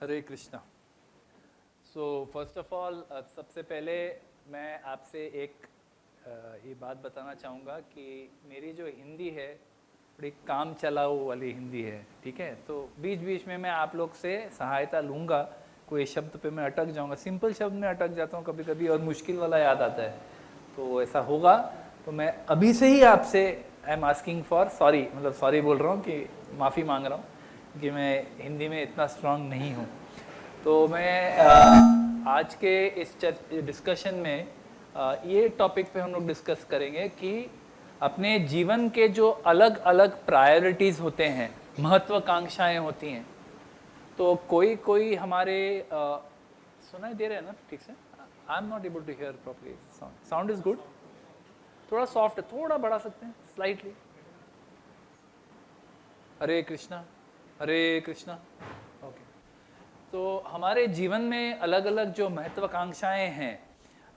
Hare Krishna. So first of all सबसे पहले मैं आपसे एक ये बात बताना चाहूँगा कि मेरी जो हिंदी है बड़ी काम चलाऊ वाली हिंदी है, ठीक है। तो बीच बीच में मैं आप लोग से सहायता लूँगा। कोई शब्द पे मैं अटक जाऊँगा, सिंपल शब्द में अटक जाता हूँ कभी कभी और मुश्किल वाला याद आता है, तो ऐसा होगा। तो मैं अभी से ही आपसे I am asking for sorry, मतलब सॉरी बोल रहा हूँ कि माफ़ी मांग रहा हूँ कि मैं हिंदी में इतना स्ट्रांग नहीं हूँ। तो मैं आज के इस डिस्कशन में ये टॉपिक पे हम लोग डिस्कस करेंगे कि अपने जीवन के जो अलग अलग प्रायोरिटीज़ होते हैं, महत्वाकांक्षाएं होती हैं। तो कोई कोई हमारे सुनाई दे रहे हैं ना ठीक से? I am not able to hear properly. Sound is good? थोड़ा सॉफ्ट, थोड़ा बढ़ा सकते हैं स्लाइटली। हरे कृष्णा, हरे कृष्णा। ओके। तो हमारे जीवन में अलग अलग जो महत्वाकांक्षाएं हैं,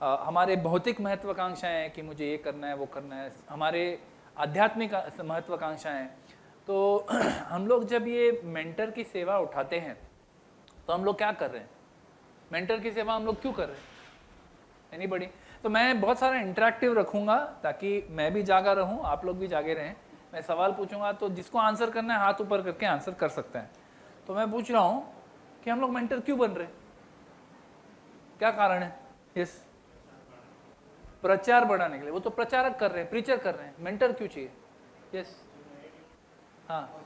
हमारे भौतिक महत्वाकांक्षाएं हैं कि मुझे ये करना है वो करना है, हमारे आध्यात्मिक महत्वाकांक्षाएं। तो हम लोग जब ये मेंटर की सेवा उठाते हैं तो हम लोग क्या कर रहे हैं? मेंटर की सेवा हम लोग क्यों कर रहे हैं? एनीबॉडी? तो मैं बहुत सारा इंटरेक्टिव रखूंगा ताकि मैं भी जागा रहूं, आप लोग भी जागे रहें। मैं सवाल पूछूंगा तो जिसको आंसर करना है हाथ ऊपर करके आंसर कर सकता है। तो मैं पूछ रहा हूं कि हम लोग मेंटर क्यों बन रहे हैं? क्या कारण है? यस, प्रचार बढ़ाने के लिए। वो तो प्रचारक कर रहे हैं, प्रीचर कर रहे हैं, मेंटर क्यों चाहिए? यस, हाँ,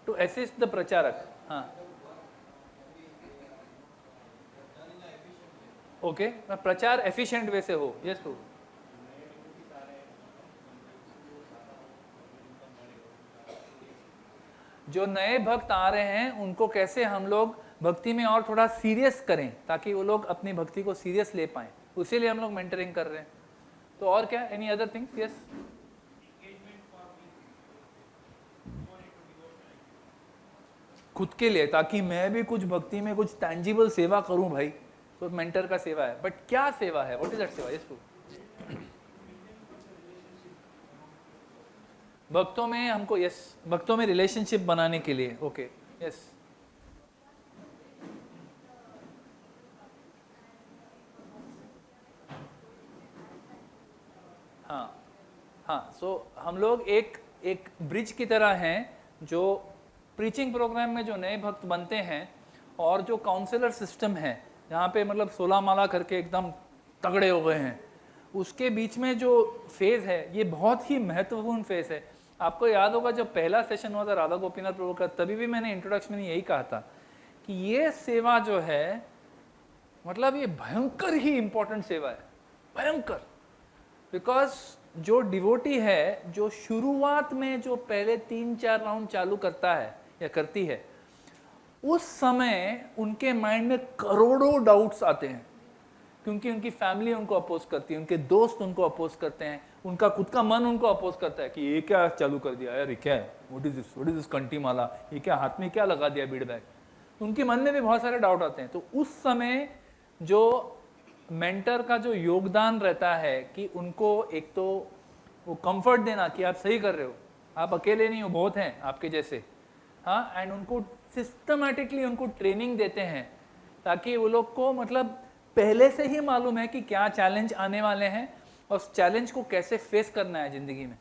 टू असिस्ट द प्रचारक। हाँ, ओके, प्रचार एफिशिएंट वे से हो। यस टू, जो नए भक्त आ रहे हैं उनको कैसे हम लोग भक्ति में और थोड़ा सीरियस करें ताकि वो लोग अपनी भक्ति को सीरियस ले पाएं, उसी हम लोग मेंटरिंग कर रहे हैं। तो और क्या, एनी अदर थिंग्स? यस, खुद के लिए, ताकि मैं भी कुछ भक्ति में कुछ टैंजिबल सेवा करूं भाई। तो मेंटर का सेवा है, बट क्या सेवा है? व्हाट इज दैट सेवा? यस टू, भक्तों में हमको, यस, भक्तों में रिलेशनशिप बनाने के लिए। ओके, यस, हाँ हाँ। सो हम लोग एक एक ब्रिज की तरह हैं जो प्रीचिंग प्रोग्राम में जो नए भक्त बनते हैं और जो काउंसलर सिस्टम है जहाँ पे मतलब 16 माला करके एकदम तगड़े हो गए हैं, उसके बीच में जो फेज है ये बहुत ही महत्वपूर्ण फेज है। आपको याद होगा जब पहला सेशन हुआ था राधा गोपीनाथ प्रभु का, तभी भी मैंने इंट्रोडक्शन में यही कहा था कि ये सेवा जो है मतलब ये भयंकर ही इंपॉर्टेंट सेवा है, भयंकर। बिकॉज जो डिवोटी है जो शुरुआत में जो पहले 3-4 राउंड चालू करता है या करती है, उस समय उनके माइंड में करोड़ों डाउट्स आते हैं क्योंकि उनकी फैमिली उनको अपोज करती है, उनके दोस्त उनको अपोज करते हैं, उनका खुद का मन उनको अपोज करता है कि ये क्या चालू कर दिया यार, ये क्या है, व्हाट इज दिस कंठी माला, ये क्या हाथ में क्या लगा दिया बीड़ बैग। उनके मन में भी बहुत सारे डाउट आते हैं। तो उस समय जो मेंटर का जो योगदान रहता है कि उनको एक तो वो कंफर्ट देना कि आप सही कर रहे हो, आप अकेले नहीं हो, बहुत हैं आपके जैसे, हाँ, एंड उनको सिस्टमैटिकली उनको ट्रेनिंग देते हैं ताकि वो लोग को मतलब पहले से ही मालूम है कि क्या चैलेंज आने वाले हैं और उस चैलेंज को कैसे फेस करना है जिंदगी में,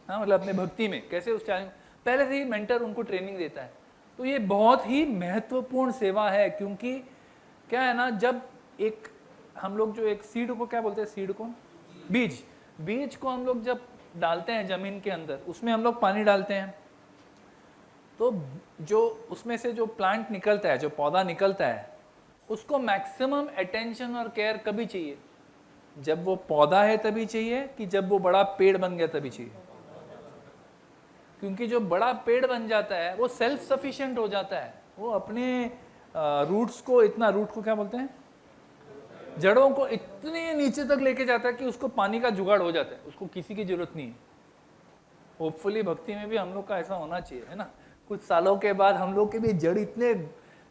हाँ, मतलब अपने भक्ति में कैसे उस चैलेंज, पहले से ही मेंटर उनको ट्रेनिंग देता है। तो ये बहुत ही महत्वपूर्ण सेवा है क्योंकि क्या है ना, जब एक हम लोग जो एक सीड को क्या बोलते हैं, सीड को बीज, बीज को हम लोग जब डालते हैं जमीन के अंदर, उसमें हम लोग पानी डालते हैं, तो जो उसमें से जो प्लांट निकलता है, जो पौधा निकलता है, उसको मैक्सिमम अटेंशन और केयर कभी चाहिए? जब वो पौधा है तभी चाहिए कि जब वो बड़ा पेड़ बन गया तभी चाहिए? क्योंकि जो बड़ा पेड़ बन जाता है वो सेल्फ सफिशिएंट हो जाता है, वो अपने रूट्स को इतना, रूट को क्या बोलते हैं, जड़ों को इतने नीचे तक लेके जाता है कि उसको पानी का जुगाड़ हो जाता है, उसको किसी की जरूरत नहीं है। होपफुली भक्ति में भी हम लोग का ऐसा होना चाहिए, है ना। कुछ सालों के बाद हम लोग के भी जड़ इतने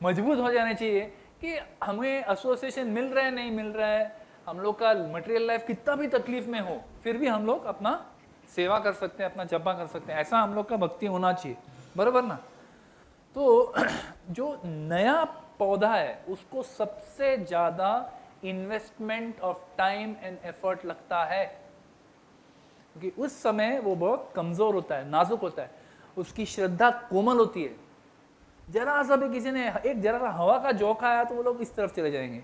मजबूत हो जाने चाहिए कि हमें एसोसिएशन मिल रहा है नहीं मिल रहा है, हम लोग का मटेरियल लाइफ कितना भी तकलीफ में हो, फिर भी हम लोग अपना सेवा कर सकते हैं, अपना जपा कर सकते हैं। ऐसा हम लोग का भक्ति होना चाहिए, बराबर ना। तो जो नया पौधा है उसको सबसे ज़्यादा investment of time and effort लगता है, क्योंकि उस समय वो बहुत कमज़ोर होता है, नाजुक होता है, उसकी श्रद्धा कोमल होती है। जरा सा भी किसी ने एक जरा सा हवा का झोंका आया तो वो लोग इस तरफ चले जाएंगे,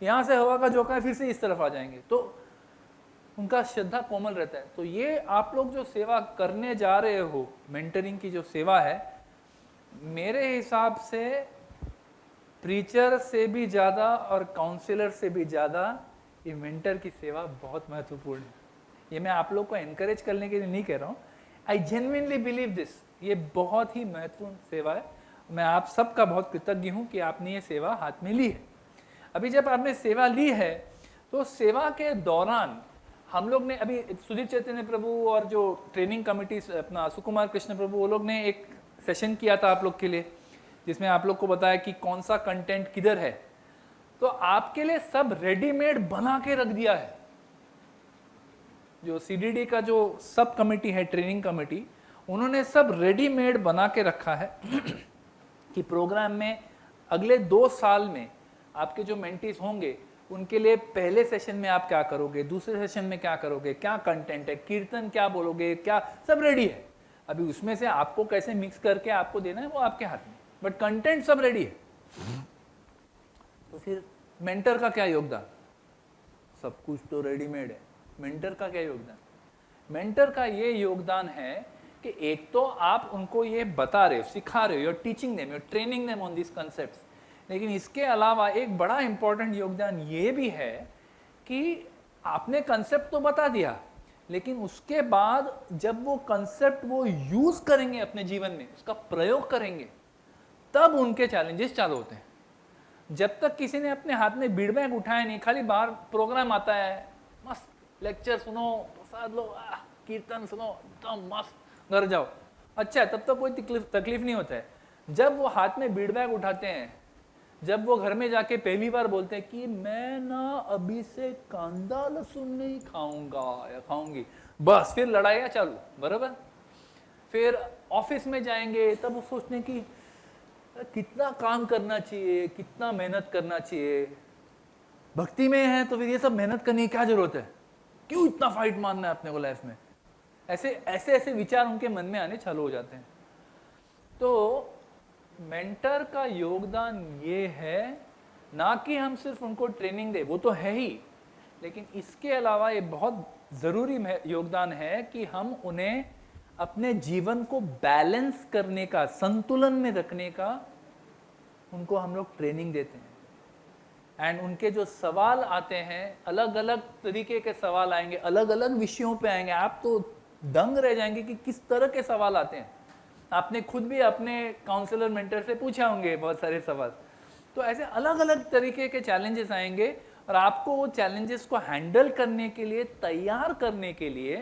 यहाँ से हवा का झोंका है फिर से इस तरफ आ जाएंगे, तो उनका श्रद्धा कोमल रहता है। तो ये आप लोग जो सेवा करने जा रहे हो, मेंटरिंग की जो सेवा है, मेरे हिसाब से प्रीचर से भी ज़्यादा और काउंसलर से भी ज़्यादा ये मेंटर की सेवा बहुत महत्वपूर्ण है। ये मैं आप लोग को एनकरेज करने के लिए नहीं कह रहा हूँ, आई जेन्युइनली बिलीव दिस, ये बहुत ही महत्वपूर्ण सेवा है। मैं आप सबका बहुत कृतज्ञ हूँ कि आपने ये सेवा हाथ में ली है। अभी जब आपने सेवा ली है तो सेवा के दौरान हम लोग ने, अभी सुधीर चैतन्य प्रभु और जो ट्रेनिंग कमेटी अपना सुकुमार कृष्ण प्रभु, वो लोग ने एक सेशन किया था आप लोग के लिए, जिसमें आप लोग को बताया कि कौन सा कंटेंट किधर है। तो आपके लिए सब रेडीमेड बना के रख दिया है। जो सीडीडी का जो सब कमेटी है, ट्रेनिंग कमेटी, उन्होंने सब रेडीमेड बना के रखा है कि प्रोग्राम में अगले 2 साल में आपके जो मेंटीज होंगे उनके लिए पहले सेशन में आप क्या करोगे, दूसरे सेशन में क्या करोगे, क्या कंटेंट है, कीर्तन क्या बोलोगे, क्या, सब रेडी है। अभी उसमें से आपको कैसे मिक्स करके आपको देना है वो आपके हाथ में, बट कंटेंट सब रेडी है। तो फिर मेंटर का क्या योगदान? सब कुछ तो रेडीमेड है, मेंटर का क्या योगदान? मेंटर का ये योगदान है कि एक तो आप उनको ये बता रहे हो, सिखा रहे हो, you're teaching them, you're training them on these concepts, लेकिन इसके अलावा एक बड़ा इंपॉर्टेंट योगदान ये भी है कि आपने कंसेप्ट तो बता दिया, लेकिन उसके बाद जब वो कंसेप्ट वो यूज करेंगे अपने जीवन में, उसका प्रयोग करेंगे, तब उनके चैलेंजेस चालू होते हैं। जब तक किसी ने अपने हाथ में बीड़ बैग उठाया नहीं, खाली बाहर प्रोग्राम आता है, मस्त लेक्चर सुनो, प्रसाद लो, कीर्तन सुनो, एकदम मस्त, घर जाओ, अच्छा, तब तक कोई तकलीफ नहीं होता है। जब वो हाथ में बीड़ बैग उठाते हैं, जब वो घर में जाके पहली बार बोलते हैं कि मैं ना अभी से कांदा लहसुन नहीं खाऊंगा या खाऊंगी, बस फिर लड़ाइयाँ चालू, बराबर। फिर ऑफिस में जाएंगे तब वो सोचते हैं कि कितना काम करना चाहिए, कितना मेहनत करना चाहिए। भक्ति में है तो फिर ये सब मेहनत करने की क्या जरूरत है, क्यों इतना फाइट मारना है अपने को लाइफ में, ऐसे ऐसे ऐसे विचार उनके मन में आने चालू हो जाते हैं। तो मेंटर का योगदान ये है ना कि हम सिर्फ उनको ट्रेनिंग दे, वो तो है ही, लेकिन इसके अलावा ये बहुत ज़रूरी योगदान है कि हम उन्हें अपने जीवन को बैलेंस करने का, संतुलन में रखने का, उनको हम लोग ट्रेनिंग देते हैं। एंड उनके जो सवाल आते हैं, अलग अलग तरीके के सवाल आएंगे, अलग अलग विषयों पे आएंगे, आप तो दंग रह जाएंगे कि किस तरह के सवाल आते हैं। आपने खुद भी अपने काउंसलर मेंटर से पूछा होंगे बहुत सारे सवाल। तो ऐसे अलग अलग तरीके के चैलेंजेस आएंगे और आपको वो चैलेंजेस को हैंडल करने के लिए, तैयार करने के लिए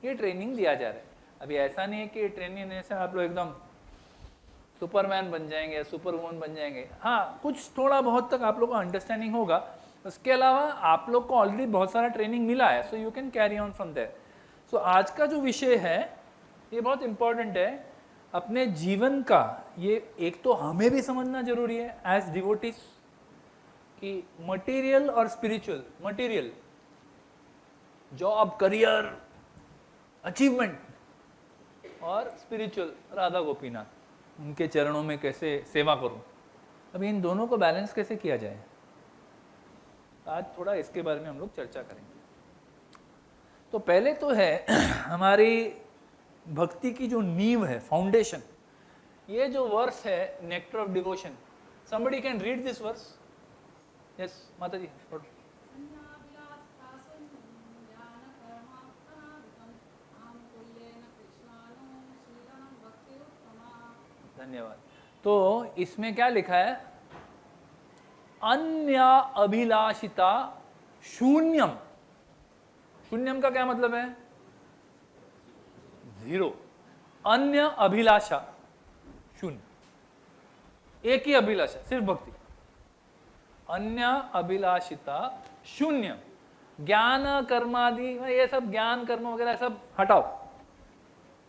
ये ट्रेनिंग दिया जा रहा है। अभी ऐसा नहीं है कि ट्रेनिंग से आप लोग एकदम सुपरमैन बन जाएंगे, सुपर वुमन बन जाएंगे। हाँ, कुछ थोड़ा बहुत तक आप लोग को अंडरस्टैंडिंग होगा, उसके अलावा आप लोग को ऑलरेडी बहुत सारा ट्रेनिंग मिला है, so you can carry on from there. सो आज का जो विषय है ये बहुत इंपॉर्टेंट है अपने जीवन का। ये एक तो हमें भी समझना जरूरी है एज डिवोटीज कि मटेरियल और spiritual, material job, career, achievement, और स्पिरिचुअल राधा गोपीनाथ, उनके चरणों में कैसे सेवा करूं। अब इन दोनों को बैलेंस कैसे किया जाए, आज थोड़ा इसके बारे में हम लोग चर्चा करेंगे। तो पहले तो है हमारी भक्ति की जो नींव है, फाउंडेशन, ये जो वर्स है nectar of devotion, somebody can read this verse? Yes, माता जी। धन्यवाद। तो इसमें क्या लिखा है? अन्य अभिलाषिता शून्यम। शून्यम का क्या मतलब है? जीरो। अन्य अभिलाषा शून्य, एक ही अभिलाषा, सिर्फ भक्ति। अन्य अभिलाषिता शून्य। ज्ञान कर्मादि, ये सब ज्ञान कर्म वगैरह सब हटाओ,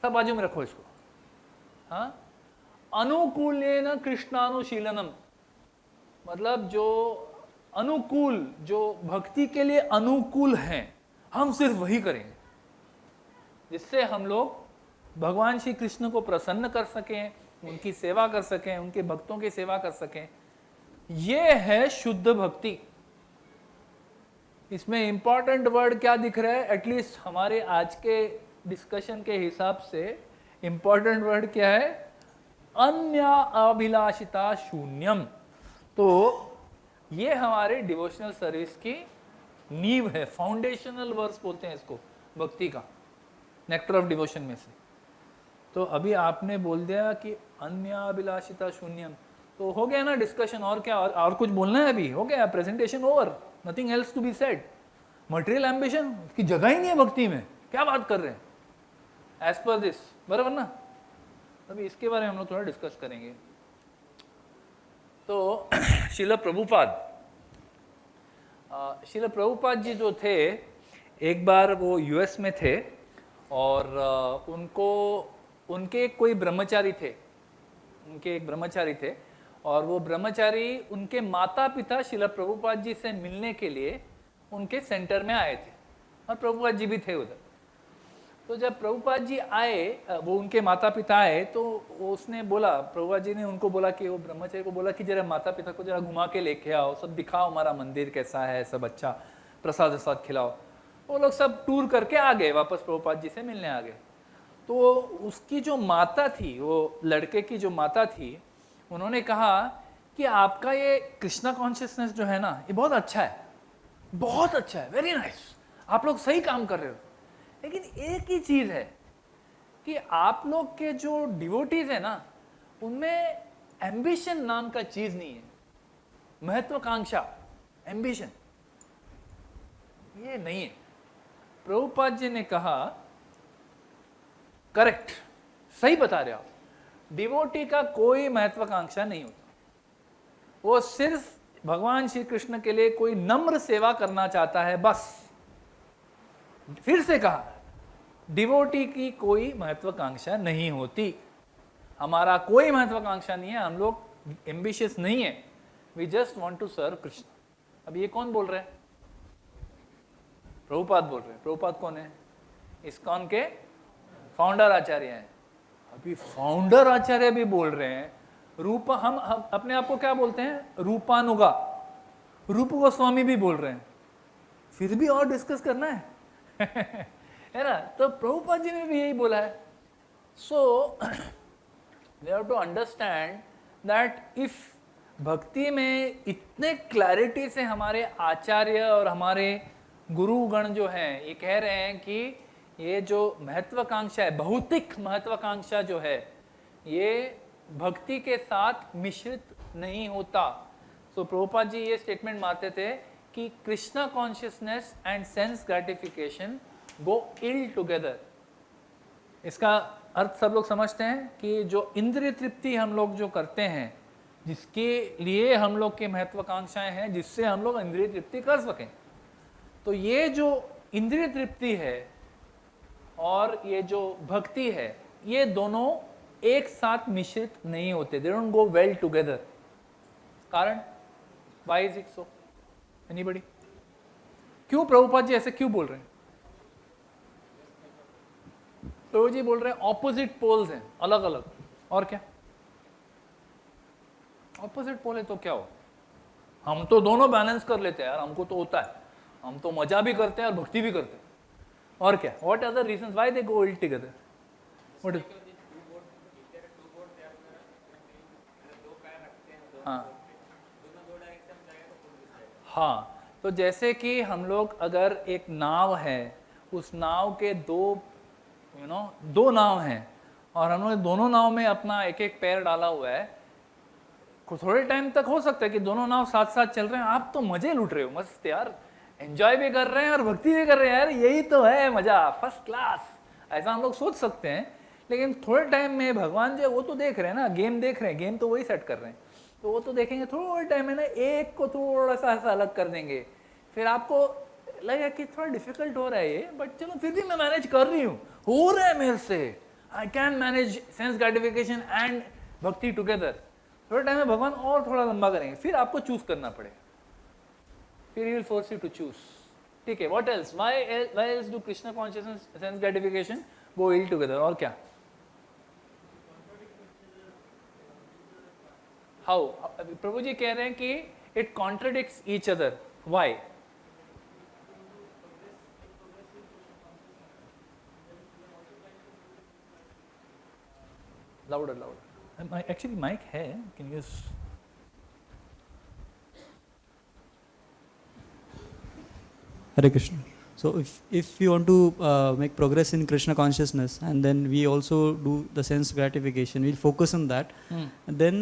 सब बाजू में रखो इसको। हाँ, अनुकूलेन कृष्णानुशीलनम, मतलब जो अनुकूल, जो भक्ति के लिए अनुकूल हैं, हम सिर्फ वही करेंगे जिससे हम लोग भगवान श्री कृष्ण को प्रसन्न कर सकें, उनकी सेवा कर सकें, उनके भक्तों की सेवा कर सकें। ये है शुद्ध भक्ति। इसमें इंपॉर्टेंट वर्ड क्या दिख रहा है, एटलीस्ट हमारे आज के डिस्कशन के हिसाब से इंपॉर्टेंट वर्ड क्या है, अन्य अभिलाषिता शून्यम। तो ये हमारे डिवोशनल सर्विस की नींव है, फाउंडेशनल वर्स बोलते हैं इसको भक्ति का, नेक्टर ऑफ डिवोशन में से। तो अभी आपने बोल दिया कि अन्य अभिलाषिता शून्यम, तो हो गया ना डिस्कशन। और क्या, और कुछ बोलना है? अभी हो गया, presentation over, nothing else to be said. Material ambition की जगह ही नहीं है भक्ति में, क्या बात कर रहे हैं, एज पर दिस, बराबर ना। अभी इसके बारे में हम लोग थोड़ा डिस्कस करेंगे। तो श्रील प्रभुपाद जी जो थे, एक बार वो यूएस में थे और उनके कोई ब्रह्मचारी थे, उनके एक ब्रह्मचारी थे, और वो ब्रह्मचारी उनके माता पिता श्रील प्रभुपाद जी से मिलने के लिए उनके सेंटर में आए थे, और प्रभुपाद जी भी थे उधर। तो जब प्रभुपाद जी आए, वो उनके माता पिता आए, तो उसने बोला, प्रभुपाद जी ने उनको बोला कि वो ब्रह्मचारी को बोला कि जरा माता पिता को जरा घुमा के लेके आओ, सब दिखाओ, हमारा मंदिर कैसा है, सब अच्छा, प्रसाद वसाद खिलाओ। वो लोग सब टूर करके आ गए, वापस प्रभुपाद जी से मिलने आ गए। तो उसकी जो माता थी, वो लड़के की जो माता थी, उन्होंने कहा कि आपका ये कृष्णा कॉन्शियसनेस जो है ना, ये बहुत अच्छा है, बहुत अच्छा है, वेरी नाइस, आप लोग सही काम कर रहे हो। लेकिन एक ही चीज है कि आप लोग के जो डिवोटीज है ना, उनमें एम्बिशन नाम का चीज नहीं है, महत्वाकांक्षा, एम्बिशन, ये नहीं है। प्रभुपाद जी ने कहा, करेक्ट, सही बता रहे हो आप, डिवोटी का कोई महत्वाकांक्षा नहीं होता, वो सिर्फ भगवान श्री कृष्ण के लिए कोई नम्र सेवा करना चाहता है, बस। फिर से कहा, डिवोटी की कोई महत्वाकांक्षा नहीं होती, हमारा कोई महत्वाकांक्षा नहीं है, हम लोग एम्बिशियस नहीं है, we just want to serve Krishna. अब ये कौन बोल रहे हैं? प्रभुपाद बोल रहे हैं। प्रभुपाद कौन है? इस्कॉन के फाउंडर आचार्य हैं। अभी फाउंडर आचार्य भी बोल रहे हैं, रूप, हम अपने आप को क्या बोलते हैं? रूपानुगा, रूप गोस्वामी भी बोल रहे हैं, फिर भी और डिस्कस करना है है ना। तो प्रभुपाद जी ने भी यही बोला है। So we have to understand that if भक्ति में इतने क्लैरिटी से हमारे आचार्य और हमारे गुरुगण जो हैं, ये कह रहे हैं कि ये जो महत्वाकांक्षा है, भौतिक महत्वाकांक्षा जो है, ये भक्ति के साथ मिश्रित नहीं होता। सो प्रभुपाद जी ये स्टेटमेंट मारते थे कि Krishna consciousness and sense gratification go ill together. इसका अर्थ सब लोग समझते हैं कि जो इंद्रिय तृप्ति हम लोग जो करते हैं, जिसके लिए हम लोग की महत्वाकांक्षाएं हैं, जिससे हम लोग इंद्रिय तृप्ति कर सकें, तो ये जो इंद्रिय तृप्ति है और ये जो भक्ति है, ये दोनों एक साथ मिश्रित नहीं होते, they don't go well together. कारण, why is it so? Anybody? क्यों प्रभुपाद जी ऐसे क्यों बोल रहे हैं? प्रभु जी बोल रहे हैं ऑपोजिट पोल्स हैं, अलग अलग, और क्या? ऑपोजिट पोल है तो क्या हो, हम तो दोनों बैलेंस कर लेते हैं यार, हमको तो होता है, हम तो मजा भी करते हैं और भक्ति भी करते हैं, और क्या? What are the reasons why they go ill together? What is? हाँ, तो जैसे कि हम लोग अगर एक नाव है, उस नाव के दो नाव हैं, और हम लोग दोनों नाव में अपना एक एक पैर डाला हुआ है, थोड़े टाइम तक हो सकता है कि दोनों नाव साथ साथ चल रहे हैं, आप तो मजे लूट रहे हो, मस्त यार, एंजॉय भी कर रहे हैं और भक्ति भी कर रहे हैं, यार यही तो है मजा, फर्स्ट क्लास, ऐसा हम लोग सोच सकते हैं। लेकिन थोड़े टाइम में भगवान जो है वो तो देख रहे हैं ना, गेम देख रहे हैं, गेम तो वही सेट कर रहे हैं, तो वो तो देखेंगे थोड़े टाइम में ना, एक को थोड़ा सा ऐसा अलग कर देंगे, फिर आपको लगा कि थोड़ा डिफिकल्ट हो रहा है ये, बट चलो फिर भी मैं मैनेज कर रही हूँ, हो रहा है मेरे से, I can manage sense gratification and भक्ति टुगेदर, थोड़े टाइम में भगवान और थोड़ा लंबा करेंगे, फिर आपको चूज करना पड़ेगा, फिर he will force you to choose. ठीक है, what else, why else do Krishna consciousness sense gratification go ill together, और क्या? हाउ? प्रभु जी कह रहे हैं कि it contradicts each other, why? Louder louder, actually mic है, can use. Hare Krishna. So if we want to make progress in Krishna consciousness, and then we also do the sense gratification, we'll focus on that. And then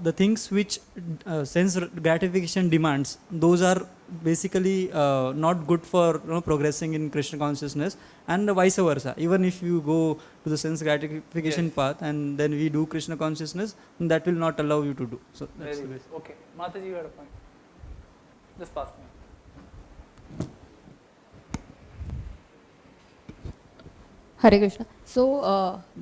the things which sense gratification demands, those are basically not good for progressing in Krishna consciousness, and vice versa. Even if you go to the sense gratification Yes. path and then we do Krishna consciousness, that will not allow you to do. So that's Very the good. Okay, Mataji, you had a point. Just pass me. Hare Krishna. So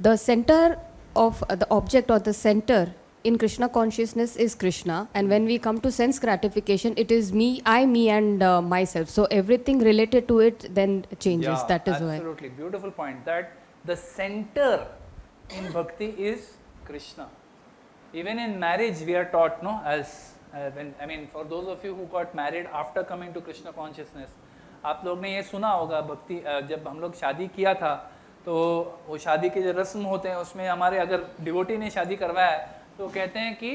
the center of the object or the center in Krishna consciousness is Krishna, and when we come to sense gratification, it is me, I, me, and myself. So everything related to it then changes. Yeah, that is why. absolutely beautiful point, that the center in bhakti is Krishna. Even in marriage we are taught, no, as I mean for those of you who got married after coming to Krishna consciousness, आप लोग ने ये सुना होगा, भक्ति जब हम लोग शादी किया था तो वो शादी के जो रस्म होते हैं उसमें हमारे अगर डिवोटी ने शादी करवाया है तो कहते हैं कि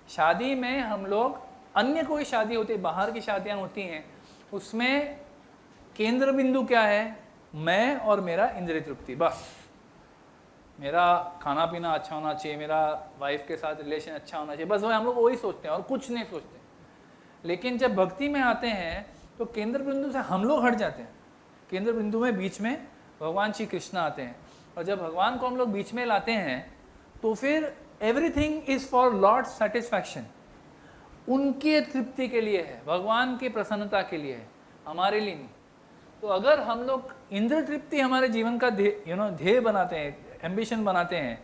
शादी में हम लोग, अन्य कोई शादी होती है, बाहर की शादियां होती हैं, उसमें केंद्र बिंदु क्या है? मैं और मेरा इंद्रिय तृप्ति, बस मेरा खाना पीना अच्छा होना चाहिए, मेरा वाइफ के साथ रिलेशन अच्छा होना चाहिए, बस वही हम लोग वही सोचते हैं और कुछ नहीं सोचते। लेकिन जब भक्ति में आते हैं तो केंद्र बिंदु से हम लोग हट जाते हैं, केंद्र बिंदु में बीच में भगवान श्री कृष्ण आते हैं, और जब भगवान को हम लोग बीच में लाते हैं तो फिर everything is for Lord satisfaction, उनके तृप्ति के लिए है, भगवान की प्रसन्नता के लिए है, हमारे लिए नहीं। तो अगर हम लोग इंद्र तृप्ति हमारे जीवन का ध्येय बनाते हैं, एम्बिशन बनाते हैं,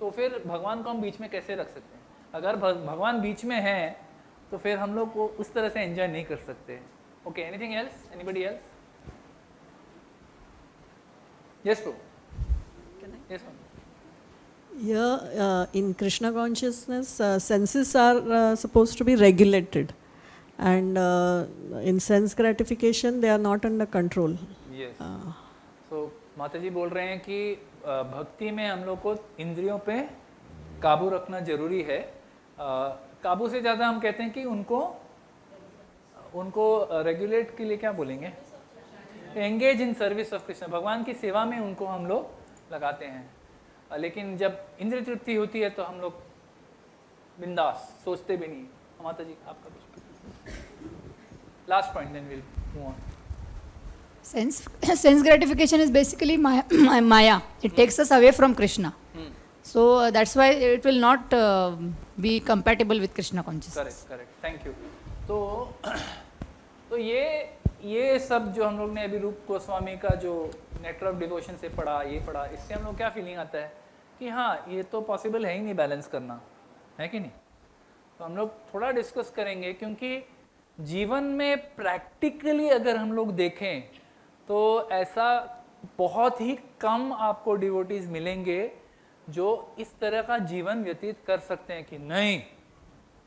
तो फिर भगवान को हम बीच में कैसे रख सकते हैं? अगर भगवान बीच में है तो फिर हम लोग को उस तरह से एंजॉय नहीं कर सकते। Okay, anything else, anybody else? Yes bro, yes ma'am. Yeah, in Krishna consciousness, senses are supposed to be regulated, and in sense gratification, they are not under control. Yes. So माता जी बोल रहे हैं कि भक्ति में हम लोग को इंद्रियों पे काबू रखना जरूरी है। काबू से ज़्यादा हम कहते हैं कि उनको रेगुलेट के लिए क्या बोलेंगे? Engage in service of Krishna, भगवान की सेवा में उनको हम लोग लगाते हैं। लेकिन जब इंद्रिय तृप्ति होती है तो हम लोग बिंदास, सोचते भी नहीं। माता जी आपका कुछ last point, then will move on. Sense gratification is basically Maya. It takes us away from Krishna. So that's why it will not be compatible with Krishna consciousness. Correct, thank you. तो ये सब जो हम लोग ने अभी रूप गोस्वामी का जो नेक्टर ऑफ डिवोशन से पढ़ा, ये पढ़ा, इससे हम लोग क्या फीलिंग आता है कि हाँ, ये तो पॉसिबल है ही नहीं बैलेंस करना, है कि नहीं? तो हम लोग थोड़ा डिस्कस करेंगे, क्योंकि जीवन में प्रैक्टिकली अगर हम लोग देखें तो ऐसा बहुत ही कम आपको डिवोटीज मिलेंगे जो इस तरह का जीवन व्यतीत कर सकते हैं कि नहीं,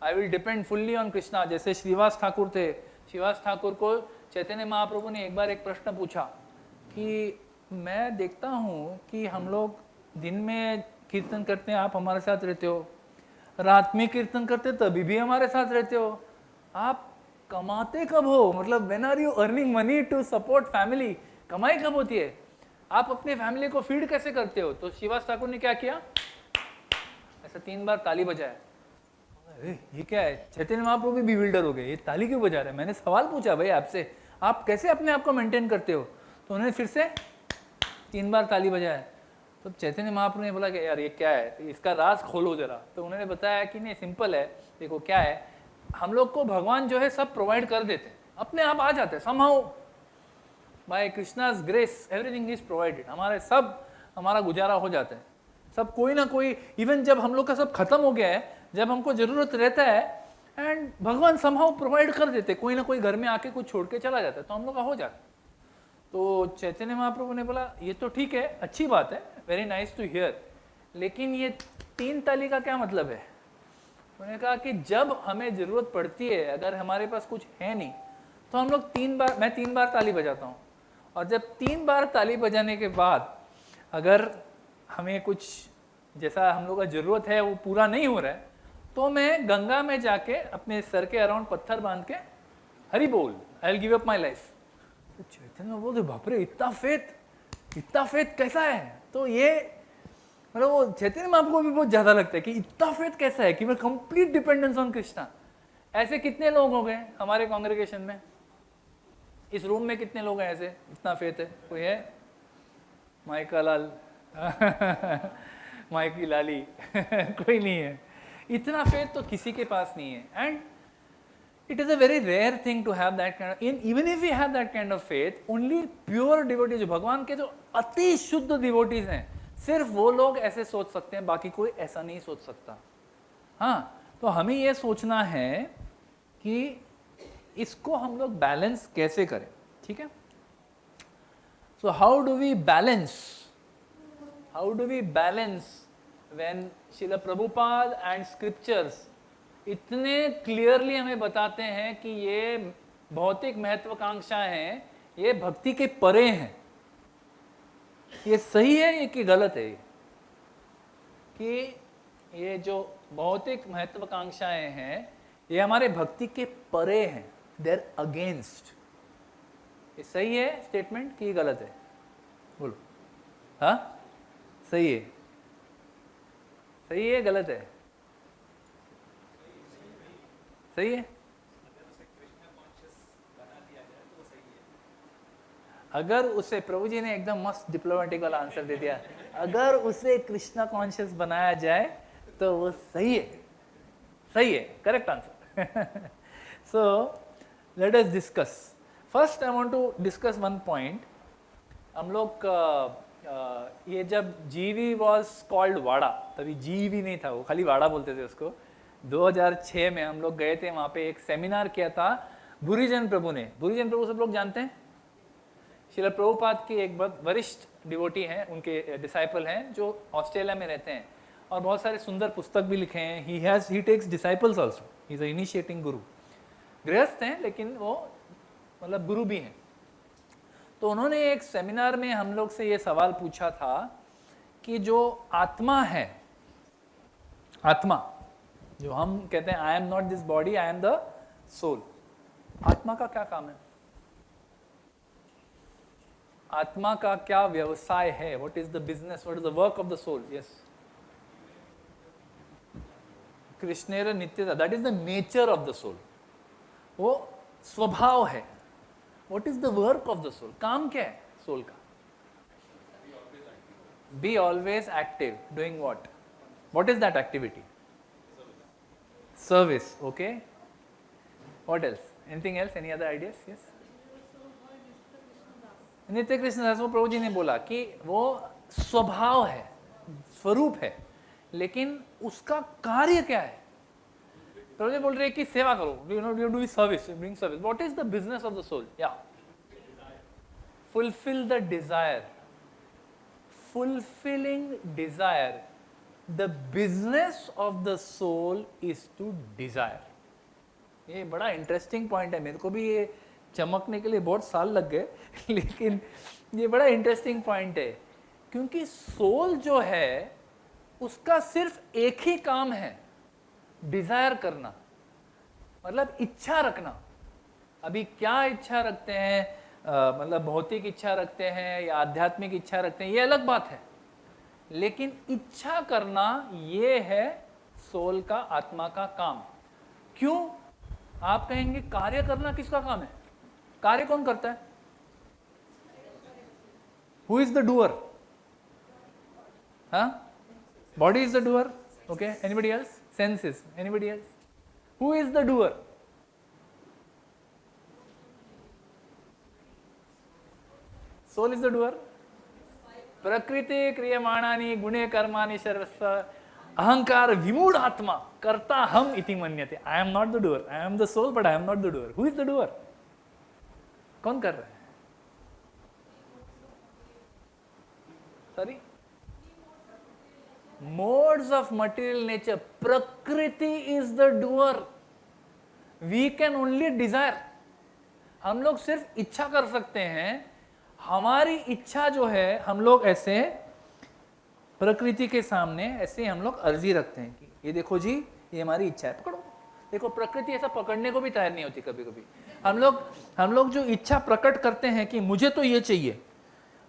I will depend fully on Krishna. जैसे श्रीवास ठाकुर थे, श्रीवास ठाकुर को चैतन्य महाप्रभु ने एक बार एक प्रश्न पूछा कि मैं देखता हूँ कि हम लोग दिन में कीर्तन करते हैं, आप हमारे साथ रहते हो, रात में कीर्तन करते तभी भी हमारे साथ रहते हो, आप कमाते कब हो? मतलब when are you earning money to support family? कमाई कब होती है? आप अपने फैमिली को फीड कैसे करते हो? तो श्रीवास ठाकुर ने क्या किया, ऐसा 3 बार ताली बजाया। ये क्या है? चैतन्य महाप्रभु भी बिल्डर हो गए, ये ताली क्यों बजा रहे हैं? मैंने सवाल पूछा भाई आपसे, आप कैसे अपने आप को मेंटेन करते हो? तो उन्होंने फिर से 3 बार ताली बजाया। तो चैतन्य महाप्रभु ने बोला कि यार ये क्या है, इसका राज खोलो जरा। तो उन्होंने बताया कि नहीं, सिंपल है, देखो क्या है, हम लोग को भगवान जो है सब प्रोवाइड कर देते, अपने आप आ जाते, somehow by Krishna's grace everything is provided, हमारे सब हमारा गुजारा हो जाता है। सब कोई ना कोई, इवन जब हम लोग का सब खत्म हो गया है, जब हमको जरूरत रहता है एंड भगवान समहाउ प्रोवाइड कर देते, कोई ना कोई घर में आके कुछ छोड़ के चला जाता है, तो हम लोग का हो जाता। तो चैतन्य महाप्रभु ने बोला ये तो ठीक है, अच्छी बात है, वेरी नाइस टू हियर, लेकिन ये 3 ताली का क्या मतलब है? उन्होंने कहा कि जब हमें जरूरत पड़ती है, अगर हमारे पास कुछ है नहीं, तो हम लोग 3 बार, मैं 3 बार ताली बजाता हूँ, और जब 3 बार ताली बजाने के बाद अगर हमें कुछ जैसा हम लोग का जरूरत है वो पूरा नहीं हो रहा है, तो मैं गंगा में जाके अपने सर के अराउंड पत्थर बांध के हरि बोल, I will give up my life. तो चैतन्य बोलते बाप रे, इतना फेथ कैसा है? तो ये मतलब वो चैतन्य महाप्रभु को भी बहुत ज्यादा लगता है कि इतना फेथ कैसा है कि मैं कंप्लीट डिपेंडेंस ऑन कृष्णा। ऐसे कितने लोग हो गए हमारे कांग्रेगेशन में? इस रूम में कितने लोग हैं ऐसे इतना फेथ है? कोई है? माइका लाल माइकी लाली कोई नहीं है। इतना फेथ तो किसी के पास नहीं है। And it is a very rare thing to have that kind of, even if we have that kind of faith, only pure devotees, जो भगवान के जो अति शुद्ध devotees हैं, सिर्फ वो लोग ऐसे सोच सकते हैं, बाकी कोई ऐसा नहीं सोच सकता। हाँ, तो हमें ये सोचना है कि इसको हम लोग बैलेंस कैसे करें, ठीक है? So how do we balance when Srila Prabhupada and scriptures इतने क्लियरली हमें बताते हैं कि ये भौतिक महत्वाकांक्षा हैं, ये भक्ति के परे हैं। ये सही है ये कि गलत है? कि ये जो भौतिक महत्वाकांक्षाएं हैं ये हमारे भक्ति के परे हैं, देयर अगेंस्ट। ये सही है स्टेटमेंट कि गलत है? बोलो। हाँ, सही है? सही है गलत है? सही है। अगर उसे, प्रभु जी ने एकदम मस्त डिप्लोमेटिक वाला आंसर दे दिया, अगर उसे कृष्णा कॉन्शियस बनाया जाए तो वो सही है। सही है, correct answer. So let us discuss. First I want to discuss one point. हम लोग ये जब जीवी वॉज कॉल्ड वाड़ा, तभी जीवी नहीं था, वो खाली वाड़ा बोलते थे उसको। 2006 में हम लोग गए थे, वहाँ पे एक सेमिनार किया था भूरीजन प्रभु ने। भूरीजन प्रभु सब लोग जानते हैं, श्रील प्रभुपाद की एक बहुत वरिष्ठ डिवोटी हैं, उनके डिसाइपल हैं जो ऑस्ट्रेलिया में रहते हैं और बहुत सारे सुंदर पुस्तक भी लिखे हैं। He takes disciples also, he is a initiating guru. गृहस्थ हैं लेकिन वो मतलब गुरु भी हैं। तो उन्होंने एक सेमिनार में हम लोग से ये सवाल पूछा था कि जो आत्मा है, आत्मा जो हम कहते हैं I am not this body, I am the soul, आत्मा का क्या काम है? आत्मा का क्या व्यवसाय है? What is the business, what is the work of the soul? Yes, कृष्णेर नित्यता, that is the nature of the soul, वो स्वभाव है। What is the work of the soul? काम क्या है सोल का? Be always active, doing what? What is that activity? Service, okay. What else? Anything else? Any other ideas? Yes. नित्य कृष्ण दास, वो प्रभु जी ने बोला कि वो स्वभाव है, स्वरूप है, लेकिन उसका कार्य क्या है? प्रभु जी बोल रहे हैं कि सेवा करो, you do service, bring service. What is the business of the soul? Yeah. Fulfill the desire. Fulfilling desire. The business of the soul is to desire. ये बड़ा इंटरेस्टिंग पॉइंट है, मेरे को भी ये चमकने के लिए बहुत साल लग गए लेकिन ये बड़ा इंटरेस्टिंग पॉइंट है, क्योंकि सोल जो है उसका सिर्फ एक ही काम है, डिजायर करना, मतलब इच्छा रखना। अभी क्या इच्छा रखते हैं, मतलब भौतिक इच्छा रखते हैं या आध्यात्मिक इच्छा रखते हैं, ये अलग बात है, लेकिन इच्छा करना ये है सोल का, आत्मा का काम। क्यों? आप कहेंगे कार्य करना किसका काम है? कार्य कौन करता है? Who is the doer? हाँ, body is the doer, okay. Anybody else? Senses, anybody else? Who is the doer? Soul is the doer. प्रकृति क्रियमाणानि गुणे कर्माणि सर्वस्व अहंकार विमूढ़ आत्मा कर्ता हम इति मन्यते। I am not the doer, I am the soul but I am not the doer. Who is the doer? कौन कर रहा है? Sorry, modes of material nature, prakriti is the doer, we can only desire. हम लोग सिर्फ इच्छा कर सकते हैं। हमारी इच्छा जो है, हम लोग ऐसे प्रकृति के सामने ऐसे हम लोग अर्जी रखते हैं कि ये देखो जी, ये हमारी इच्छा है, पकड़ो। देखो प्रकृति ऐसा पकड़ने को भी तैयार नहीं होती। कभी कभी हम लोग जो इच्छा प्रकट करते हैं कि मुझे तो ये चाहिए,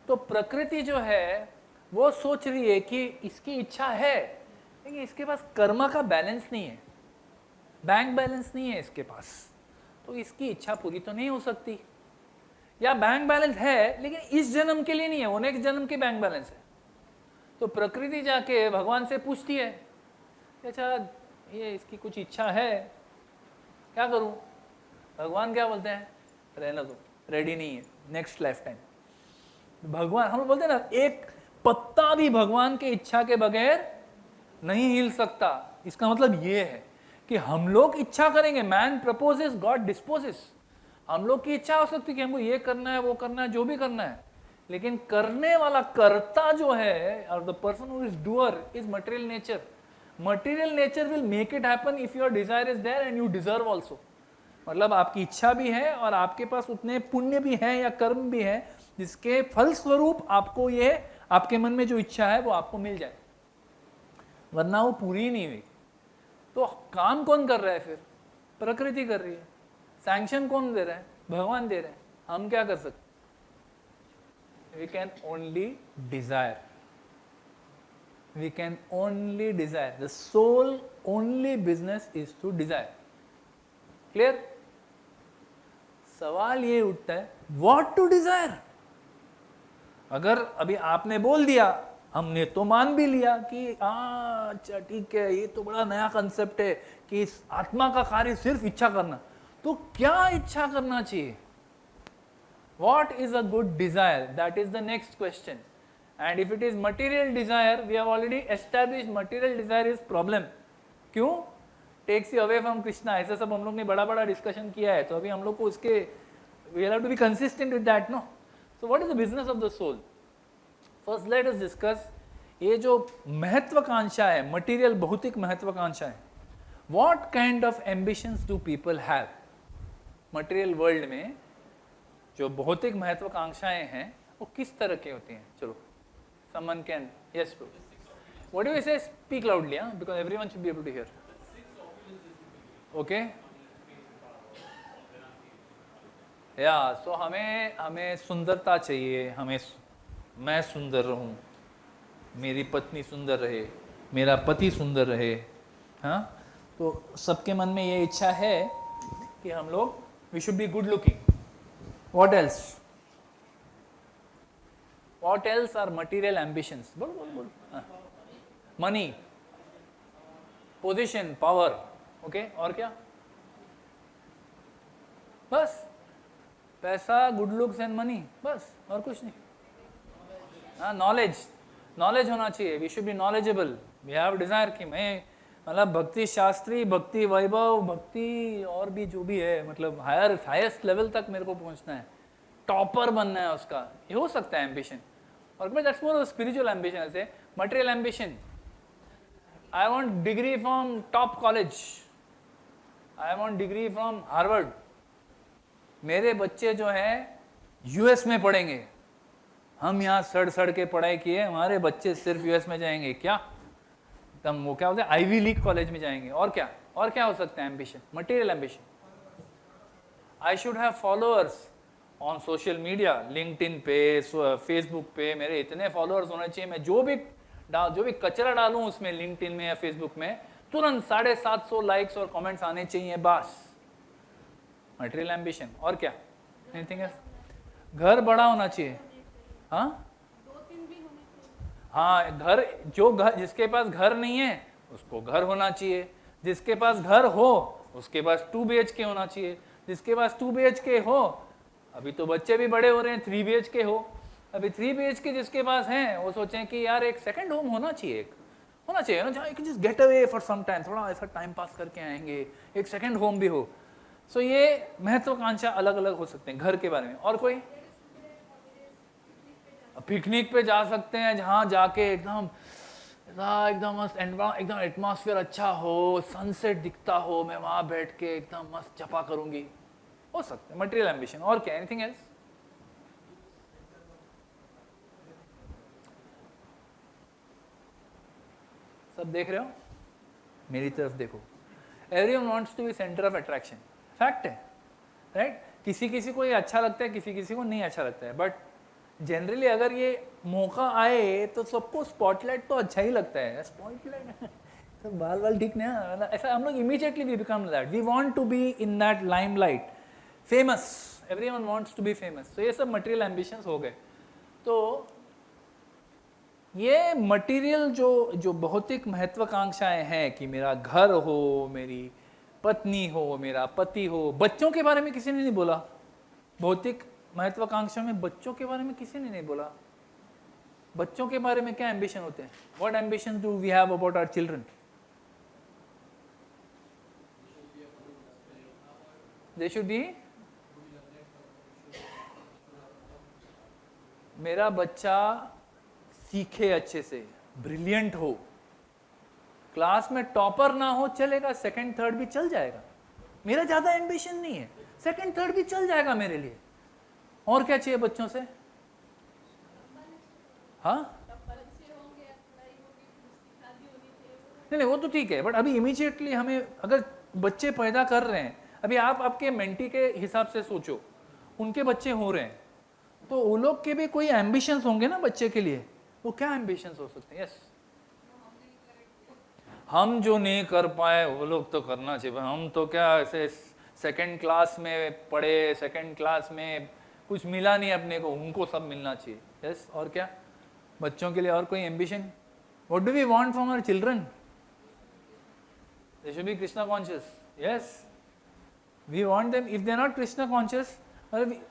तो प्रकृति जो है वो सोच रही है कि इसकी इच्छा है, लेकिन इसके पास कर्म का बैलेंस नहीं है, बैंक बैलेंस नहीं है इसके पास, तो इसकी इच्छा पूरी तो नहीं हो सकती। या बैंक बैलेंस है लेकिन इस जन्म के लिए नहीं है, वो नेक्स्ट जन्म के बैंक बैलेंस है। तो प्रकृति जाके भगवान से पूछती है, अच्छा ये इसकी कुछ इच्छा है, क्या करूं? भगवान क्या बोलते हैं? रहने दो, रेडी नहीं है, नेक्स्ट लाइफ टाइम। भगवान, हम बोलते हैं ना, एक पत्ता भी भगवान के इच्छा के बगैर नहीं हिल सकता। इसका मतलब ये है कि हम लोग इच्छा करेंगे, मैन प्रपोजेस, गॉड डिस्पोजेस। हम लोग की इच्छा हो सकती है कि हमको ये करना है, वो करना है, जो भी करना है, लेकिन करने वाला कर्ता जो है, और the person who is doer is material nature. Material nature will make it happen if your desire is there and you deserve also. मतलब आपकी इच्छा भी है और आपके पास उतने पुण्य भी है या कर्म भी है जिसके फल स्वरूप आपको ये, आपके मन में जो इच्छा है वो आपको मिल जाए, वरना वो पूरी ही नहीं हुई। तो काम कौन कर रहा है फिर? प्रकृति कर रही है। सैंक्शन कौन दे रहा है? भगवान दे रहे हैं। हम क्या कर सकते? We can only desire. We can only desire. The soul only business is to desire. Clear? सवाल ये उठता है, what to desire? अगर अभी आपने बोल दिया, हमने तो मान भी लिया कि अच्छा ठीक है, ये तो बड़ा नया कंसेप्ट है कि इस आत्मा का कार्य सिर्फ इच्छा करना, तो क्या इच्छा करना चाहिए? What is a good desire? That is the next question. And if it is material desire, we have already established material desire is problem. क्यों? Takes you away from Krishna. ऐसा सब हम लोग ने बड़ा बड़ा डिस्कशन किया है, तो अभी हम लोग को उसके we have to be consistent with that, no? So what is the business of the soul? First let us discuss ये जो महत्वाकांक्षा है, material भौतिक महत्वाकांक्षा है, what kind of ambitions do people have? Material world में जो भौतिक महत्वाकांक्षाएं हैं वो किस तरह की होती हैं? चलो, someone can, yes bro. What do you say? Speak loudly, huh? Because everyone should be able to hear. Okay? Yeah, so हमें सुंदरता चाहिए, मैं सुंदर रहूं, मेरी पत्नी सुंदर रहे, मेरा पति सुंदर रहे, हाँ? तो सबके मन में ये इच्छा है कि हम लोग we should be good looking. What else? What else are material ambitions? बोल. Money, position, power, okay? और क्या? बस पैसा, good looks and money, बस और कुछ नहीं. हाँ, knowledge होना चाहिए. We should be knowledgeable. We have desire कि मैं मतलब भक्ति शास्त्री, भक्ति वैभव, भक्ति और भी जो भी है, मतलब हाईएस्ट लेवल तक मेरे को पहुंचना है, टॉपर बनना है उसका, ये हो सकता है एम्बिशन. और दैट्स मोर स्पिरिचुअल एम्बिशन. ऐसे material ambition, I want degree from top college, I want degree from Harvard, मेरे बच्चे जो हैं यूएस में पढ़ेंगे, हम यहाँ सड़ के पढ़ाई किए, हमारे बच्चे सिर्फ यूएस में जाएंगे. क्या तम वो क्या होता है, आईवी लीग कॉलेज में जाएंगे. और क्या हो सकता है ambition, material ambition? I should have followers on social media, LinkedIn पे, फेसबुक पे मेरे इतने फॉलोअर्स होने चाहिए, मैं जो भी कचरा डालूं उसमें लिंक्डइन में या फेसबुक में तुरंत 750 लाइक्स और कमेंट्स आने चाहिए, बस मटेरियल एम्बिशन. और क्या? Anything else? घर बड़ा होना चाहिए. हाँ, जिसके पास घर नहीं है उसको घर होना चाहिए, जिसके पास घर हो उसके पास 2 BHK होना चाहिए, जिसके पास 2 BHK हो, अभी तो बच्चे भी बड़े हो रहे हैं, 3 BHK हो, अभी 3 BHK जिसके पास हैं वो सोचें कि यार एक सेकंड होम होना चाहिए ना, जहाँ एक just get away for some time, थोड़ा ऐसा टाइम पास करके आएंगे, एक सेकंड होम भी हो। सो ये महत्वाकांक्षा अलग अलग हो सकते हैं घर के बारे में। और कोई पिकनिक पे जा सकते हैं जहाँ जाके एकदम मस्त एकदम एटमॉस्फेयर अच्छा हो, सनसेट दिखता हो, मैं वहां बैठ के एकदम मस्त चपा करूंगी, हो सकता है मटेरियल एम्बिशन। और क्या, एनीथिंग एल्स? सब देख रहे हो, मेरी तरफ देखो। Everyone wants to be centre of attraction, fact है, राइट? किसी किसी को ये अच्छा लगता है, किसी किसी को नहीं अच्छा लगता है, बट जनरली अगर ये मौका आए तो सबको स्पॉटलाइट तो अच्छा ही लगता है। स्पॉटलाइट सब बाल ठीक नहीं है, ऐसा हम लोग immediately we become that, we want to be in that limelight, famous, everyone wants to be famous. तो ये सब मटेरियल एम्बिशंस हो गए। तो ये मटेरियल जो भौतिक महत्वाकांक्षाएं हैं कि मेरा घर हो, मेरी पत्नी हो, मेरा पति हो, बच्चों के बारे में किसी ने नहीं बोला। भौतिक महत्वाकांक्षा में बच्चों के बारे में किसी ने नहीं बोला। बच्चों के बारे में क्या एम्बिशन होते हैं? What ambition do we have about our children? They should be, मेरा बच्चा सीखे अच्छे से, ब्रिलियंट हो, क्लास में टॉपर ना हो चलेगा, सेकंड थर्ड भी चल जाएगा। मेरा ज्यादा एम्बिशन नहीं है, सेकंड थर्ड भी चल जाएगा मेरे लिए। और क्या चाहिए बच्चों से? हाँ नहीं वो तो ठीक है, बट अभी इमीडिएटली हमें अगर बच्चे पैदा कर रहे हैं, अभी आप आपके मेंटी के हिसाब से सोचो, उनके बच्चे हो रहे हैं तो वो लोग के भी कोई एम्बिशंस होंगे ना बच्चे के लिए। वो क्या एम्बिशंस हो सकते हैं? यस, हम जो नहीं कर पाए वो लोग तो करना चाहिए। हम तो क्या ऐसे सेकंड क्लास में पढ़े, सेकंड क्लास में कुछ मिला नहीं अपने को, उनको सब मिलना चाहिए। यस, और क्या बच्चों के लिए और कोई ambition? What do we want from our children? They should be Krishna conscious. Yes, we want them, if they are not Krishna conscious,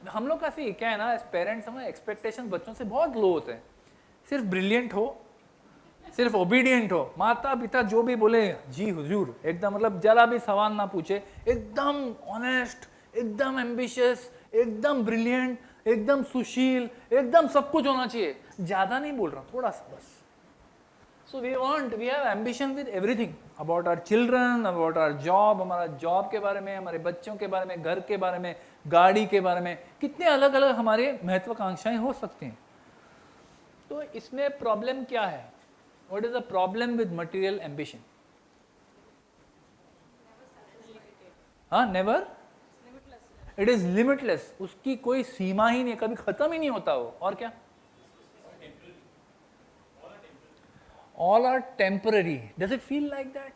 हम लोग का सी क्या है ना, एज पेरेंट्स हमारे एक्सपेक्टेशन बच्चों से बहुत लो होते हैं। सिर्फ ब्रिलियंट हो, सिर्फ ओबीडियंट हो, माता पिता जो भी बोले जी हुजूर, एकदम मतलब जरा भी सवाल ना पूछे, एकदम ऑनेस्ट, एकदम एम्बिशियस, एकदम ब्रिलियंट, एकदम सुशील, एकदम सब कुछ होना चाहिए। ज्यादा नहीं बोल रहा, थोड़ा सा बस। So we have ambition with everything, about our children, about our job, हमारा जॉब के बारे में, हमारे बच्चों के बारे में, घर के बारे में, गाड़ी के बारे में, कितने अलग अलग हमारे महत्वाकांक्षाएं हो सकती हैं। तो इसमें प्रॉब्लम क्या है? What is the problem with material ambition? हाँ, never? It is limitless. उसकी कोई सीमा ही नहीं, कभी खत्म ही नहीं होता वो। और क्या? All are temporary. Does it feel like that?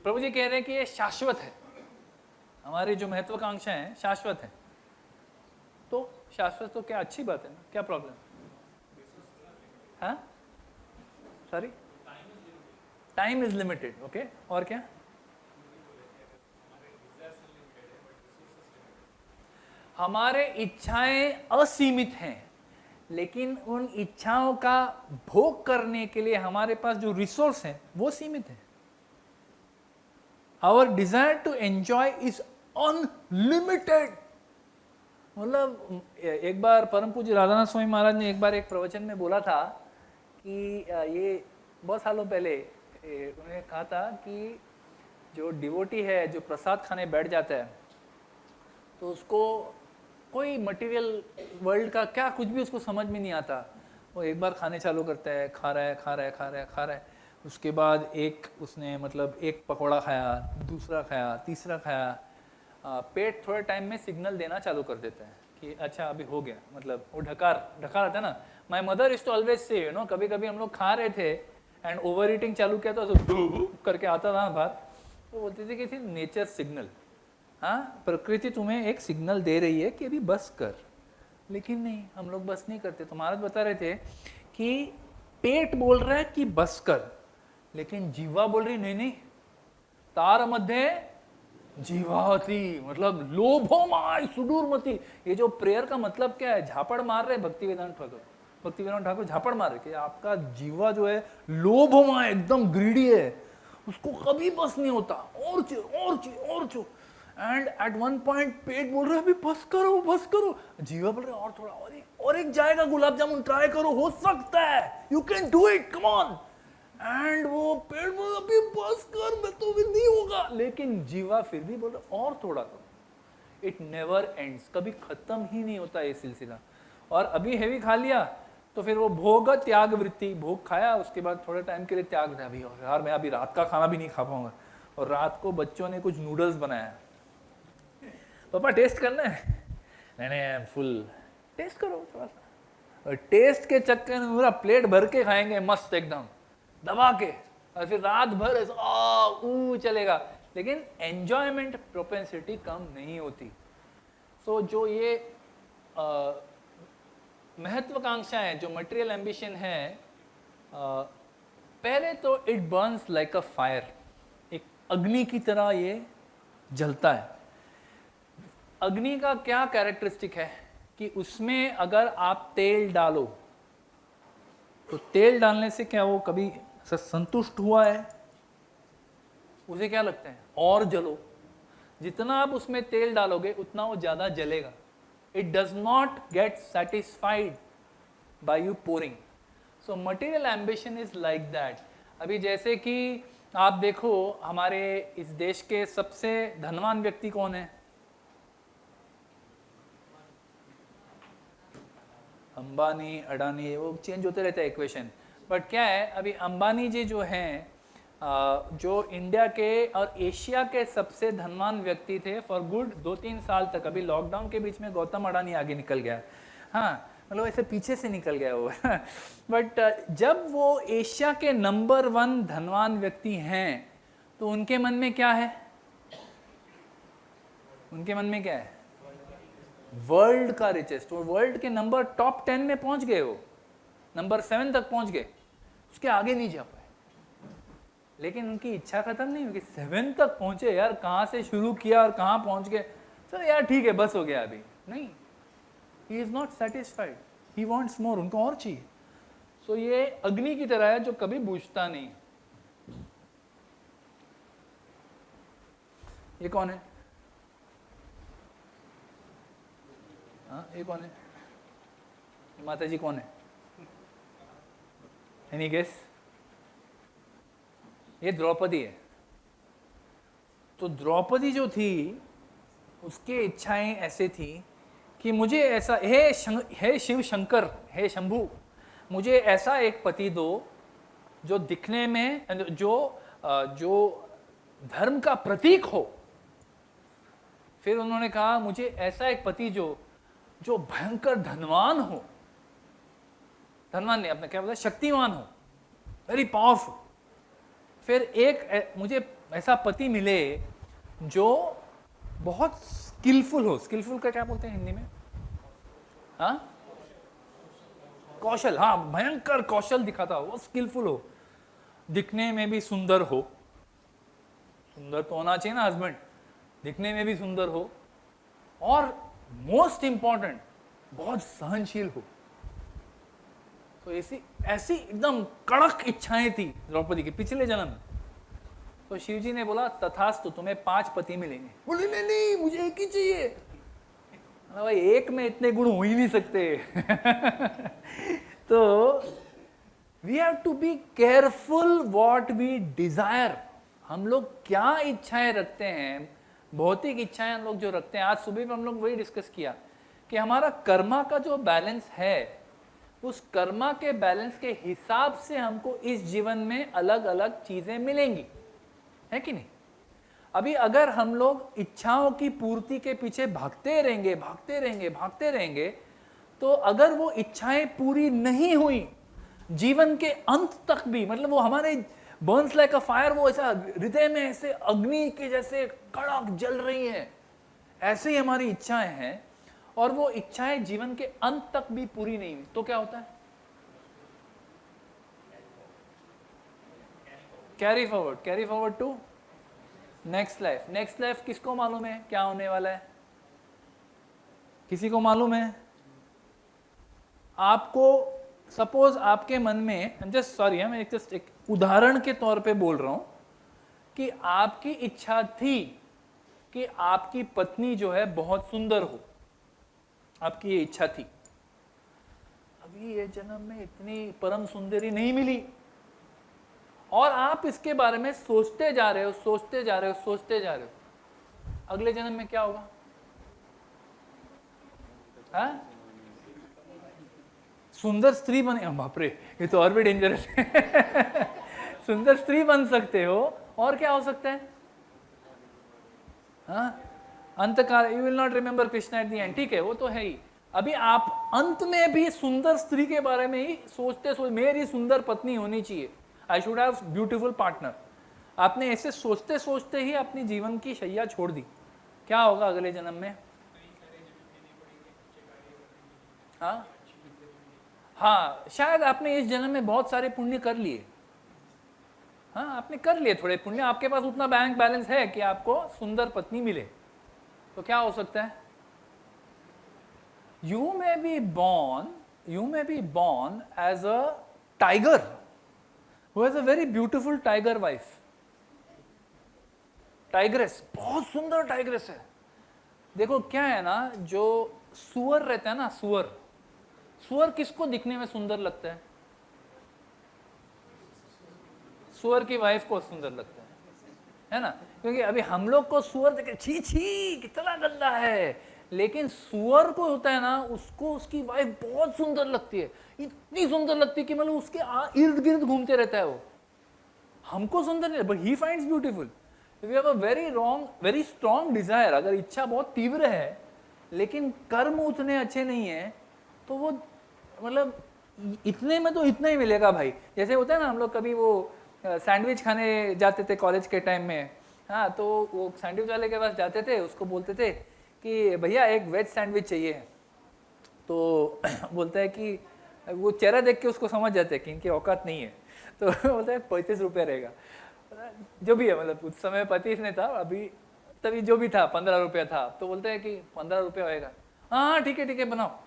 प्रभु जी कह रहे हैं कि ये शाश्वत है, हमारी जो महत्वाकांक्षा है शाश्वत है। तो शाश्वत तो क्या अच्छी बात है ना, क्या प्रॉब्लम? हाँ, sorry, time is limited. Okay, और क्या? हमारे इच्छाएं असीमित हैं, लेकिन उन इच्छाओं का भोग करने के लिए हमारे पास जो रिसोर्स है वो सीमित है। Our desire to enjoy is unlimited. मतलब एक बार परम पूज्य राधानाथ स्वामी महाराज ने एक बार एक प्रवचन में बोला था कि ये बहुत सालों पहले उन्होंने कहा था कि जो डिवोटी है जो प्रसाद खाने बैठ जाता है तो उसको कोई मटेरियल वर्ल्ड का क्या कुछ भी उसको समझ में नहीं आता। वो एक बार खाने चालू करता है, खा रहा है, उसके बाद एक उसने मतलब एक पकौड़ा खाया, दूसरा खाया, तीसरा खाया, पेट थोड़े टाइम में सिग्नल देना चालू कर देता है कि अच्छा अभी हो गया। मतलब वो ढका रहता है ना। My mother is to always say, you know, कभी कभी हम लोग खा रहे थे एंड ओवर ईटिंग चालू किया तो करके आता था बाहर, तो बोलती थी कि नेचर सिग्नल, हाँ प्रकृति तुम्हें एक सिग्नल दे रही है कि अभी बस कर। लेकिन नहीं, हम लोग बस नहीं करते। तो महाराज बता रहे थे कि पेट बोल रहा है कि बस कर, लेकिन जीवा बोल रही नहीं, तार मध्ये जीवाती मतलब लोभोमाय सुदूरमति। ये जो प्रेयर का मतलब क्या है, झापड़ मार रहे भक्तिवेदांत ठाकुर झापड़ मार रहे कि आपका जीवा जो है लोभोमाय एकदम ग्रीडी है, उसको कभी बस नहीं होता, और चाहिए और चाहिए और चाहिए। एंड एट वन पॉइंट पेट बोल रहा है अभी बस करो, जीवा बोल रहा है और थोड़ा और एक जाएगा, गुलाब जामुन ट्राई करो, हो सकता है, you can do it, come on. And वो पेट बोल रहा अभी बस कर, मैं तो भी नहीं होगा, लेकिन जीवा फिर भी बोल रहा और थोड़ा करो। इट नेवर एंड्स, कभी खत्म ही नहीं होता ये सिलसिला। और अभी हैवी खा लिया तो फिर वो भोग त्याग वृत्ति, भोग खाया उसके बाद थोड़े टाइम के लिए त्याग था, अभी यार मैं अभी रात का खाना भी नहीं खा पाऊंगा। और रात को बच्चों ने कुछ नूडल्स बनाया, पापा टेस्ट करना है, नहीं आई एम फुल, टेस्ट करो थोड़ा सा। और टेस्ट के चक्कर में पूरा प्लेट भर के खाएंगे मस्त एकदम दबा के, और फिर रात भर चलेगा, लेकिन एंजॉयमेंट प्रोपेंसिटी कम नहीं होती। सो जो ये महत्वाकांक्षा है, जो मटेरियल एम्बिशन है, पहले तो it Burns like a fire, एक अग्नि की तरह ये जलता है। अग्नि का क्या कैरेक्टरिस्टिक है कि उसमें अगर आप तेल डालो तो तेल डालने से क्या वो कभी संतुष्ट हुआ है, उसे क्या लगता है और जलो। जितना आप उसमें तेल डालोगे उतना वो ज्यादा जलेगा। It does not gate satisfied by you pouring. So material ambition is like that. अभी जैसे कि आप देखो हमारे इस देश के सबसे धनवान व्यक्ति कौन है? अंबानी, अडानी, वो चेंज होते रहते हैं इक्वेशन। बट क्या है, अभी अंबानी जी जो हैं, जो इंडिया के और एशिया के सबसे धनवान व्यक्ति थे फॉर गुड 2-3 साल तक। अभी लॉकडाउन के बीच में गौतम अडानी आगे निकल गया, हाँ मतलब ऐसे पीछे से निकल गया वो बट जब वो एशिया के नंबर 1 धनवान व्यक्ति हैं तो उनके मन में क्या है? उनके मन में क्या है? वर्ल्ड का रिचेस्ट। वो वर्ल्ड के नंबर टॉप 10 में पहुंच गए, वो नंबर 7 तक पहुंच गए, उसके आगे नहीं जा पाए। लेकिन उनकी इच्छा खत्म नहीं हुई कि 7 तक पहुंचे। यार कहां से शुरू किया और कहां पहुंच गए, चलो यार ठीक है बस हो गया, अभी नहीं। He is not satisfied, he wants मोर, उनको और चाहिए। सो ये अग्नि की तरह है जो कभी बुझता नहीं। ये कौन है? हाँ ये कौन है? माता जी कौन है? Any guess? ये द्रौपदी है। तो द्रौपदी जो थी उसकी इच्छाएं ऐसे थी कि मुझे ऐसा, हे शिव शंकर, हे शंभु, मुझे ऐसा एक पति दो जो दिखने में जो धर्म का प्रतीक हो। फिर उन्होंने कहा मुझे ऐसा एक पति जो भयंकर धनवान हो, धनवान नहीं, आपने क्या बोला, शक्तिवान हो, वेरी पावरफुल। फिर मुझे ऐसा पति मिले जो बहुत स्किलफुल हो। स्किलफुल का क्या बोलते हैं हिंदी में? हाँ कौशल, हाँ भयंकर कौशल दिखाता हो, वो स्किलफुल हो, दिखने में भी सुंदर हो। सुंदर तो होना चाहिए ना हस्बैंड, दिखने में भी सुंदर हो, और मोस्ट इंपॉर्टेंट बहुत सहनशील हो। तो ऐसी एकदम कड़क इच्छाएं थी द्रौपदी की पिछले जन्म में। तो शिव जी ने बोला तथास्तु, तुम्हें 5 पति मिलेंगे। बोले नहीं मुझे एक ही चाहिए। भाई एक में इतने गुण हो ही नहीं सकते तो we have to be careful what we desire. हम लोग क्या इच्छाएं रखते हैं, भौतिक इच्छाएं हम लोग जो रखते हैं। आज सुबह में हम लोग वही डिस्कस किया कि हमारा कर्मा का जो बैलेंस है, उस कर्मा के बैलेंस के हिसाब से हमको इस जीवन में अलग अलग चीजें मिलेंगी, है कि नहीं? अभी अगर हम लोग इच्छाओं की पूर्ति के पीछे भागते रहेंगे, तो अगर वो इच्छाएं पूरी नहीं हुई जीवन के अंत तक भी, मतलब वो हमारे बर्न्स लाइक अ फायर, वो ऐसा हृदय में ऐसे अग्नि के जैसे कड़क जल रही है, ऐसे ही हमारी इच्छाएं हैं, और वो इच्छाएं जीवन के अंत तक भी पूरी नहीं हुई, तो क्या होता है? Carry forward to next life किसको मालूम है क्या होने वाला है? किसी को मालूम है? आपको सपोज आपके मन में, जस्ट सॉरी मैं एक उदाहरण के तौर पे बोल रहा हूं कि आपकी इच्छा थी कि आपकी पत्नी जो है बहुत सुंदर हो, आपकी ये इच्छा थी। अभी ये जन्म में इतनी परम सुंदरी नहीं मिली और आप इसके बारे में सोचते जा रहे हो, अगले जन्म में क्या होगा? हाँ? सुंदर स्त्री बने, बाप रे ये तो और भी डेंजरस है। सुंदर स्त्री बन सकते हो और क्या हो सकता है? हाँ, अंतकाल, you will not remember Krishna at the end, ठीक है वो तो है ही। अभी आप अंत में भी सुंदर स्त्री के बारे में ही सोचते मेरी सुंदर पत्नी होनी चाहिए, I should have beautiful partner. आपने ऐसे सोचते सोचते ही अपनी जीवन की शैया छोड़ दी। क्या होगा अगले जन्म में? हाँ, शायद आपने इस जन्म में बहुत सारे पुण्य कर लिए। हाँ, आपने कर लिए थोड़े पुण्य, आपके पास उतना बैंक बैलेंस है कि आपको सुंदर पत्नी मिले। तो क्या हो सकता है? You may B born as a tiger who has a very beautiful tiger wife. Tigress, बहुत सुंदर टाइग्रेस है। देखो क्या है ना, जो सुअर रहता है ना, सुअर किसको दिखने में सुंदर लगता है? सुअर की वाइफ को सुंदर लगता है ना? क्योंकि अभी हम लोग को सुअर देखे छी छी कितना गंदा है, लेकिन सुअर को होता है ना, उसको उसकी वाइफ बहुत सुंदर लगती है, इतनी सुंदर लगती है कि मतलब उसके इर्द गिर्द घूमते रहता है वो। हमको सुंदर नहीं, but he finds beautiful. We have a very strong desire. अगर इच्छा बहुत तीव्र है लेकिन कर्म उतने अच्छे नहीं है तो वो मतलब इतने में तो इतना ही मिलेगा भाई। जैसे होता है ना, हम लोग कभी वो सैंडविच खाने जाते थे कॉलेज के टाइम में, हाँ, तो वो सैंडविच वाले के पास जाते थे, उसको बोलते थे कि भैया एक वेज सैंडविच चाहिए। तो बोलता है कि वो चेहरा देख के उसको समझ जाते हैं कि इनकी औकात नहीं है, तो बोलता है 35 रुपये रहेगा, जो भी है, मतलब उस समय 35 नहीं था, अभी तभी जो भी था 15 रुपया था। तो बोलते हैं कि 15 रुपये होएगा, हाँ ठीक है बनाओ।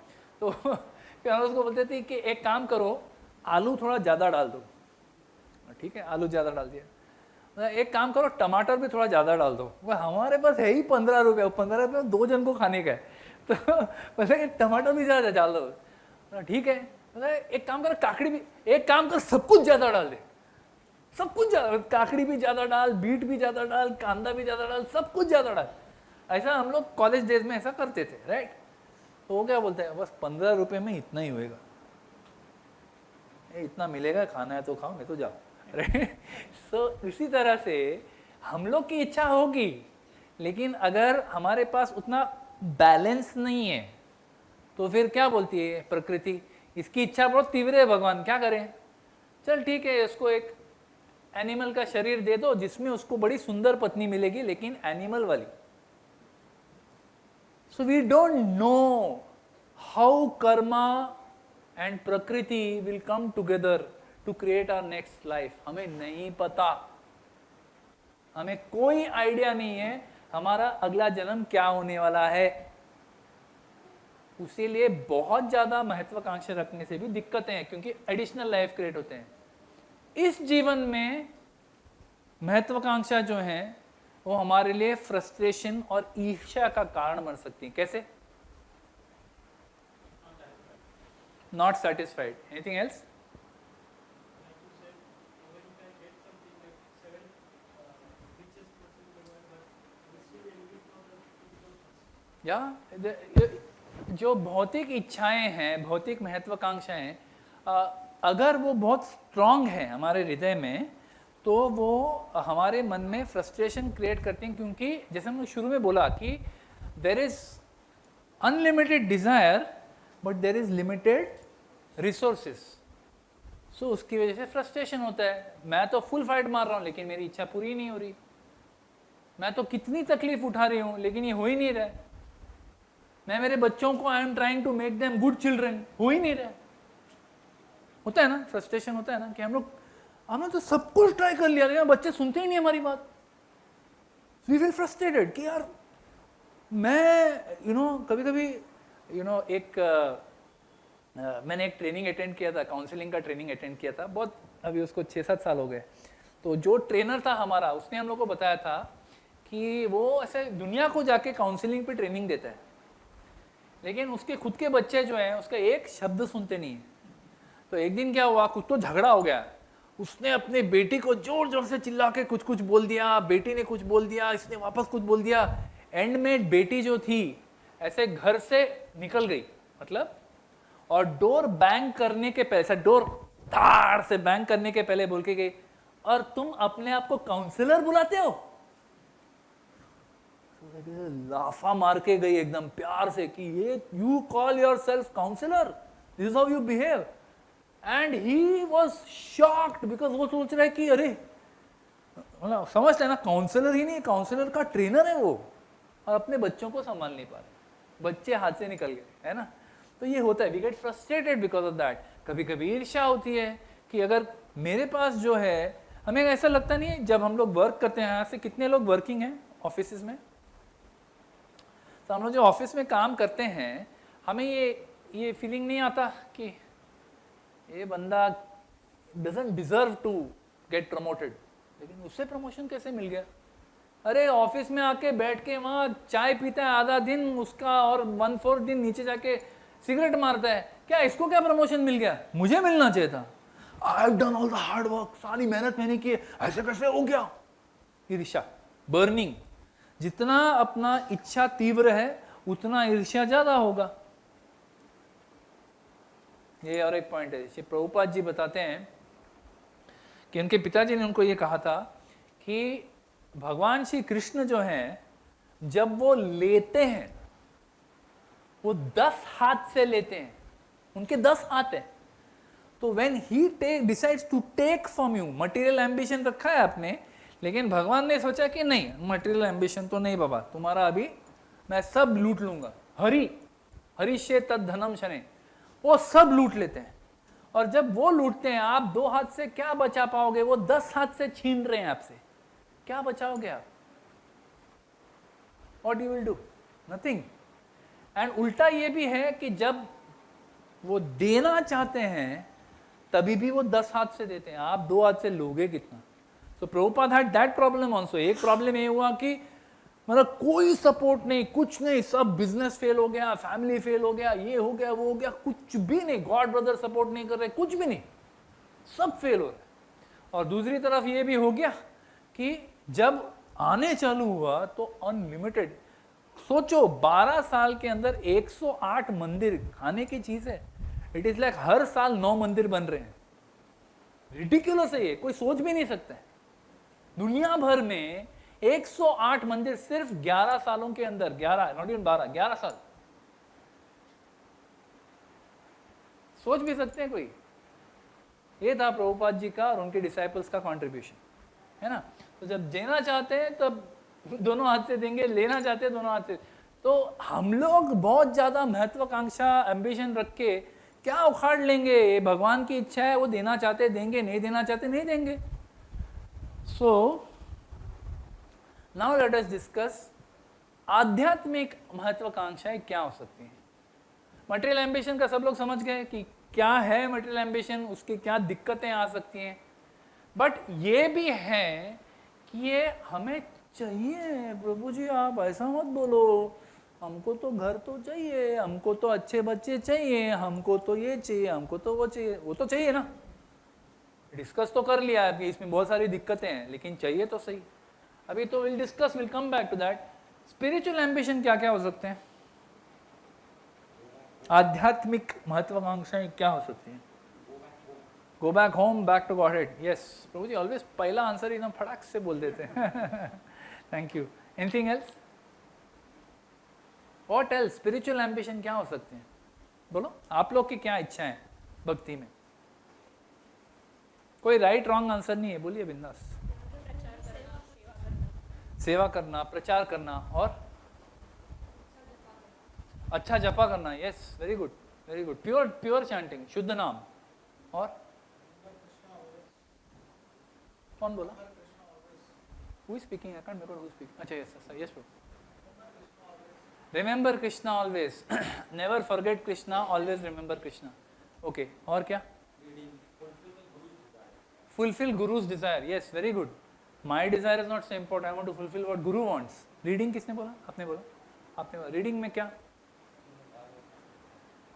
तो फिर हम उसको बोलते थे कि एक काम करो, आलू थोड़ा ज़्यादा डाल दो। ठीक है, आलू ज़्यादा डाल दिया। एक काम करो, टमाटर भी थोड़ा ज़्यादा डाल दो। वह हमारे पास है ही 15 रुपये, 15 रुपये 2 जन को खाने का है, तो बोलते टमाटर भी ज़्यादा डाल दो। ठीक है, एक काम करो, काकड़ी भी, एक काम कर सब कुछ ज़्यादा डाल दे, सब कुछ ज़्यादा, काकड़ी भी ज़्यादा डाल, बीट भी ज़्यादा डाल, कांदा भी ज़्यादा डाल, सब कुछ ज़्यादा डाल। ऐसा हम लोग कॉलेज डेज में ऐसा करते थे, राइट? तो वो क्या बोलते हैं, बस 15 रुपये में इतना ही होएगा, इतना मिलेगा, खाना है तो खाओ नहीं तो जाओ, राइट? सो इसी तरह से हम लोग की इच्छा होगी, लेकिन अगर हमारे पास उतना बैलेंस नहीं है तो फिर क्या बोलती है प्रकृति, इसकी इच्छा बहुत तीव्र है, भगवान क्या करें, चल ठीक है, इसको एक एनिमल का शरीर दे दो जिसमें उसको बड़ी सुंदर पत्नी मिलेगी, लेकिन एनिमल वाली। So we don't know how karma and prakriti will come together to create our next life. हमें नहीं पता, हमें कोई आइडिया नहीं है हमारा अगला जन्म क्या होने वाला है। उसी लिए बहुत ज्यादा महत्वाकांक्षा रखने से भी दिक्कतें हैं, क्योंकि एडिशनल लाइफ क्रिएट होते हैं। इस जीवन में महत्वाकांक्षा जो है वो हमारे लिए फ्रस्ट्रेशन और ईर्ष्या का कारण बन सकती है। कैसे? Not satisfied. Anything else? या जो भौतिक इच्छाएं हैं, भौतिक महत्वाकांक्षाएं, अगर वो बहुत स्ट्रांग है हमारे हृदय में, तो वो हमारे मन में फ्रस्ट्रेशन क्रिएट करती हैं, क्योंकि जैसे हमने शुरू में बोला कि there is unlimited desire but there is limited resources. So उसकी वजह से फ्रस्ट्रेशन होता है। मैं तो फुल फाइट मार रहा हूँ लेकिन मेरी इच्छा पूरी नहीं हो रही, मैं तो कितनी तकलीफ उठा रही हूँ लेकिन ये हो ही नहीं रहा है। मैं मेरे बच्चों को I am trying to make them good children, हो ही नहीं रहा है। होता है ना, फ्रस्ट्रेशन होता है ना कि हमने तो सब कुछ ट्राई कर लिया लेकिन बच्चे सुनते ही नहीं हमारी बात। वी फील फ्रस्ट्रेटेड कि यार मैं कभी कभी मैंने एक ट्रेनिंग अटेंड किया था, काउंसलिंग का ट्रेनिंग अटेंड किया था, बहुत अभी उसको 6-7 साल हो गए। तो जो ट्रेनर था हमारा, उसने हम लोग को बताया था कि वो ऐसे दुनिया को जाके काउंसलिंग पे ट्रेनिंग देता है, लेकिन उसके खुद के बच्चे जो हैं उसका एक शब्द सुनते नहीं है। तो एक दिन क्या हुआ, कुछ तो झगड़ा हो गया, उसने अपने बेटी को जोर जोर से चिल्ला के कुछ कुछ बोल दिया, बेटी ने कुछ बोल दिया, इसने वापस कुछ बोल दिया। एंड में बेटी जो थी ऐसे घर से निकल गई, मतलब, और डोर बैंग करने के पहले, डोर धाड़ से बैंग करने के पहले बोल के गई, और तुम अपने आप को काउंसलर बुलाते हो? लाफा मार के गई एकदम प्यार से कि ये you call yourself counsellor, this is how you behave. And he was shocked because वो सोच रहा है कि अरे, मतलब समझ रहे ना, काउंसलर ही नहीं, काउंसलर का ट्रेनर है वो, और अपने बच्चों को संभाल नहीं पा रहे, बच्चे हाथ से निकल गए, है ना। तो ये होता है, we get frustrated because of that. कभी कभी ईर्ष्या होती है कि अगर मेरे पास जो है, हमें ऐसा लगता नहीं है जब हम लोग वर्क करते हैं, यहाँ से कितने लोग वर्किंग हैं ऑफिस में, तो हम लोग जो ऑफिस में काम करते हैं, हमें ये फीलिंग नहीं आता कि ये बंदा doesn't deserve to get promoted, लेकिन उससे प्रमोशन कैसे मिल गया? अरे ऑफिस में आके बैठ के वहाँ चाय पीता है आधा दिन उसका, और 1/4 दिन नीचे जाके सिगरेट मारता है, क्या इसको क्या प्रमोशन मिल गया? मुझे मिलना चाहिए था, I have done all the hard work, सारी मेहनत मैंने की, ऐसे कैसे हो गया? ईर्ष्या, बर्निंग। जितना अपना इच्छा तीव्र है उतना ईर्ष्या ज्यादा होगा। ये और एक पॉइंट है, श्री प्रभुपाद जी बताते हैं कि उनके पिताजी ने उनको ये कहा था कि भगवान श्री कृष्ण जो हैं, जब वो लेते हैं वो 10 हाथ से लेते हैं, उनके 10 हाथ है। तो when he decides to take from you, material ambition रखा है आपने, लेकिन भगवान ने सोचा कि नहीं, मटेरियल एम्बिशन तो नहीं बाबा, तुम्हारा अभी मैं सब लूट लूंगा, हरिष्ये तद धनम शने, वो सब लूट लेते हैं। और जब वो लूटते हैं, आप 2 हाथ से क्या बचा पाओगे? वो 10 हाथ से छीन रहे हैं आपसे, क्या बचाओगे आप? What you will do? Nothing. And उल्टा ये भी है कि जब वो देना चाहते हैं तभी भी वो 10 हाथ से देते हैं, आप 2 हाथ से लोगे कितना? तो Prabhupada had that problem also. एक प्रॉब्लम ये हुआ कि मतलब कोई सपोर्ट नहीं, कुछ नहीं, सब बिजनेस फेल हो गया, फैमिली फेल हो गया, ये हो गया, वो हो गया, कुछ भी नहीं, गॉड ब्रदर सपोर्ट नहीं कर रहे, कुछ भी नहीं, सब फेल हो रहे। और दूसरी तरफ ये भी हो गया कि जब आने चालू हुआ तो अनलिमिटेड। सोचो 12 साल के अंदर 108 मंदिर, खाने की चीज है। इट इज लाइक हर साल 9 मंदिर बन रहे हैं। रिडिकुलस है ये, कोई सोच भी नहीं सकता है। दुनिया भर में 108 मंदिर सिर्फ 11 सालों के अंदर, 11 नॉट इवन 12, 11 साल। सोच भी सकते हैं कोई? ये था प्रभुपाद जी का और उनके डिसाइपल्स का कंट्रीब्यूशन, है ना। तो जब देना चाहते हैं तब दोनों हाथ से देंगे, लेना चाहते हैं दोनों हाथ से। तो हम लोग बहुत ज्यादा महत्वाकांक्षा, एम्बिशन रख के क्या उखाड़ लेंगे? ये भगवान की इच्छा है, वो देना चाहते देंगे, नहीं देना चाहते नहीं देंगे। So now let us discuss आध्यात्मिक महत्वाकांक्षाएं क्या हो सकती हैं। मटेरियल एम्बिशन का सब लोग समझ गए कि क्या है मटेरियल एम्बिशन, उसकी क्या दिक्कतें आ सकती हैं। बट ये भी है कि ये हमें चाहिए। प्रभु जी आप ऐसा मत बोलो, हमको तो घर तो चाहिए, हमको तो अच्छे बच्चे चाहिए, हमको तो ये चाहिए, हमको तो वो चाहिए। वो तो चाहिए ना, डिस्कस तो कर लिया अभी, इसमें बहुत सारी दिक्कतें हैं, लेकिन चाहिए तो सही। अभी तो will discuss, will come back to that. Spiritual ambition क्या क्या हो सकते हैं? आध्यात्मिक महत्वाकांक्षाएं क्या हो सकती हैं? Go back home, back to Godhead. Yes Prabhu ji, always पहला आंसर एकदम फटाक से बोल देते हैं। Thank you. Anything else? What else? Spiritual ambition क्या हो सकते हैं? बोलो, आप लोग की क्या इच्छा है भक्ति में? कोई राइट रॉन्ग आंसर नहीं है, बोलिए बिंदास। सेवा करना, प्रचार करना, और अच्छा जपा करना। Yes, very good, very good. Pure chanting, शुद्ध नाम। और कौन बोला? Who is speaking? I can't remember who is speaking. अच्छा, yes, bro. Remember Krishna always. Never forget Krishna. Always remember Krishna. Okay. और क्या? Fulfill Guru's desire. Yes, very good. My desire is not so important. I want to fulfill what Guru wants. Reading किसने बोला? आपने बोला. आपने बोला. Reading में क्या?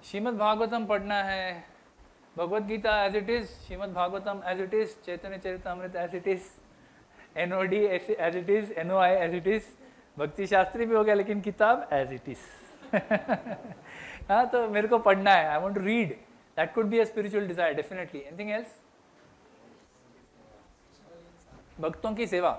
श्रीमद् भागवतम पढ़ना है. Bhagavad Gita as it is. Shrimad Bhagavatam as it is. Chaitanya Charitamrita as it is. NOD as it is. NOI as it is. भक्ति शास्त्री भी हो गया लेकिन किताब as it is. हाँ, तो मेरे को पढ़ना है. I want to read. That could be a spiritual desire, definitely. Anything else? भक्तों की सेवा.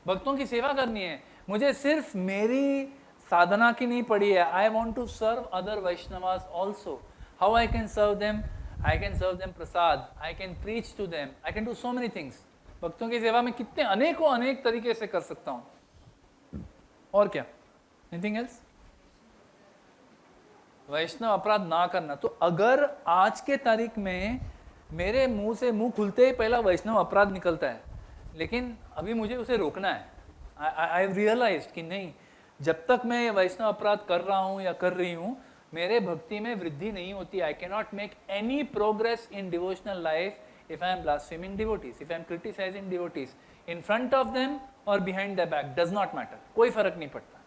भक्तों की सेवा करनी है. मुझे सिर्फ मेरी साधना की नहीं पड़ी है. I want to serve other Vaishnavas also. How I can serve them? I can serve them prasad. I can preach to them. I can do so many things. भक्तों की सेवा में कितने अनेक तरीके से कर सकता हूँ. और क्या? Anything else? वैष्णव अपराध ना करना. तो अगर आज के तारीख में मेरे मुंह से मुंह खुलते ही पहला वैष्णव अपराध निकलता है, लेकिन अभी मुझे उसे रोकना है. आई हैव रियलाइज्ड कि नहीं, जब तक मैं ये वैष्णव अपराध कर रहा हूँ या कर रही हूँ, मेरे भक्ति में वृद्धि नहीं होती. I can not make any progress in devotional life if I am blaspheming devotees, if I am criticizing devotees in front of them और behind the back. Does not matter. कोई फर्क नहीं पड़ता.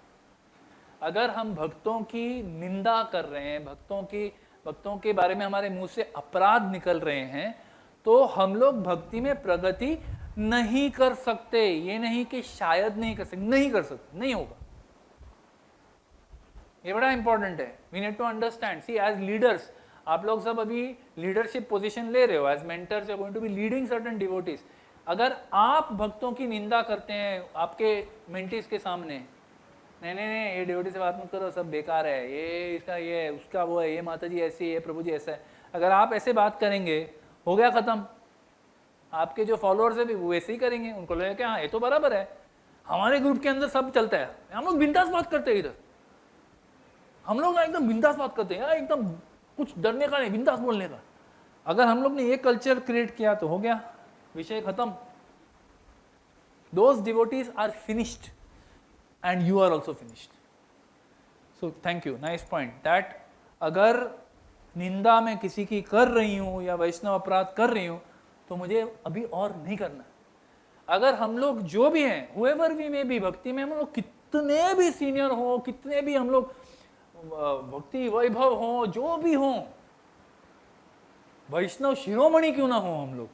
अगर हम भक्तों की निंदा कर रहे हैं, भक्तों के बारे में हमारे मुंह से अपराध निकल रहे हैं, तो हम लोग भक्ति में प्रगति नहीं कर सकते. ये नहीं कि शायद नहीं कर सकते, नहीं कर सकते, नहीं होगा. ये बड़ा इंपॉर्टेंट है. We need to understand. See, as leaders, आप लोग सब अभी लीडरशिप पोजीशन ले रहे हो. As mentors you are going to be leading certain devotees. अगर आप भक्तों की निंदा करते हैं आपके मेंटीज के सामने, नहीं, ये डिवोटी से बात मत करो, सब बेकार है, ये इसका ये उसका वो है, ये माता जी ऐसी है, प्रभु जी ऐसा है. अगर आप ऐसे बात करेंगे, हो गया खत्म. आपके जो फॉलोअर्स है भी वो वैसे ही करेंगे. उनको लगेगा कि हाँ, ये तो बराबर है, हमारे ग्रुप के अंदर सब चलता है, हम लोग बिंदास बात करते हैं. इधर हम लोग ना एकदम बिंदास बात करते हैं, एकदम कुछ डरने का नहीं, बिंदास बोलने का. अगर हम लोग ने ये कल्चर क्रिएट किया तो हो गया, विषय खत्म. Those devotees are finished and you are also finished. So thank you, nice point. That अगर निंदा मैं किसी की कर रही हूँ या वैष्णव अपराध कर रही हूँ, तो मुझे अभी और नहीं करना. अगर हम लोग जो भी हैं, whoever we may be, भक्ति में हम लोग कितने भी सीनियर हो, कितने भी हम लोग भक्ति वैभव हो, जो भी हो, वैष्णव शिरोमणि क्यों ना हो हम लोग,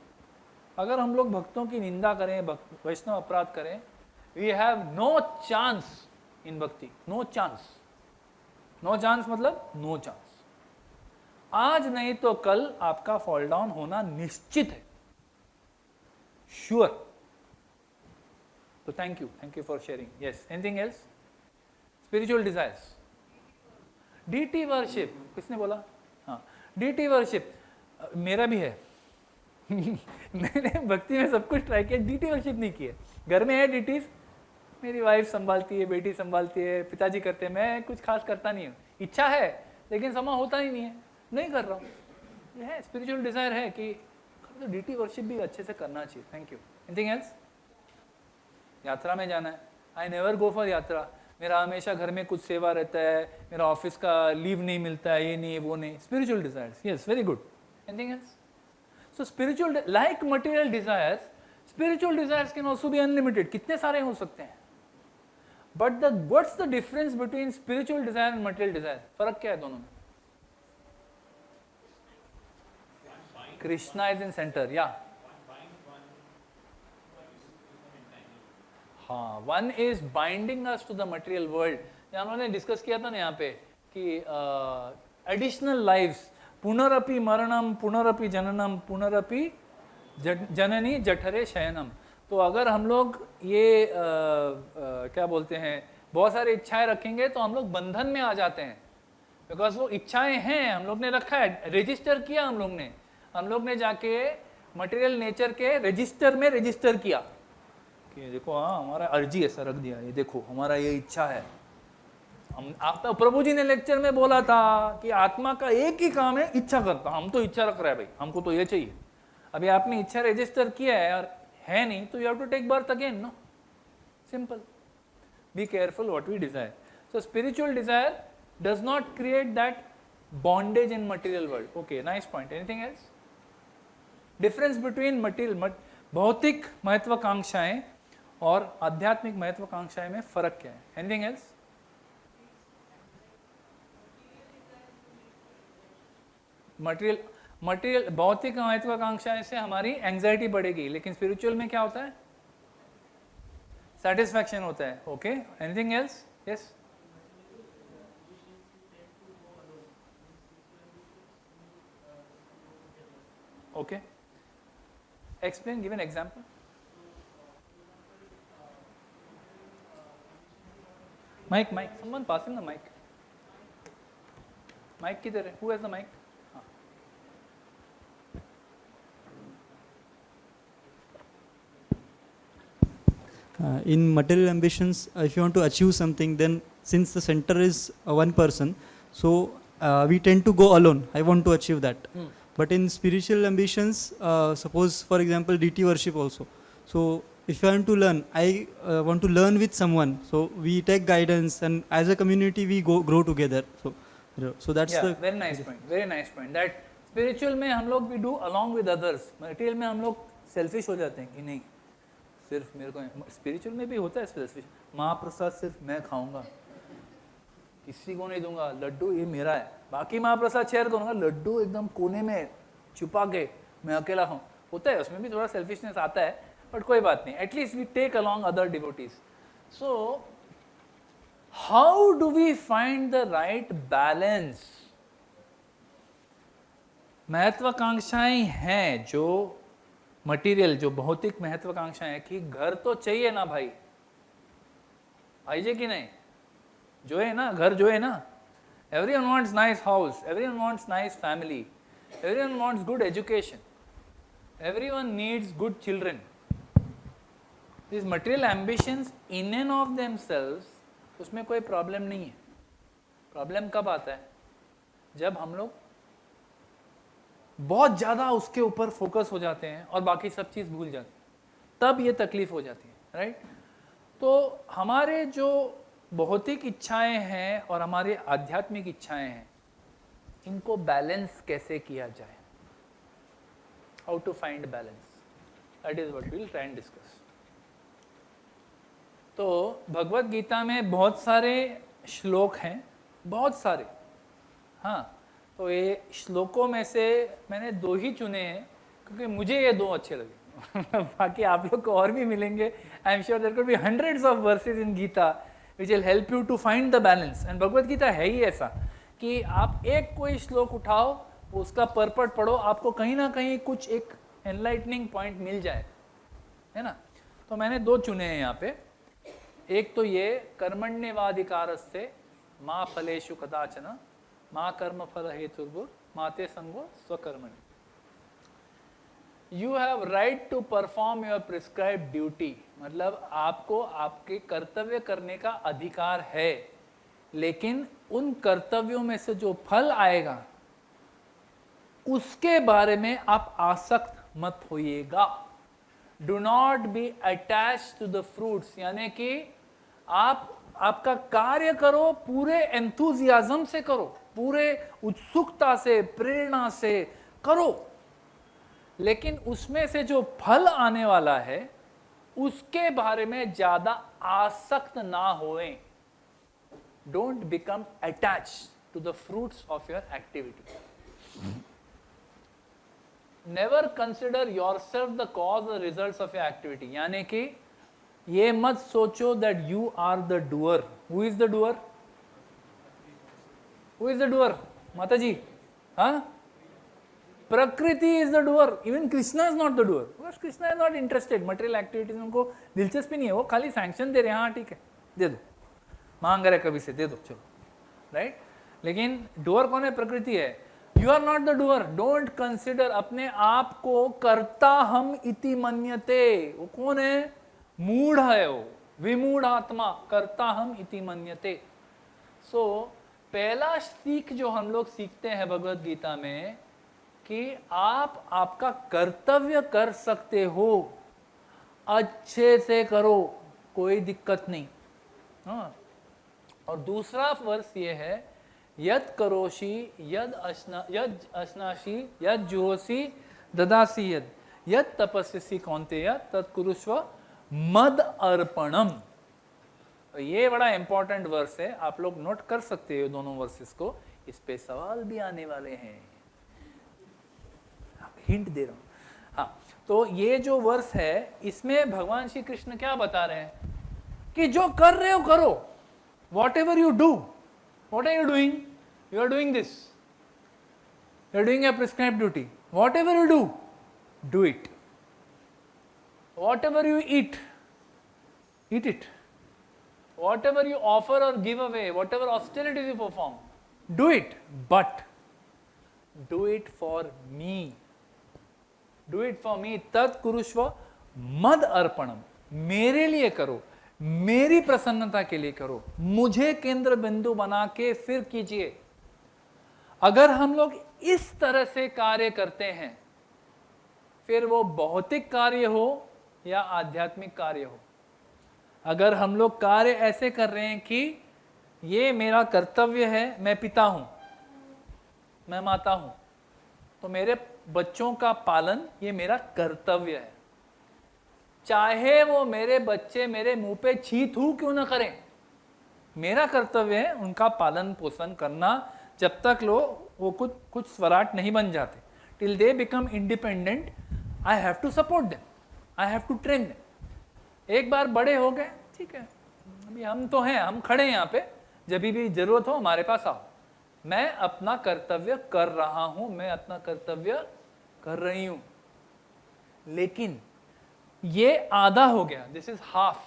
अगर हम लोग भक्तों की निंदा करें, वैष्णव अपराध करें, we have no chance in bhakti. No chance. No chance मतलब no chance. आज नहीं तो कल आपका फॉल डाउन होना निश्चित है. Sure. So thank you for sharing. Yes. Anything else? Spiritual desires. DT worship. किसने बोला? हाँ. DT worship मेरा भी है. मैंने भक्ति में सब कुछ ट्राई किया, DT वर्शिप नहीं किया. घर में है DTs, मेरी वाइफ संभालती है, बेटी संभालती है, पिताजी करते हैं, मैं कुछ खास करता नहीं हूँ. इच्छा है लेकिन समय होता ही नहीं है, नहीं कर रहा हूँ. ये है स्पिरिचुअल डिजायर है कि तो DT वर्शिप भी अच्छे से करना चाहिए. Thank you. Anything else? यात्रा में जाना है. आई नेवर गो फॉर यात्रा. मेरा हमेशा घर में कुछ सेवा रहता है, मेरा ऑफिस का लीव नहीं मिलता है, ये नहीं वो नहीं. Spiritual desires, yes, very good. Anything else? So spiritual, like material desires, spiritual desires can also be unlimited. कितने सारे हो सकते हैं. But what's the difference between spiritual desire and material desire? फर्क क्या है दोनों में? Krishna is in center, yeah. हाँ, one is binding us to the material world. यहाँ उन्होंने डिस्कस किया था ना यहाँ पे कि additional lives, पुनरपि मरणम, पुनरपि जननम, पुनरपि जननी जठरे शयनम. तो अगर हम लोग ये क्या बोलते हैं, बहुत सारी इच्छाएं रखेंगे तो हम लोग बंधन में आ जाते हैं. बिकॉज वो इच्छाएं हैं, हम लोग ने रखा है, रजिस्टर किया हम लोग ने जाके मटेरियल नेचर के रजिस्टर में रजिस्टर किया कि देखो हाँ हमारा अर्जी ऐसा रख दिया, ये देखो हमारा ये इच्छा है. आप तो प्रभु जी ने लेक्चर में बोला था कि आत्मा का एक ही काम है इच्छा करता. हम तो इच्छा रख रहे हैं भाई, हमको तो ये चाहिए. अभी आपने इच्छा रजिस्टर किया है और है नहीं, तो you have to take birth again. No, Simple. Be careful what we desire. So spiritual desire does not create that bondage in material world. Okay, nice point. Anything else? Difference between material, भौतिक महत्वाकांक्षाएं और आध्यात्मिक महत्वाकांक्षाएं में फर्क क्या है? Anything else? Material भौतिक महत्वाकांक्षाएं से हमारी एंजाइटी बढ़ेगी, लेकिन स्पिरिचुअल में क्या होता है? सेटिस्फैक्शन होता है. Okay, anything else? Yes. Okay, explain, give an example. Mike, someone passing the mike. Mike किधर है? Who has the mike? In material ambitions, if you want to achieve something, then since the center is one person, so we tend to go alone. I want to achieve that. But in spiritual ambitions, suppose for example deity worship also. So if I want to learn, I want to learn with someone. So we take guidance, and as a community we grow together. So that's the very nice point. Very nice point. That spiritual में हम लोग we do along with others. Material में हम लोग selfish हो जाते हैं कि नहीं, सिर्फ मेरे को. स्पिरिचुअल में भी होता है सेल्फिश. महाप्रसाद सिर्फ मैं खाऊंगा, किसी को नहीं दूंगा. लड्डू ये मेरा है, बाकी महाप्रसाद शेयर करूंगा. लड्डू एकदम कोने में छुपा के मैं अकेला खाऊं. होता है, उसमें भी थोड़ा सेल्फिशनेस आता है, बट कोई बात नहीं. At least we take along other devotees. So how do we find the right balance? महत्वाकांक्षाएं हैं जो मटेरियल, जो भौतिक महत्वाकांक्षाएं है कि घर तो चाहिए ना भाई, आइए कि नहीं, जो है ना घर, जो है ना. Everyone wants nice house, everyone wants nice family, everyone wants good education, everyone needs good children. This material ambitions in end of themselves, उसमें कोई प्रॉब्लम नहीं है. प्रॉब्लम कब आता है? जब हम लोग बहुत ज़्यादा उसके ऊपर फोकस हो जाते हैं और बाकी सब चीज़ भूल जाते हैं, तब ये तकलीफ हो जाती है. राइट? तो हमारे जो भौतिक इच्छाएं हैं और हमारे आध्यात्मिक इच्छाएं हैं, इनको बैलेंस कैसे किया जाए? How to find balance? That is what we will try and discuss. तो भगवत गीता में बहुत सारे श्लोक हैं, बहुत सारे. हाँ, तो ये श्लोकों में से मैंने 2 ही चुने हैं क्योंकि मुझे ये 2 अच्छे लगे. बाकी आप लोग को और भी मिलेंगे. I am sure there could be hundreds of verses in Gita which will help you to find the balance. And Bhagavad Gita है ही ऐसा कि आप एक कोई श्लोक उठाओ, उसका परपट पढ़ो, आपको कहीं ना कहीं कुछ एक एनलाइटनिंग पॉइंट मिल जाए, है ना. तो मैंने 2 चुने हैं यहाँ पे. एक तो ये कर्मण्येवाधिकारस्ते मा फलेषु कदाचन मा कर्म फल हेतुर्भुर माते संगो स्वकर्मणि. You have right to perform your prescribed duty. मतलब आपको आपके कर्तव्य करने का अधिकार है, लेकिन उन कर्तव्यों में से जो फल आएगा उसके बारे में आप आसक्त मत होइएगा. Do not be attached to the fruits. यानी कि आपका कार्य करो, पूरे एंथुजियाज्म से करो, पूरे उत्सुकता से, प्रेरणा से करो, लेकिन उसमें से जो फल आने वाला है उसके बारे में ज्यादा आसक्त ना होएं. Don't become attached to the fruits of your activity. Never consider yourself the cause और रिजल्ट्स ऑफ योर एक्टिविटी. यानी कि ये मत सोचो that you are the doer. Who is the doer? Who is the doer? माता जी, हाँ? प्रकृति is the doer. Even Krishna is not the doer. Because Krishna is not interested. Material activities में उनको दिलचस्पी नहीं है. वो खाली सैंक्शन दे रहे हैं, हाँ ठीक है, दे दो, मांग रहे कभी से, दे दो, चलो. राइट? लेकिन डूअर कौन है? प्रकृति है. You are not the doer. Don't consider अपने आप को कर्ता हम इति मन्यते. वो कौन है? मूढ़ है वो, विमूढ़ आत्मा. कर्ता हम इति मन्यते. सो पहला सीख जो हम लोग सीखते हैं भगवत गीता में कि आप आपका कर्तव्य कर सकते हो, अच्छे से करो, कोई दिक्कत नहीं। हाँ, और दूसरा वर्स ये है, यद करोषि यद अश्नाशी यद जुहोषि ददासी यद तपस्यसि कौन्तेय तत्कुरुष्व मद अर्पणम। ये बड़ा इंपॉर्टेंट वर्स है, आप लोग नोट कर सकते हो दोनों वर्सेस को, इस पे सवाल भी आने वाले हैं, हिंट दे रहा हूं। हाँ, तो ये जो वर्स है इसमें भगवान श्री कृष्ण क्या बता रहे हैं कि जो कर रहे हो करो, whatever you do, what are you doing, you are doing this, you are doing a prescribed duty, whatever you do it, whatever you eat it, whatever you offer or give away, whatever austerities you perform, do it, but do it for me, do it for me, tat kurushva mad arpanam, मेरे लिए करो, मेरी प्रसन्नता के लिए करो, मुझे केंद्र बिंदु बना के फिर कीजिए। अगर हम लोग इस तरह से कार्य करते हैं, फिर वो भौतिक कार्य हो या आध्यात्मिक कार्य हो, अगर हम लोग कार्य ऐसे कर रहे हैं कि ये मेरा कर्तव्य है, मैं पिता हूं, मैं माता हूं, तो मेरे बच्चों का पालन ये मेरा कर्तव्य है, चाहे वो मेरे बच्चे मेरे मुंह पे छी थू क्यों ना करें, मेरा कर्तव्य है उनका पालन पोषण करना, जब तक वो कुछ स्वराट नहीं बन जाते, till they become independent, I have to support them, I have to train them. एक बार बड़े हो गए, ठीक है, अभी हम तो हैं, हम खड़े हैं यहाँ पे, जब भी जरूरत हो हमारे पास आओ, मैं अपना कर्तव्य कर रहा हूं, मैं अपना कर्तव्य कर रही हूं, लेकिन ये आधा हो गया, this is half,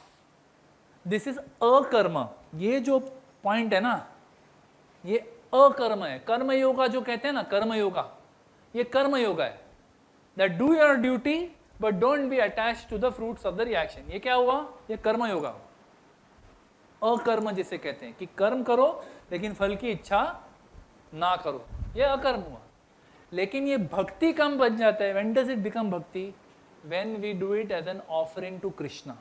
this is अकर्म। ये जो पॉइंट है ना, ये अकर्म है। कर्म योगा जो कहते हैं ना, कर्म योगा, ये कर्म योगा है, that do your duty but don't be attach to the fruits of the reaction. ये क्या हुआ? ये कर्म योगा। अकर्म जिसे कहते हैं कि कर्म करो लेकिन फल की इच्छा ना करो, ये अकर्म हुआ। लेकिन ये भक्ति कम बन जाता है। When does it become bhakti? When we do it as an offering to Krishna,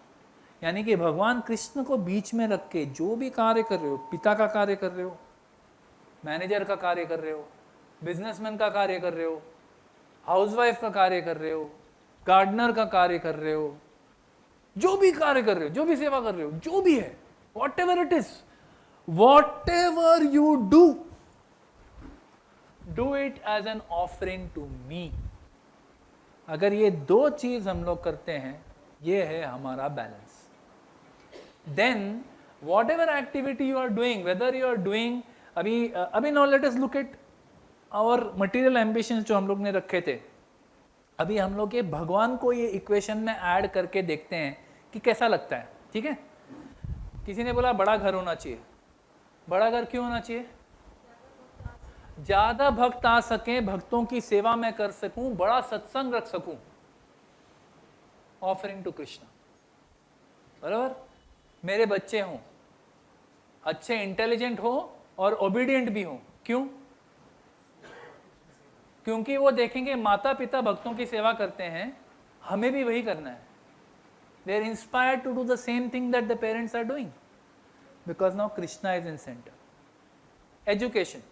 यानी कि भगवान कृष्ण को बीच में रख के जो भी कार्य कर रहे हो, पिता का कार्य कर रहे हो, मैनेजर का कार्य कर रहे हो, बिजनेसमैन का कार्य कर रहे हो, हाउसवाइफ का कार्य कर रहे हो, गार्डनर का कार्य कर रहे हो, जो भी कार्य कर रहे हो, जो भी सेवा कर रहे हो, जो भी है, whatever it is, whatever you do it as an offering to me. अगर ये दो चीज हम लोग करते हैं, ये है हमारा balance. Then whatever activity you are doing, whether you are doing, अभी now let us look at our material ambitions जो हम लोग ने रखे थे। अभी हम लोग ये भगवान को ये इक्वेशन में ऐड करके देखते हैं कि कैसा लगता है। ठीक है, किसी ने बोला बड़ा घर होना चाहिए। बड़ा घर क्यों होना चाहिए? ज्यादा भक्त आ सके, भक्तों की सेवा मैं कर सकूं, बड़ा सत्संग रख सकूं, ऑफरिंग टू कृष्ण। बराबर? मेरे बच्चे हों, अच्छे इंटेलिजेंट हो और ओबीडियंट भी हो। क्यों? क्योंकि वो देखेंगे माता पिता भक्तों की सेवा करते हैं, हमें भी वही करना है। They are inspired to do the same thing that the parents are doing, because now Krishna is in centre. Education,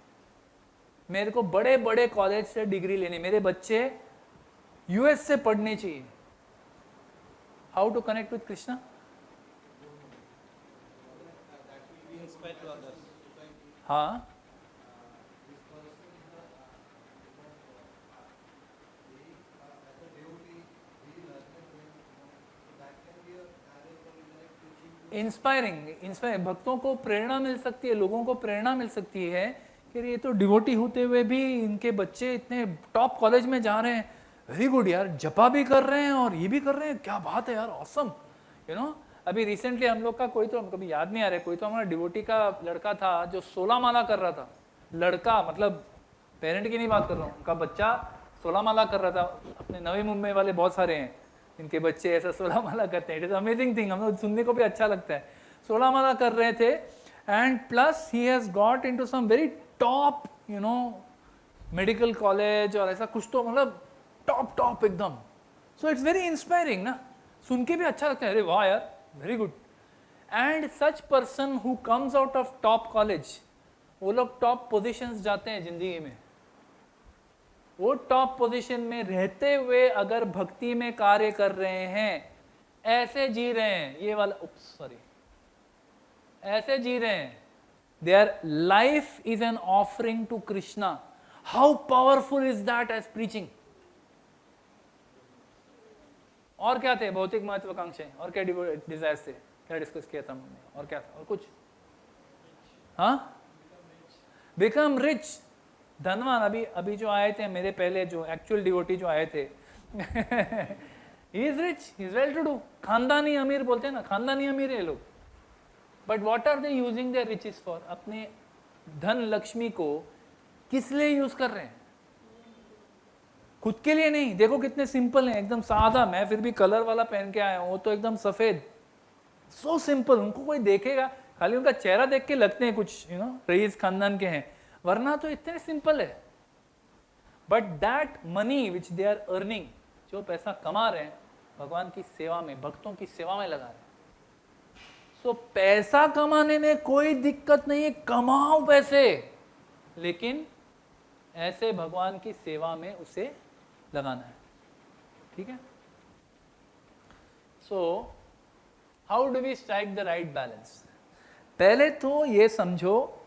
मेरे को बड़े बड़े कॉलेज से डिग्री लेनी, मेरे बच्चे यूएस से पढ़ने चाहिए। How to connect with Krishna? हाँ, इंस्पायरिंग भक्तों को प्रेरणा मिल सकती है, लोगों को प्रेरणा मिल सकती है कि ये तो डिवोटी होते हुए भी इनके बच्चे इतने टॉप कॉलेज में जा रहे हैं, वेरी गुड यार, जपा भी कर रहे हैं और ये भी कर रहे हैं, क्या बात है यार, ऑसम। यू नो, अभी रिसेंटली हम लोग का कोई तो हमको भी याद नहीं आ रहा है, कोई तो हमारा डिवोटी का लड़का था जो 16 माला कर रहा था। लड़का मतलब पेरेंट की नहीं बात कर रहा हूँ, उनका बच्चा 16 माला कर रहा था। अपने नवी मुंबई वाले बहुत सारे हैं, इनके बच्चे ऐसा 16 माला करते हैं। इट इज अमेजिंग थिंग, हम लोग सुनने को भी अच्छा लगता है। 16 माला कर रहे थे and plus he has got into some very top you know medical college और ऐसा कुछ, तो मतलब टॉप एकदम। सो इट्स वेरी इंस्पायरिंग ना, सुन के भी अच्छा लगता है, अरे वाह यार, very good. And such person who comes out of top college, वो लोग टॉप पोजीशंस जाते हैं जिंदगी में। वो टॉप पोजीशन में रहते हुए अगर भक्ति में कार्य कर रहे हैं, ऐसे जी रहे हैं, ये वाला सॉरी, ऐसे जी रहे हैं, their life is an offering to Krishna. How powerful is that as preaching. और क्या थे भौतिक महत्वाकांक्षाएं, और क्या डिजायर्स थे, क्या डिस्कस किया था हमने, और क्या था, और कुछ, हाँ, बिकम रिच, धनवान। अभी जो आए थे मेरे पहले जो एक्चुअल डिवोटी जो आए थे, he is rich, he is well to do, खानदानी अमीर बोलते हैं ना, खानदानी अमीर है लोग। But what are they using their riches for? अपने धन लक्ष्मी को किस लिए यूज कर रहे हैं? खुद के लिए नहीं। देखो कितने सिंपल हैं, एकदम सादा। मैं फिर भी कलर वाला पहन के आया हूं, वो तो एकदम सफेद, सो सिंपल। उनको कोई देखेगा, खाली उनका चेहरा देख के लगते हैं कुछ रईस खानदान के हैं, वरना तो इतने सिंपल है। But that money which they are earning, जो पैसा कमा रहे हैं भगवान की सेवा में, भक्तों की सेवा में लगा रहे हैं। सो पैसा कमाने में कोई दिक्कत नहीं है, कमाओ पैसे, लेकिन ऐसे भगवान की सेवा में उसे लगाना है। ठीक है। So how do we strike the right balance? पहले तो ये समझो,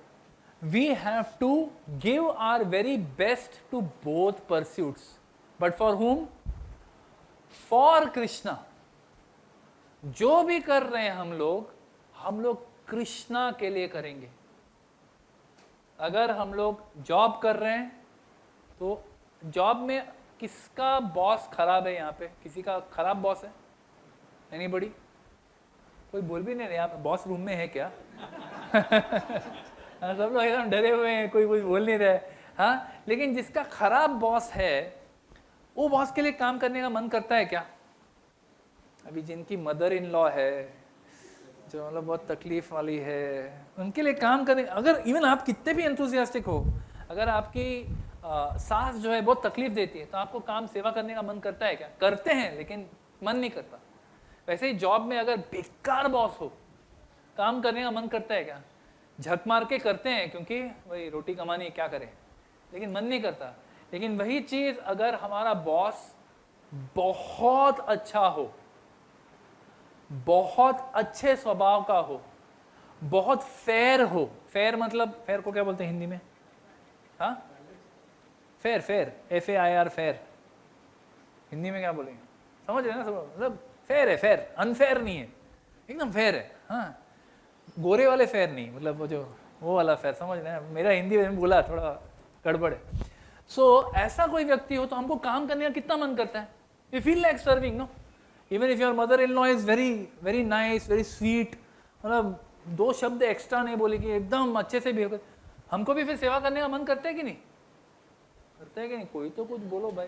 we have to give our very best to both pursuits, but for whom? For Krishna. जो भी कर रहे हैं हम लोग कृष्णा के लिए करेंगे। अगर हम लोग जॉब कर रहे हैं तो जॉब में किसका बॉस खराब है? यहाँ पे किसी का खराब बॉस है? एनीबॉडी? कोई बोल भी नहीं रहे, यहाँ पे बॉस रूम में है क्या? सब लोग एकदम डरे हुए हैं, कोई कुछ बोल नहीं रहा है। हाँ, लेकिन जिसका खराब बॉस है, वो बॉस के लिए काम करने का मन करता है क्या? अभी जिनकी मदर इन लॉ है, जो मतलब बहुत तकलीफ वाली है, उनके लिए काम करने, अगर इवन आप कितने भी एंथुसियास्टिक हो, अगर आपकी सास जो है बहुत तकलीफ देती है, तो आपको काम सेवा करने का मन करता है क्या? करते हैं, लेकिन मन नहीं करता। वैसे ही जॉब में अगर बेकार बॉस हो, काम करने का मन करता है क्या? झक मार के करते हैं, क्योंकि वही रोटी कमानी है, क्या करें, लेकिन मन नहीं करता। लेकिन वही चीज अगर हमारा बॉस बहुत अच्छा हो, बहुत अच्छे स्वभाव का हो, बहुत फेयर हो, फेयर मतलब, फेयर को क्या बोलते हैं हिंदी में? हाँ, fair, fair, FAIR, fair Hindi में क्या बोलेंगे? समझ रहे ना सब? मतलब फेयर है, फेयर, अनफेयर नहीं है, एकदम फेयर है। हाँ, गोरे वाले फेयर नहीं, मतलब वो वाला फेयर, समझ रहे हैं? मेरा हिंदी में बोला थोड़ा गड़बड़ है। सो ऐसा कोई व्यक्ति हो तो हमको काम करने का कितना मन करता है। We feel like serving, no? Even if your mother in law is very very nice, very sweet, मतलब 2 शब्द एक्स्ट्रा नहीं बोलेगी, एकदम अच्छे से बिहेव कर, हमको भी फिर सेवा करने का मन करता है कि नहीं? करता है कि नहीं? कोई तो कुछ बोलो भाई।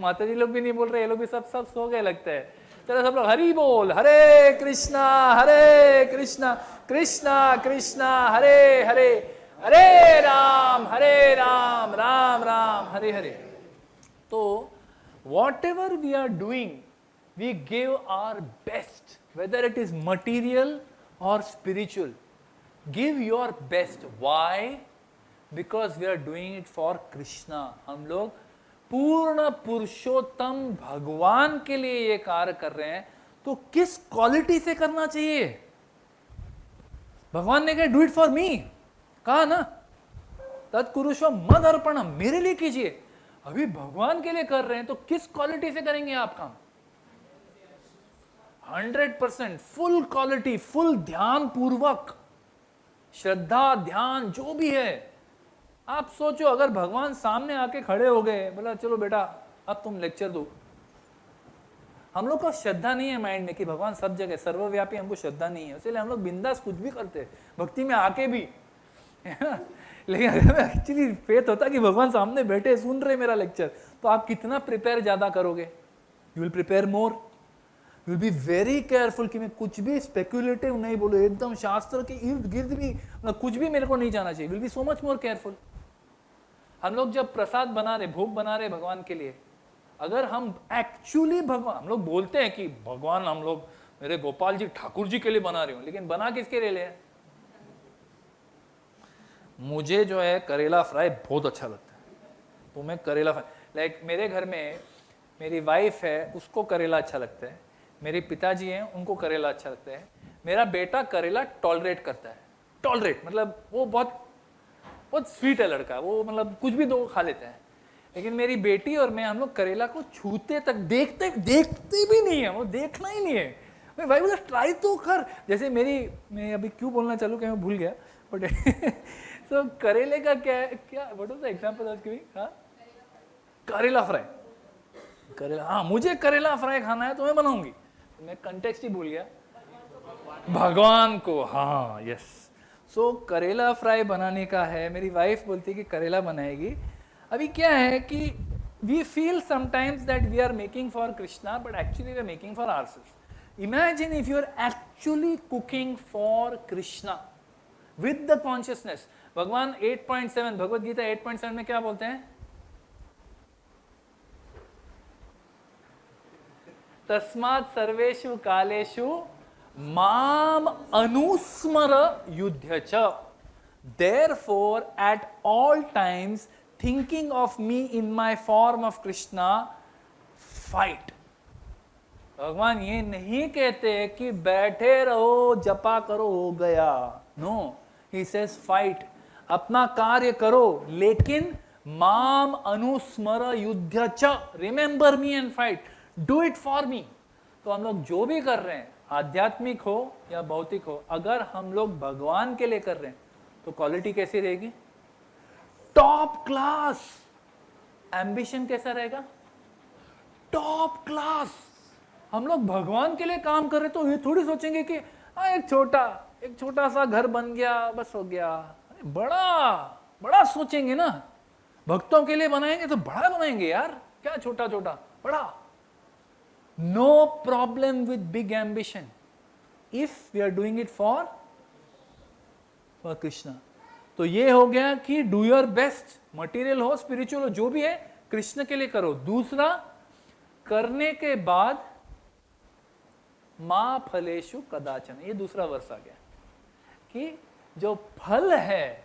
माता जी लोग भी नहीं बोल रहे, ये लोग भी सब सो गए लगता है। चलो सब लोग हरि बोल, हरे कृष्णा कृष्णा कृष्णा हरे हरे, हरे राम राम राम हरे हरे। तो whatever we are doing, we give our best, whether it is material or spiritual. Give your best. Why? Because we are doing it for Krishna. हम लोग पूर्ण पुरुषोत्तम भगवान के लिए ये कार्य कर रहे हैं, तो किस क्वालिटी से करना चाहिए? भगवान ने कहा डू इट फॉर मी, कहा ना, तत्कुरुष्व मद अर्पणम, मेरे लिए कीजिए। अभी भगवान के लिए कर रहे हैं तो किस क्वालिटी से करेंगे आप काम? 100% फुल क्वालिटी, फुल ध्यान पूर्वक, श्रद्धा ध्यान जो भी है। आप सोचो, अगर भगवान सामने आके खड़े हो गए, बोला चलो बेटा अब तुम लेक्चर दो, हम लोग को श्रद्धा नहीं है माइंड में कि भगवान सब जगह सर्वव्यापी, हमको श्रद्धा नहीं है, इसलिए हम लोग बिंदास कुछ भी करते हैं भक्ति में आके भी। लेकिन अगर एक्चुअली फेथ होता कि भगवान सामने बैठे सुन रहे मेरा लेक्चर, तो आप कितना प्रिपेयर ज्यादा करोगे? You will prepare more, you will be very careful कि मैं कुछ भी स्पेक्युलेटिव नहीं बोलूं, एकदम शास्त्र के इर्द गिर्द भी कुछ भी मेरे को नहीं जाना चाहिए। Will be so much more careful. हम लोग जब प्रसाद बना रहे, भोग बना रहे भगवान के लिए, अगर हम एक्चुअली भगवान, हम लोग बोलते हैं कि भगवान हम लोग मेरे गोपाल जी ठाकुर जी के लिए बना रही हूँ, लेकिन बना किसके लिए है? मुझे जो है करेला फ्राई बहुत अच्छा लगता है, तो मैं करेला फ्राई, लाइक मेरे घर में मेरी वाइफ है, उसको करेला अच्छा लगता है, मेरे पिताजी हैं, उनको करेला अच्छा लगता है, मेरा बेटा करेला टॉलरेट करता है। टॉलरेट मतलब वो बहुत बहुत स्वीट है लड़का, वो मतलब कुछ भी दो खा लेता है। लेकिन मेरी बेटी और मैं, हम लोग करेला को छूते तक देखते भी नहीं है, वो देखना ही नहीं है। मैं भाई बोला ट्राई तो कर, जैसे मैं अभी क्यों बोलना चालू किया मैं भूल गया, बट सो करेले का क्या what was the example of giving? हाँ, करेला फ्राई, करेला, हाँ मुझे करेला फ्राई खाना है तो मैं बनाऊंगी। मैं कंटेक्स्ट ही भूल गया, भगवान को, हाँ यस। सो करेला फ्राई बनाने का है, मेरी वाइफ बोलती है कि करेला बनाएगी। अभी क्या है कि we feel sometimes that we are making for Krishna, but actually we are making for ourselves. Imagine if you are actually cooking for Krishna with the consciousness. भगवान 8.7 भगवद गीता 8.7 में क्या बोलते हैं? तस्मात् सर्वेषु कालेषु माम अनुस्मर युध्य च, therefore at all times thinking of me in my form of Krishna fight। भगवान ये नहीं कहते कि बैठे रहो जपा करो हो गया, नो, ही सेज फाइट, अपना कार्य करो, लेकिन माम अनुस्मर युध्य च, remember me and fight, do it for me. तो हम लोग जो भी कर रहे हैं, आध्यात्मिक हो या भौतिक हो, अगर हम लोग भगवान के लिए कर रहे हैं तो क्वालिटी कैसी रहेगी? Top class. एम्बिशन कैसा रहेगा? Top class. हम लोग भगवान के लिए काम कर रहे तो ये थोड़ी सोचेंगे कि एक छोटा सा घर बन गया बस हो गया। बड़ा बड़ा सोचेंगे ना, भक्तों के लिए बनाएंगे तो बड़ा बनाएंगे यार, क्या छोटा छोटा, बड़ा। No problem with big ambition if we are doing it for Krishna. तो ये हो गया कि डू योर बेस्ट, मटेरियल हो स्पिरिचुअल हो जो भी है, कृष्ण के लिए करो। दूसरा, करने के बाद मां फलेषु कदाचन, ये दूसरा वर्ष आ गया कि जो फल है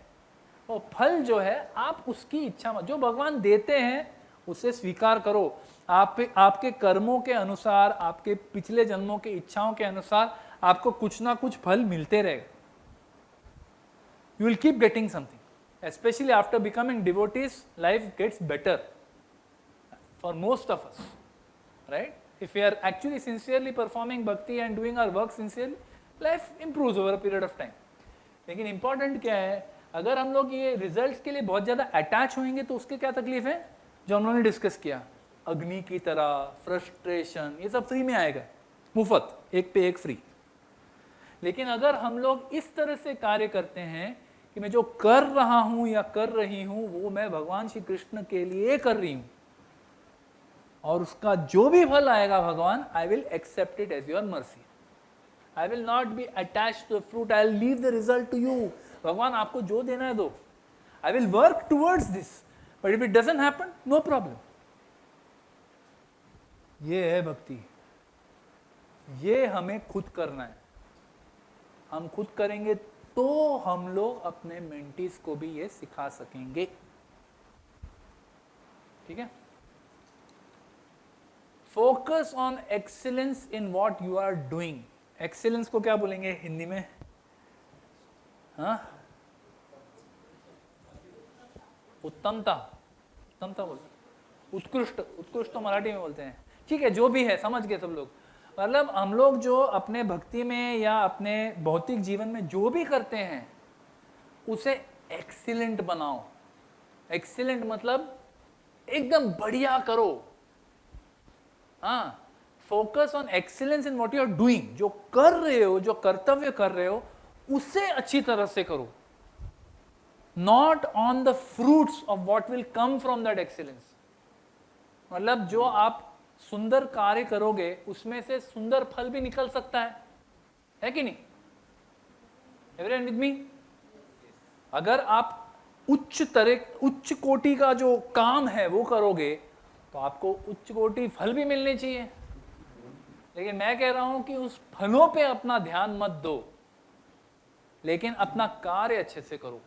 वो फल जो है आप उसकी इच्छा मत, जो भगवान देते हैं उसे स्वीकार करो। आपके कर्मों के अनुसार, आपके पिछले जन्मों के इच्छाओं के अनुसार आपको कुछ ना कुछ फल मिलते रहेगा। You will keep getting something, especially after becoming devotees, life gets better for most of us, right? If we are actually sincerely performing bhakti and doing our work sincerely, life improves over a period of time. लेकिन important क्या है, अगर हम लोग ये results के लिए बहुत ज़्यादा अटैच होंगे तो उसके क्या तकलीफ है, जो हम लोगों ने डिस्कस किया, अग्नि की तरह, फ्रस्ट्रेशन, ये सब फ्री में आएगा, मुफ्त, एक पे एक फ्री। लेकिन अगर हम लोग इस तरह से कार्य करते हैं कि मैं जो कर रहा हूं या कर रही हूं वो मैं भगवान श्री कृष्ण के लिए कर रही हूं, और उसका जो भी फल आएगा भगवान, I will accept it as your mercy, I will not be attached to the fruit, I will leave the result to you. भगवान आपको जो देना है दो, I will work towards this, but if it doesn't happen, no problem. ये है भक्ति, ये हमें खुद करना है। हम खुद करेंगे तो हम लोग अपने मेंटीज को भी ये सिखा सकेंगे, ठीक है। Focus on excellence in what you are doing. Excellence को क्या बोलेंगे हिंदी में? हाँ, उत्तमता, उत्तमता बोलते, उत्कृष्ट, उत्कृष्ट तो मराठी में बोलते हैं, ठीक है, जो भी है समझ गए सब लोग। मतलब हम लोग जो अपने भक्ति में या अपने भौतिक जीवन में जो भी करते हैं उसे एक्सीलेंट बनाओ। एक्सीलेंट मतलब एकदम बढ़िया करो। हाँ, focus on excellence in what you are doing. जो कर रहे हो, जो कर्तव्य कर रहे हो, उसे अच्छी तरह से करो, not on the fruits of what will come from that excellence. मतलब जो आप सुंदर कार्य करोगे उसमें से सुंदर फल भी निकल सकता है कि नहीं? Everyone with me? अगर आप उच्च कोटि का जो काम है वो करोगे तो आपको उच्च कोटि फल भी मिलने चाहिए। लेकिन मैं कह रहा हूं कि उस फलों पे अपना ध्यान मत दो, लेकिन अपना कार्य अच्छे से करो,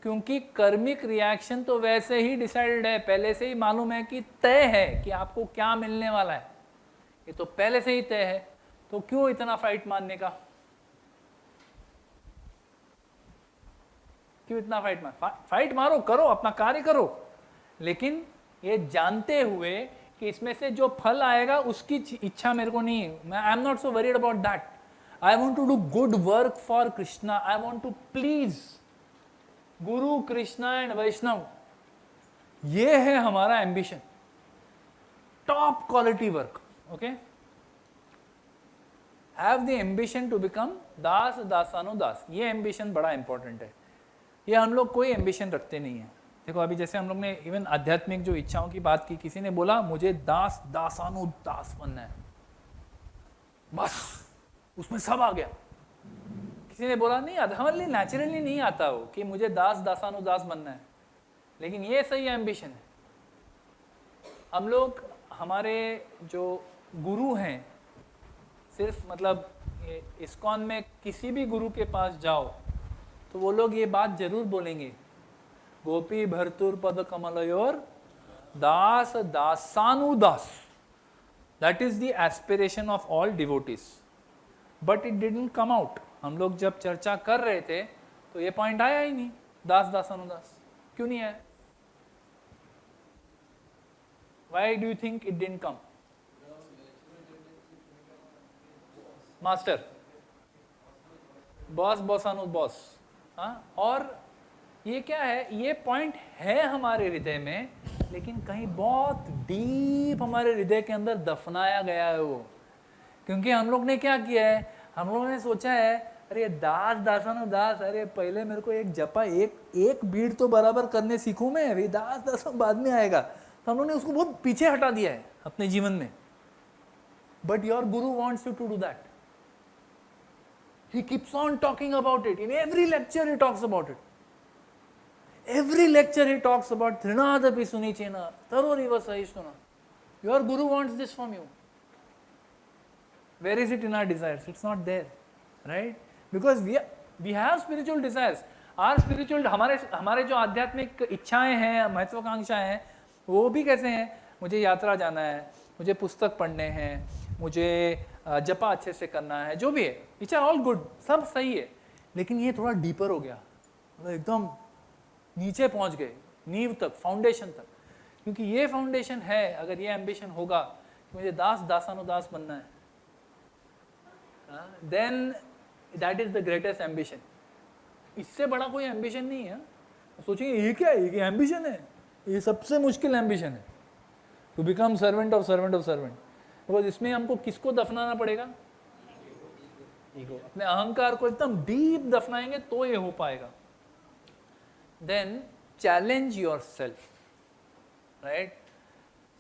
क्योंकि कर्मिक रिएक्शन तो वैसे ही डिसाइडेड है, पहले से ही मालूम है कि तय है कि आपको क्या मिलने वाला है, ये तो पहले से ही तय है, तो क्यों इतना फाइट मारने का, क्यों इतना फाइट मारो, करो अपना कार्य करो, लेकिन ये जानते हुए कि इसमें से जो फल आएगा उसकी इच्छा मेरे को नहीं है, मैं I am not so worried about that, I want to do good work for Krishna, I want to please guru Krishna and Vaishnava, ये है हमारा ambition, top quality work, okay. Have the ambition to become das dasanudas, ये एम्बिशन बड़ा important है, ये हम लोग कोई एम्बिशन रखते नहीं है। देखो अभी जैसे हम लोग ने इवन आध्यात्मिक जो इच्छाओं की बात की, किसी ने बोला मुझे दास दासानुदास बनना है, बस उसमें सब आ गया। किसी ने बोला नहीं आता, हमारे लिए नेचुरली नहीं आता हो कि मुझे दास दासानुदास बनना है, लेकिन ये सही एम्बिशन है। हम लोग, हमारे जो गुरु हैं, सिर्फ मतलब इस्कॉन में किसी भी गुरु के पास जाओ तो वो लोग ये बात जरूर बोलेंगे, गोपी भर्तुर पद कमलयोर दास दासानुदास, that is the aspiration of all devotees, but it didn't come out. हम लोग जब चर्चा कर रहे थे तो ये पॉइंट आया ही नहीं, दास दासानुदास क्यों नहीं आया? Why do you think it didn't come? Master, boss बॉसानु बॉस, हाँ। और ये क्या है, ये पॉइंट है हमारे हृदय में, लेकिन कहीं बहुत डीप हमारे हृदय के अंदर दफनाया गया है वो, क्योंकि हम लोग ने क्या किया है, हम लोगों ने सोचा है अरे दास दासानुदास, अरे पहले मेरे को एक जपा एक बीट तो बराबर करने सीखूं मैं, अभी दास दासन बाद में आएगा, तो हम लोगों ने उसको बहुत पीछे हटा दिया है अपने जीवन में। But your guru wants you to do that, he keeps on talking about it, in every lecture he talks about it, every lecture he talks about trinadapi sunichena taroriva sahishuna. Your guru wants this from you. Where is it in our desires? It's not there, right? Because we have spiritual desires. Our spiritual, हमारे जो आध्यात्मिक इच्छाएं हैं, महत्वाकांक्षाएं हैं, वो भी कैसे हैं? मुझे यात्रा जाना है, मुझे पुस्तक पढ़ने हैं, मुझे जपा अच्छे से करना है, जो भी है, इट्स आर ऑल गुड, सब सही है, लेकिन ये थोड़ा डीपर हो गया, मतलब एकदम नीचे पहुंच गए, नींव तक, फाउंडेशन तक। क्योंकि ये फाउंडेशन है, अगर ये एम्बिशन होगा कि मुझे दास दासानुदास बनना है, then that is the greatest ambition. इससे बड़ा कोई एम्बिशन नहीं है। सोचिए ये क्या है, ये एम्बिशन है, ये सबसे मुश्किल एम्बिशन है, to become servant of servant of servant. Because इसमें हमको किसको दफनाना पड़ेगा? ईगो, अपने अहंकार को एकदम डीप दफनाएंगे तो ये हो पाएगा। Then challenge yourself, right?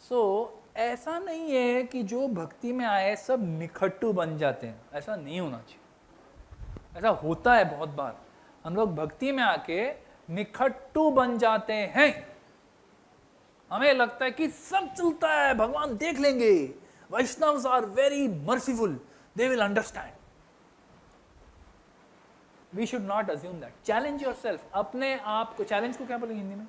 So ऐसा नहीं है कि जो भक्ति में आए सब निखट्टू बन जाते हैं, ऐसा नहीं होना चाहिए। ऐसा होता है बहुत बार, हम लोग भक्ति में आके निखट्टू बन जाते हैं, हमें लगता है कि सब चलता है, भगवान देख लेंगे, Vaishnavas are very merciful, they will understand. We should not assume that. Challenge yourself, अपने आप को, चैलेंज को क्या बोलेंगे हिंदी में?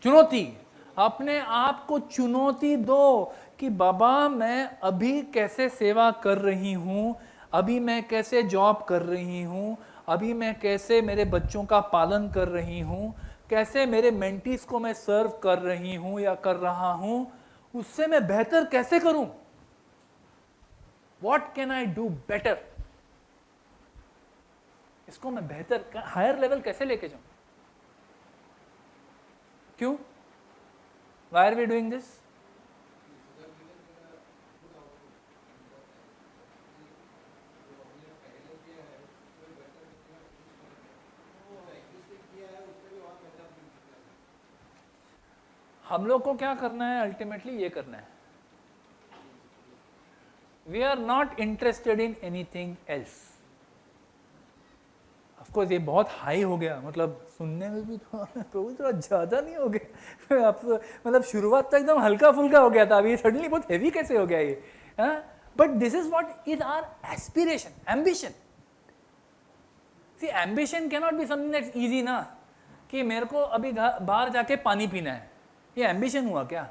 चुनौती। अपने आप को चुनौती दो कि बाबा मैं अभी कैसे सेवा कर रही हूं, अभी मैं कैसे जॉब कर रही हूं, अभी मैं कैसे मेरे बच्चों का पालन कर रही हूं, कैसे मेरे मेंटीज को मैं सर्व कर रही हूं या कर रहा हूं, उससे मैं बेहतर कैसे करूं? What can I do better? इसको मैं बेहतर हायर लेवल कैसे लेके जाऊं? क्यों? Why are we doing this? हम लोग को क्या करना है? अल्टीमेटली ये करना है, we are not interested in anything else. Of course ये बहुत हाई हो गया, मतलब सुनने में भी थोड़ा ज़्यादा नहीं हो गया? आप मतलब शुरुआत तो एकदम हल्का फुल्का हो गया था, अभी ये सडनली बहुत हेवी कैसे हो गया ये? But this is what is our aspiration, ambition. See ambition cannot be something that's easy ना, कि मेरे को अभी बाहर जाके पानी पीना है, ये एम्बिशन हुआ क्या?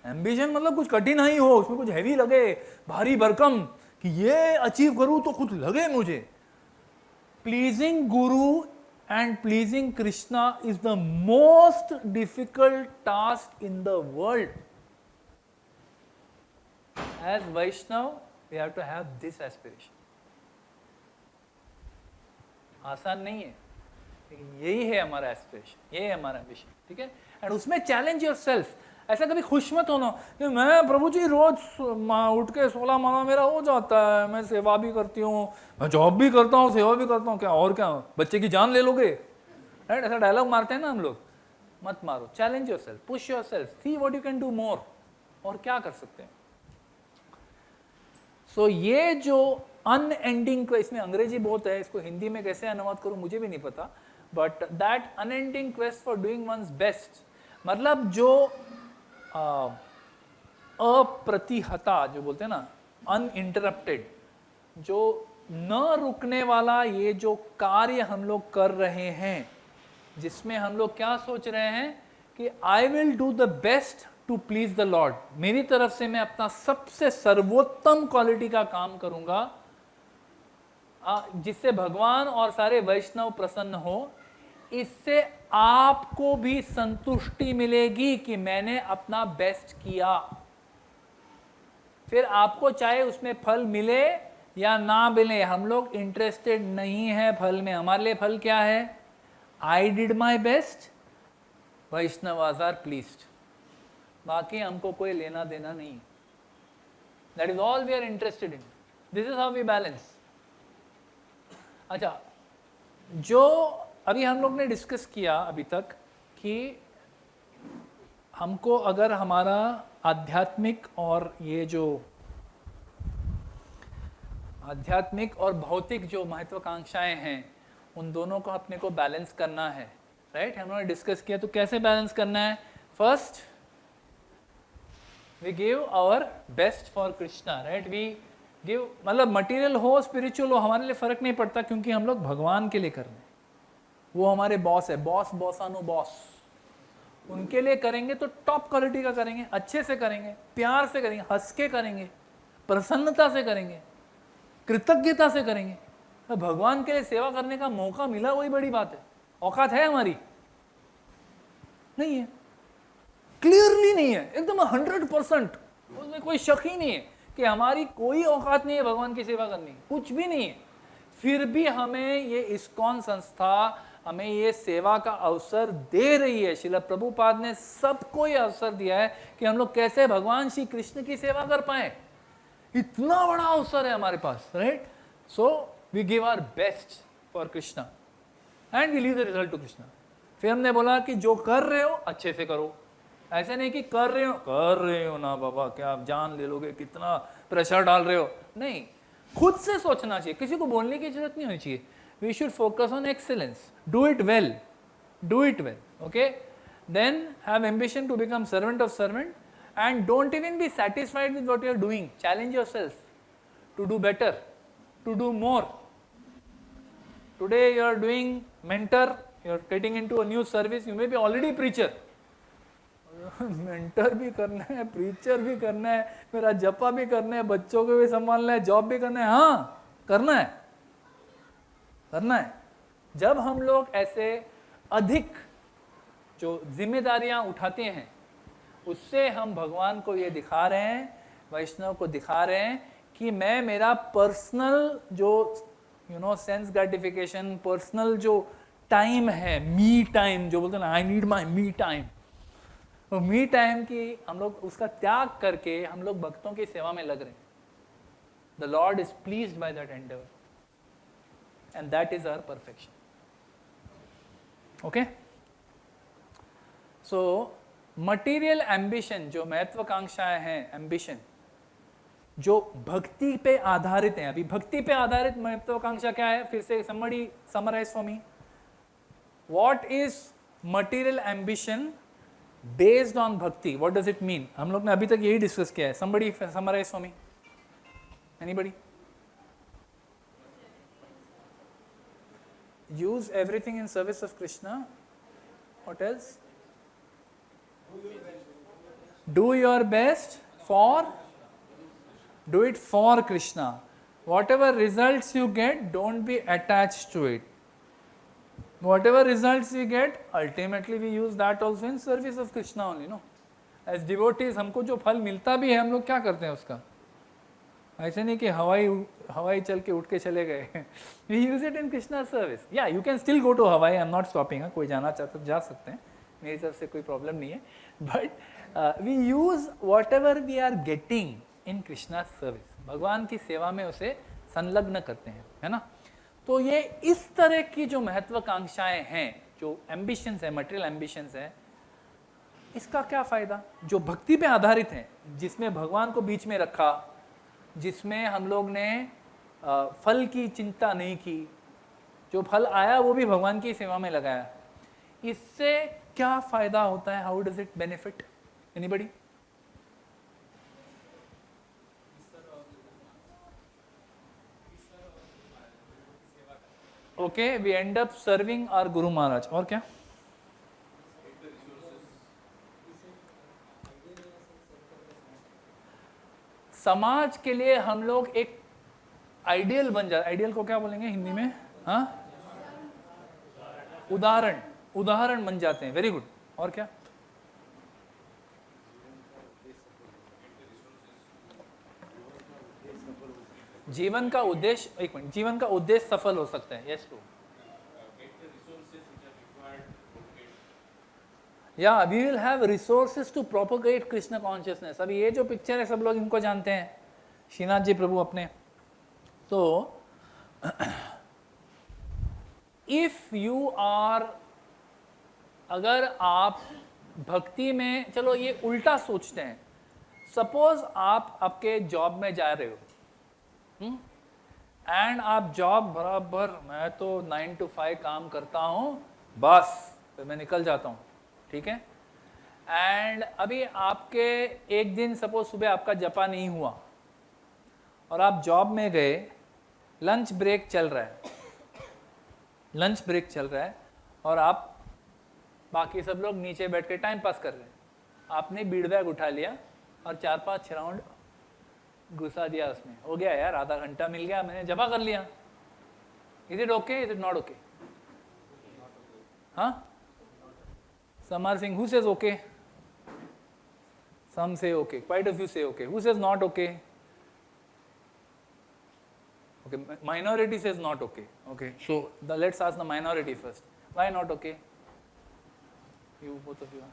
एम्बिशन मतलब कुछ कठिन ही हो, उसमें कुछ हैवी लगे, भारी भरकम, कि ये अचीव करूं तो कुछ लगे मुझे. Pleasing Guru and pleasing Krishna is the most difficult task in the world. As Vaishnav, we have to have this aspiration. आसान नहीं है, लेकिन यही है हमारा एस्पिरेशन, यही है हमारा एम्बिशन. ठीक है, एंड उसमें चैलेंज योरसेल्फ. ऐसा कभी खुश मत होना कि मैं प्रभु जी रोज उठ के 16 माला मेरा हो जाता है, मैं सेवा भी करती हूँ, मैं जॉब भी करता हूँ, सेवा भी करता हूँ, क्या और क्या बच्चे की जान ले लोगे, राइट? ऐसा डायलॉग मारते हैं ना हम लोग. मत मारो. Challenge yourself, push yourself, see what you can do more, और क्या कर सकते हैं. सो ये जो अनएंडिंग क्वेस्ट, इसमें अंग्रेजी बहुत है, इसको हिंदी में कैसे अनुवाद करूं मुझे भी नहीं पता, but that unending quest for doing one's best, मतलब जो अप्रतिहता जो बोलते हैं ना, अनइंटरप्टेड, जो न रुकने वाला ये जो कार्य हम लोग कर रहे हैं, जिसमें हम लोग क्या सोच रहे हैं कि I will do the best to please the Lord, मेरी तरफ से मैं अपना सबसे सर्वोत्तम क्वालिटी का काम करूंगा जिससे भगवान और सारे वैष्णव प्रसन्न हो. इससे आपको भी संतुष्टि मिलेगी कि मैंने अपना बेस्ट किया. फिर आपको चाहे उसमें फल मिले या ना मिले, हम लोग इंटरेस्टेड नहीं है फल में. हमारे लिए फल क्या है? I did my best, Vaishnavas are pleased. बाकी हमको कोई लेना देना नहीं. That is all we are interested in. This is how we balance. अच्छा, जो अभी हम लोग ने डिस्कस किया अभी तक कि हमको अगर हमारा आध्यात्मिक और ये जो आध्यात्मिक और भौतिक जो महत्वाकांक्षाएं हैं, उन दोनों को अपने को बैलेंस करना है, राइट? हमने डिस्कस किया. तो कैसे बैलेंस करना है? First we give our best for Krishna, right? We give, मतलब मटेरियल हो स्पिरिचुअल हो, हमारे लिए फर्क नहीं पड़ता, क्योंकि हम लोग भगवान के लिए कर रहे हैं. वो हमारे बॉस है, बॉस बॉसानो बॉस. उनके लिए करेंगे तो टॉप क्वालिटी का करेंगे, अच्छे से करेंगे, प्यार से करेंगे, हंस के करेंगे, प्रसन्नता से करेंगे, कृतज्ञता से करेंगे. तो भगवान के लिए सेवा करने का मौका मिला, वही बड़ी बात है. औकात है हमारी? नहीं है, क्लियरली नहीं है, एकदम 100%. उसमें कोई शक ही नहीं है कि हमारी कोई औकात नहीं है भगवान की सेवा करने की, कुछ भी नहीं है. फिर भी हमें ये इस्कॉन संस्था हमें ये सेवा का अवसर दे रही है. श्रील प्रभुपाद ने सबको ये अवसर दिया है कि हम लोग कैसे भगवान श्री कृष्ण की सेवा कर पाए. इतना बड़ा अवसर है हमारे पास, right? So we give our best for Krishna and we leave the result to Krishna. फिर हमने बोला कि जो कर रहे हो अच्छे से करो. ऐसे नहीं कि कर रहे हो ना बाबा, क्या आप जान ले लोगे, कितना प्रेशर डाल रहे हो. नहीं, खुद से सोचना चाहिए, किसी को बोलने की जरूरत नहीं होनी चाहिए. We should focus on excellence. Do it well, okay? Then have ambition to become servant of servant and don't even be satisfied with what you are doing. Challenge yourself to do better, to do more. Today you are doing mentor, you are getting into a new service, you may be already preacher. Mentor भी करना है, preacher भी करना है, मेरा जपा भी करना है, बच्चों को भी संभालना है, जॉब भी करना है. हाँ, करना है. जब हम लोग ऐसे अधिक जो जिम्मेदारियां उठाते हैं, उससे हम भगवान को ये दिखा रहे हैं, वैष्णव को दिखा रहे हैं कि मैं मेरा पर्सनल जो सेंस ग्रेटिफिकेशन, पर्सनल जो टाइम है, मी टाइम जो बोलते हैं ना, I need my me time, तो मी टाइम की हम लोग उसका त्याग करके हम लोग भक्तों की सेवा में लग रहे हैं. The Lord is pleased by that endeavour and that is our perfection. Okay? So material ambition, जो महत्वाकांक्षाएं हैं, एम्बिशन जो भक्ति पे आधारित हैं. अभी भक्ति पे आधारित महत्वाकांक्षा क्या है? फिर से summarize for me. What is material ambition based on bhakti, what does it mean? हम लोग ने अभी तक यही डिस्कस किया है. Somebody summarize for me, anybody? use everything in service of Krishna. What else? Do your best for, do it for Krishna. Whatever results you get, don't be attached to it. Whatever results we get, ultimately we use that also in service of Krishna only, no? As devotees, हमको जो फल मिलता भी है, हम लोग क्या करते हैं उसका? ऐसे नहीं कि हवाई चल के उठ के चले गए. We use it in Krishna service. या you can still go to Hawaii, I am not stopping. कोई जाना चाहता तो जा सकते हैं, मेरी तरफ से कोई प्रॉब्लम नहीं है. But we use whatever we are getting in Krishna service, भगवान की सेवा में उसे संलग्न करते हैं, है ना. तो ये इस तरह की जो महत्वाकांक्षाएं हैं, जो एम्बिशंस है, मटेरियल एम्बिशंस है, इसका क्या फायदा? जो भक्ति पे आधारित है, जिसमें भगवान को बीच में रखा, जिसमें हम लोग ने फल की चिंता नहीं की, जो फल आया वो भी भगवान की सेवा में लगाया, इससे क्या फायदा होता है? How does it benefit? Anybody? Okay, we end up serving our guru Maharaj. और क्या? समाज के लिए हम लोग एक आइडियल बन जाते. आइडियल को क्या बोलेंगे हिंदी में? हाँ, उदाहरण बन जाते हैं. Very good. और क्या? जीवन का उद्देश्य, एक मिनट, जीवन का उद्देश्य सफल हो सकता है. Yes too. या we will have resources to propagate Krishna consciousness. अभी ये जो पिक्चर है, सब लोग इनको जानते हैं, श्रीनाथ जी प्रभु अपने. तो इफ यू आर, अगर आप भक्ति में, चलो ये उल्टा सोचते हैं, सपोज आप आपके जॉब में जा रहे हो एंड आप जॉब बराबर, मैं तो 9 to 5 काम करता हूँ, बस फिर मैं निकल जाता हूँ, ठीक है. एंड अभी आपके एक दिन सपोज सुबह आपका जपा नहीं हुआ और आप जॉब में गए, लंच ब्रेक चल रहा है और आप बाकी सब लोग नीचे बैठ के टाइम पास कर रहे हैं. आपने बीड बैग उठा लिया और 4-5 राउंड घुसा दिया उसमें. हो गया यार, आधा घंटा मिल गया, मैंने जपा कर लिया. Is it okay? Is it not okay? हाँ, Samar Singh, who says okay? Some say okay. Quite a few say okay. Who says not okay? Okay, minority says not okay. Okay, so let's ask the minority first. Why not okay? You, both of you.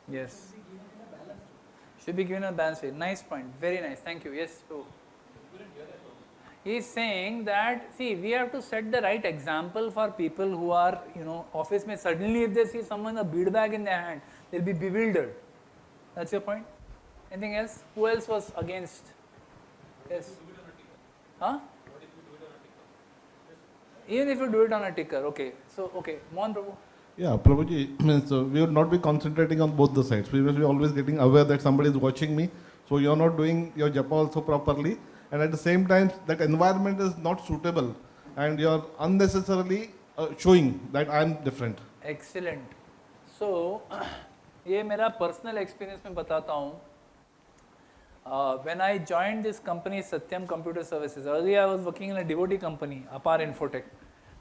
Yes. Should be given a balance way. Nice point. Very nice. Thank you. Yes. So, he is saying that, see, we have to set the right example for people who are, office mein suddenly if they see someone with a bead bag in their hand, they'll be bewildered. That's your point? Anything else? Who else was against? Yes. Huh? Even if you do it on a ticker. Okay. So, okay. Mohan Prabhu. Yeah, Prabhuji, means we will not be concentrating on both the sides. We will be always getting aware that somebody is watching me. So you are not doing your japa also properly. And at the same time, that environment is not suitable. And you are unnecessarily showing that I am different. Excellent. So, ये मेरा personal experience में बताता हूँ. When I joined this company, Satyam Computer Services, earlier I was working in a devotee company, Apar Infotech.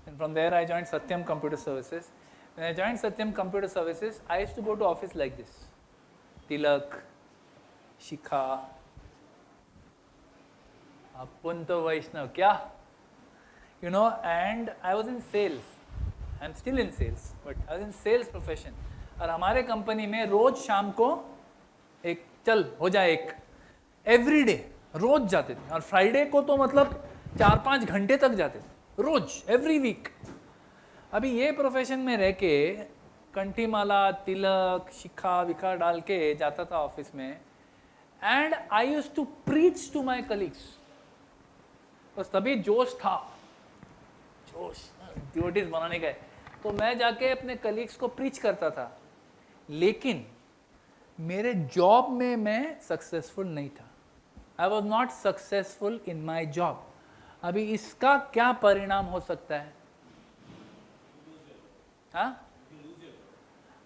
And from there I joined Satyam Computer Services. When I joined Satyam Computer Services, I used to go to office like this. Tilak, Shikha, Apunto Vaishnav, kya? And I was in sales. I'm still in sales, but I was in sales profession. और हमारे company में रोज शाम को एक चल हो जाए एक एवरीडे रोज जाते थे. और फ्राइडे को तो मतलब 4-5 घंटे तक जाते थे रोज, एवरी वीक. अभी ये प्रोफेशन में रह के कंठी माला, तिलक, शिखा विखा डाल के जाता था ऑफिस में, and I used to preach to my colleagues. बस तभी जोश था, जोश डिवोटीज बनाने का है, तो मैं जाके अपने कलीग्स को प्रीच करता था, लेकिन मेरे जॉब में मैं सक्सेसफुल नहीं था। I was not successful in my job. अभी इसका क्या परिणाम हो सकता है?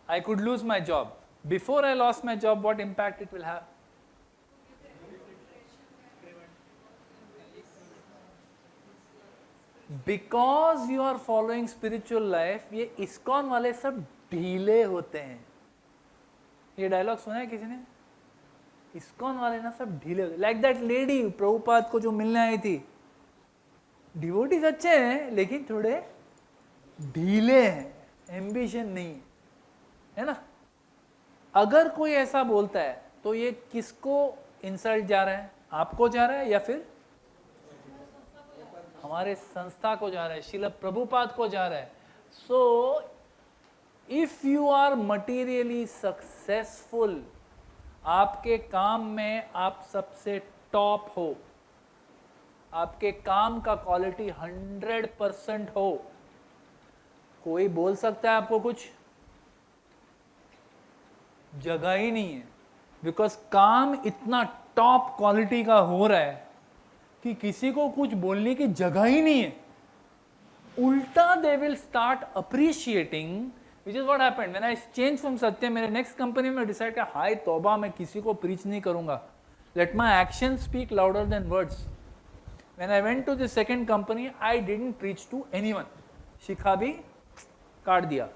I could lose my job. Before I lost my job, what impact it will have? Because you are following spiritual life, ये ISKCON वाले सब ढीले होते हैं। ये डायलॉग सुना है किसी ने? ISKCON वाले ना सब ढीले होते हैं। Like that lady प्रभुपाद को जो मिलने आई थी, डिवोटीज अच्छे हैं लेकिन थोड़े ढीले हैं, एम्बिशन नहीं है ना। अगर कोई ऐसा बोलता है तो ये किसको इंसल्ट जा रहा है? आपको जा रहा है या फिर हमारे संस्था को जा रहा है, श्रील प्रभुपाद को जा रहा है। So if you are materially successful, आपके काम में आप सबसे टॉप हो, आपके काम का क्वालिटी 100% हो, कोई बोल सकता है आपको कुछ? जगह ही नहीं है, बिकॉज काम इतना टॉप क्वालिटी का हो रहा है कि किसी को कुछ बोलने की जगह ही नहीं है। उल्टा they will start appreciating, which is what happened when I change from सत्य। मेरे नेक्स्ट कंपनी में डिसाइड किया, हाय तौबा, मैं किसी को प्रीच नहीं करूंगा, let my action speak louder than words. When I went to the second company, I didn't preach to anyone. शिखा भी काट दिया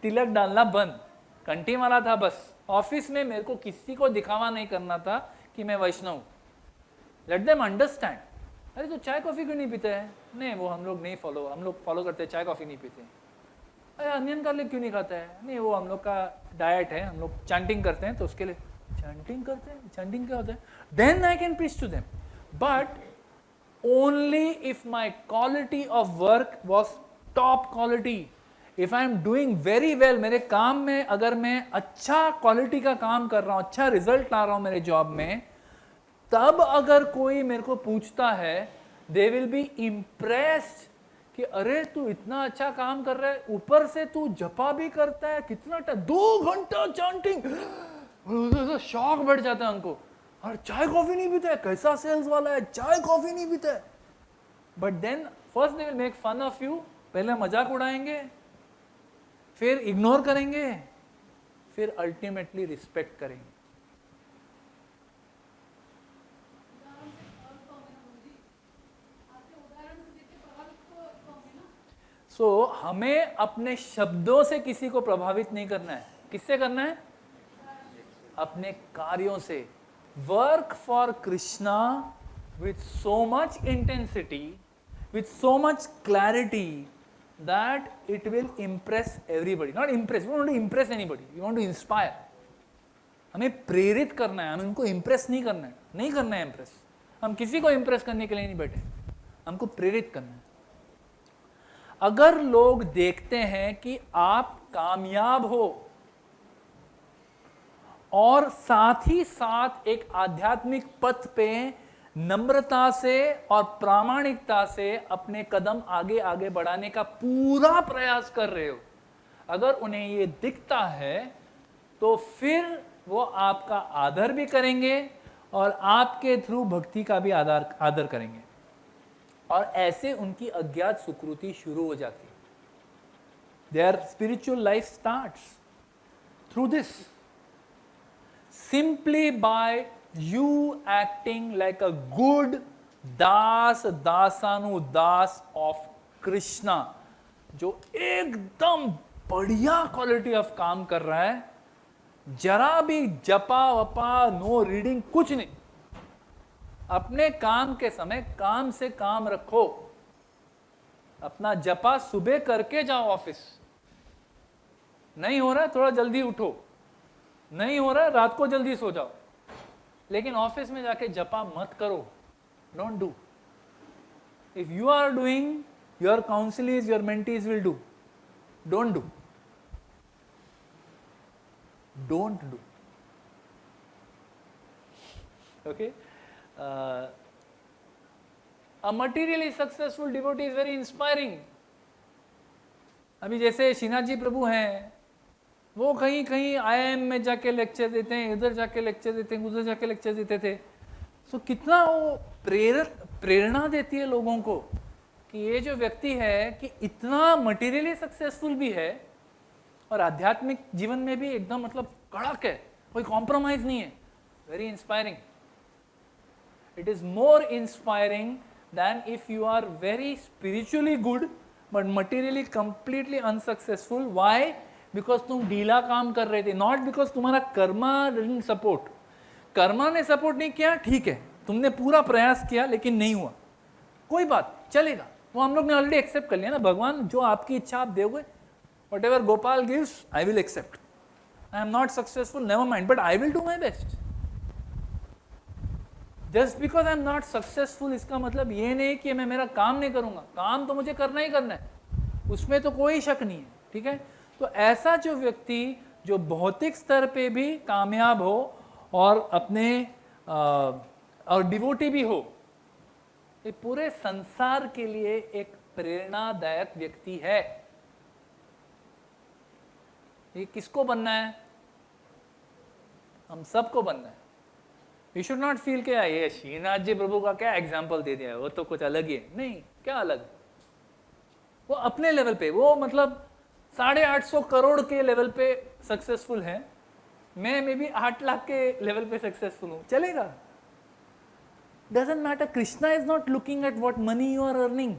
तिलक डालना बंद, कंठी माला था बस। ऑफिस में मेरे को किसी को दिखावा नहीं करना था कि मैं वैष्णव। Let them understand. अरे तो चाय कॉफी क्यों नहीं पीते हैं? नहीं, वो हम लोग नहीं फॉलो, हम लोग फॉलो करते हैं, चाय कॉफी नहीं पीते। अरे अनियन गार्लिक क्यों नहीं खाता है? नहीं, वो हम लोग का डाइट है, हम लोग चैंटिंग करते हैं तो उसके लिए। चैंटिंग करते हैं? चैंटिंग क्या होता है? Then I can preach to them, but only if my quality of work was top quality. If I am doing very well, मेरे काम में अगर मैं अच्छा क्वालिटी का काम कर रहा हूं, अच्छा रिजल्ट ला रहा हूं मेरे जॉब में, तब अगर कोई मेरे को पूछता है, दे विल बी इम्प्रेस्ड कि अरे तू इतना अच्छा काम कर रहा है, ऊपर से तू जपा भी करता है, कितना 2 घंटा चैंटिंग। शौक बढ़ जाता है उनको, और चाय कॉफी नहीं पीता है, कैसा सेल्स वाला है, चाय कॉफी नहीं पीता है। But then first they will make fun of you, पहले मजाक उड़ाएंगे, फिर इग्नोर करेंगे, फिर अल्टीमेटली रिस्पेक्ट करेंगे। सो हमें अपने शब्दों से किसी को प्रभावित नहीं करना है। किससे करना है? अपने कार्यों से। Work for Krishna with so much intensity, with so much clarity that it will impress everybody. Not impress, we want to impress anybody, we want to inspire. हमें प्रेरित करना है, हमें उनको इम्प्रेस नहीं करना है, नहीं करना है इम्प्रेस। हम किसी को इम्प्रेस करने के लिए नहीं बैठे, हमको प्रेरित करना है। अगर लोग देखते हैं कि आप कामयाब हो और साथ ही साथ एक आध्यात्मिक पथ पे नम्रता से और प्रामाणिकता से अपने कदम आगे आगे बढ़ाने का पूरा प्रयास कर रहे हो, अगर उन्हें ये दिखता है तो फिर वो आपका आदर भी करेंगे और आपके थ्रू भक्ति का भी आदर करेंगे, और ऐसे उनकी अज्ञात सुकृति शुरू हो जाती है। There spiritual life starts through this, simply by you acting like a good das of Krishna, जो एकदम बढ़िया क्वालिटी ऑफ काम कर रहा है, जरा भी जपा वपा, नो रीडिंग, कुछ नहीं। अपने काम के समय काम से काम रखो, अपना जपा सुबह करके जाओ ऑफिस। नहीं हो रहा है थोड़ा जल्दी उठो, नहीं हो रहा है रात को जल्दी सो जाओ, लेकिन ऑफिस में जाके जपा मत करो। Don't do. If you are doing your counselees, your mentees will do. Don't do. Don't do. Okay? A materially successful devotee is very inspiring. अभी जैसे श्रीनाथ जी प्रभु हैं, वो कहीं कहीं IIM में जाके लेक्चर देते हैं, इधर जाके लेक्चर देते हैं, उधर जाके लेक्चर देते थे. सो कितना वो प्रेरणा देती है लोगों को कि ये जो व्यक्ति है कि इतना मटेरियली सक्सेसफुल भी है और आध्यात्मिक जीवन में भी एकदम मतलब कड़क है, कोई कॉम्प्रोमाइज नहीं है. Very inspiring. It is more inspiring than if you are very spiritually good but materially completely unsuccessful. Why? Because तुम ढीला काम कर रहे थे, not because तुम्हारा कर्मा didn't support. कर्मा ने सपोर्ट नहीं किया, ठीक है, तुमने पूरा प्रयास किया लेकिन नहीं हुआ, कोई बात, चलेगा, वो हम लोग ने ऑलरेडी एक्सेप्ट कर लिया ना. भगवान जो आपकी इच्छा आप दोगे, whatever Gopal gives, I will accept. I am not successful, never mind, but I will do my best. Just because I am not successful इसका मतलब ये नहीं कि मैं मेरा काम नहीं करूंगा, काम तो मुझे करना ही करना है, उसमें तो कोई शक नहीं है. ठीक है, तो ऐसा जो व्यक्ति जो भौतिक स्तर पे भी कामयाब हो और अपने और डिवोटी भी हो, ये पूरे संसार के लिए एक प्रेरणादायक व्यक्ति है. ये किसको बनना है? हम सबको बनना है. You should not feel कि ये श्रीनाथ जी प्रभु का क्या एग्जाम्पल दे दिया है, वो तो कुछ अलग ही है. नहीं, क्या अलग? वो अपने लेवल पे, वो मतलब 850 करोड़ के लेवल पे सक्सेसफुल है, मैं मे बी 8 लाख के लेवल पे सक्सेसफुल हूँ, चलेगा. Doesn't matter. Krishna is not looking at what money you are earning.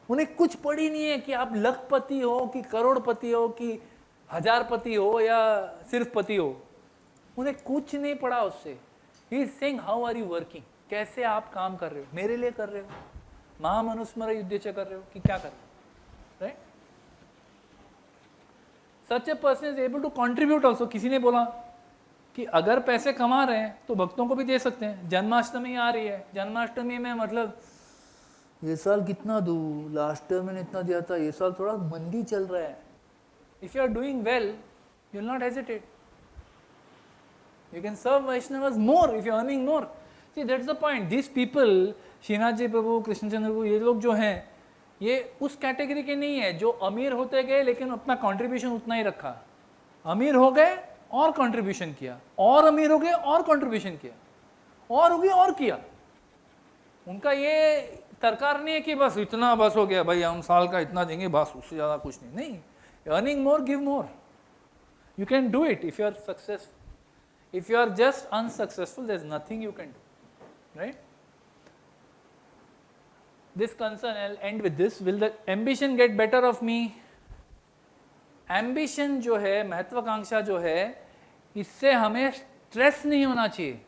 उन्हें कुछ पड़ी नहीं है कि आप लखपति हो कि करोड़पति हो कि हजारपति हो या सिर्फ पति हो, उन्हें कुछ नहीं पड़ा उससे. He is saying how are you working, कैसे आप काम कर रहे हो, मेरे लिए कर रहे हो, महामनुस्मर युद्ध कर रहे हो कि क्या कर रहे हो, right? Such a person is able to contribute also. किसी ने बोला कि अगर पैसे कमा रहे हैं तो भक्तों को भी दे सकते हैं. जन्माष्टमी आ रही है, जन्माष्टमी में मतलब ये साल कितना दूं, लास्ट ईयर मैंने इतना दिया था, ये साल थोड़ा मंदी चल रहा है. If you are doing well, you will not hesitate. You can serve Vaishnavas more if you're earning more. See, that's the point. These people, Shrinath ji Prabhu, Krishnachandra Prabhu, ये लोग जो हैं, ये उस कैटेगरी के नहीं है जो अमीर होते गए लेकिन अपना कंट्रीब्यूशन उतना ही रखा. अमीर हो गए और कंट्रीब्यूशन किया, और अमीर हो गए और कंट्रीब्यूशन किया, और हो गया और किया. उनका ये तरकार नहीं है कि बस इतना बस हो गया भाई, हम साल का इतना देंगे बस, उससे ज़्यादा कुछ नहीं. नहीं, earning more, give more. You can do it if you are successful. If you are just unsuccessful, there is nothing you can do, right? This concern, I'll end with this. Will the ambition get better of me? Ambition जो है, महत्वाकांक्षा जो है, इससे हमें stress नहीं होना चाहिए.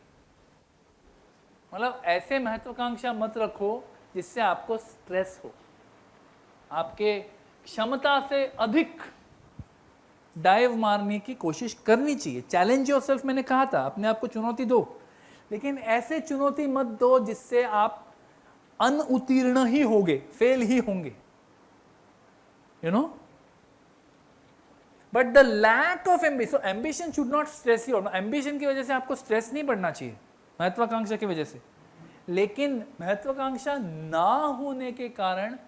मतलब ऐसे महत्वाकांक्षा मत रखो जिससे आपको स्ट्रेस हो. आपके क्षमता से अधिक डाइव मारने की कोशिश करनी चाहिए. चैलेंज योरसेल्फ, मैंने कहा था, अपने आप को चुनौती दो, लेकिन ऐसे चुनौती मत दो जिससे आप अनुत्तीर्ण ही होगे, फेल ही होंगे, you know. But the lack of ambition, ambition should not stress you. Ambition की वजह से आपको स्ट्रेस नहीं बढ़ना चाहिए, महत्वाकांक्षा की वजह से. लेकिन महत्वाकांक्षा ना होने के कारण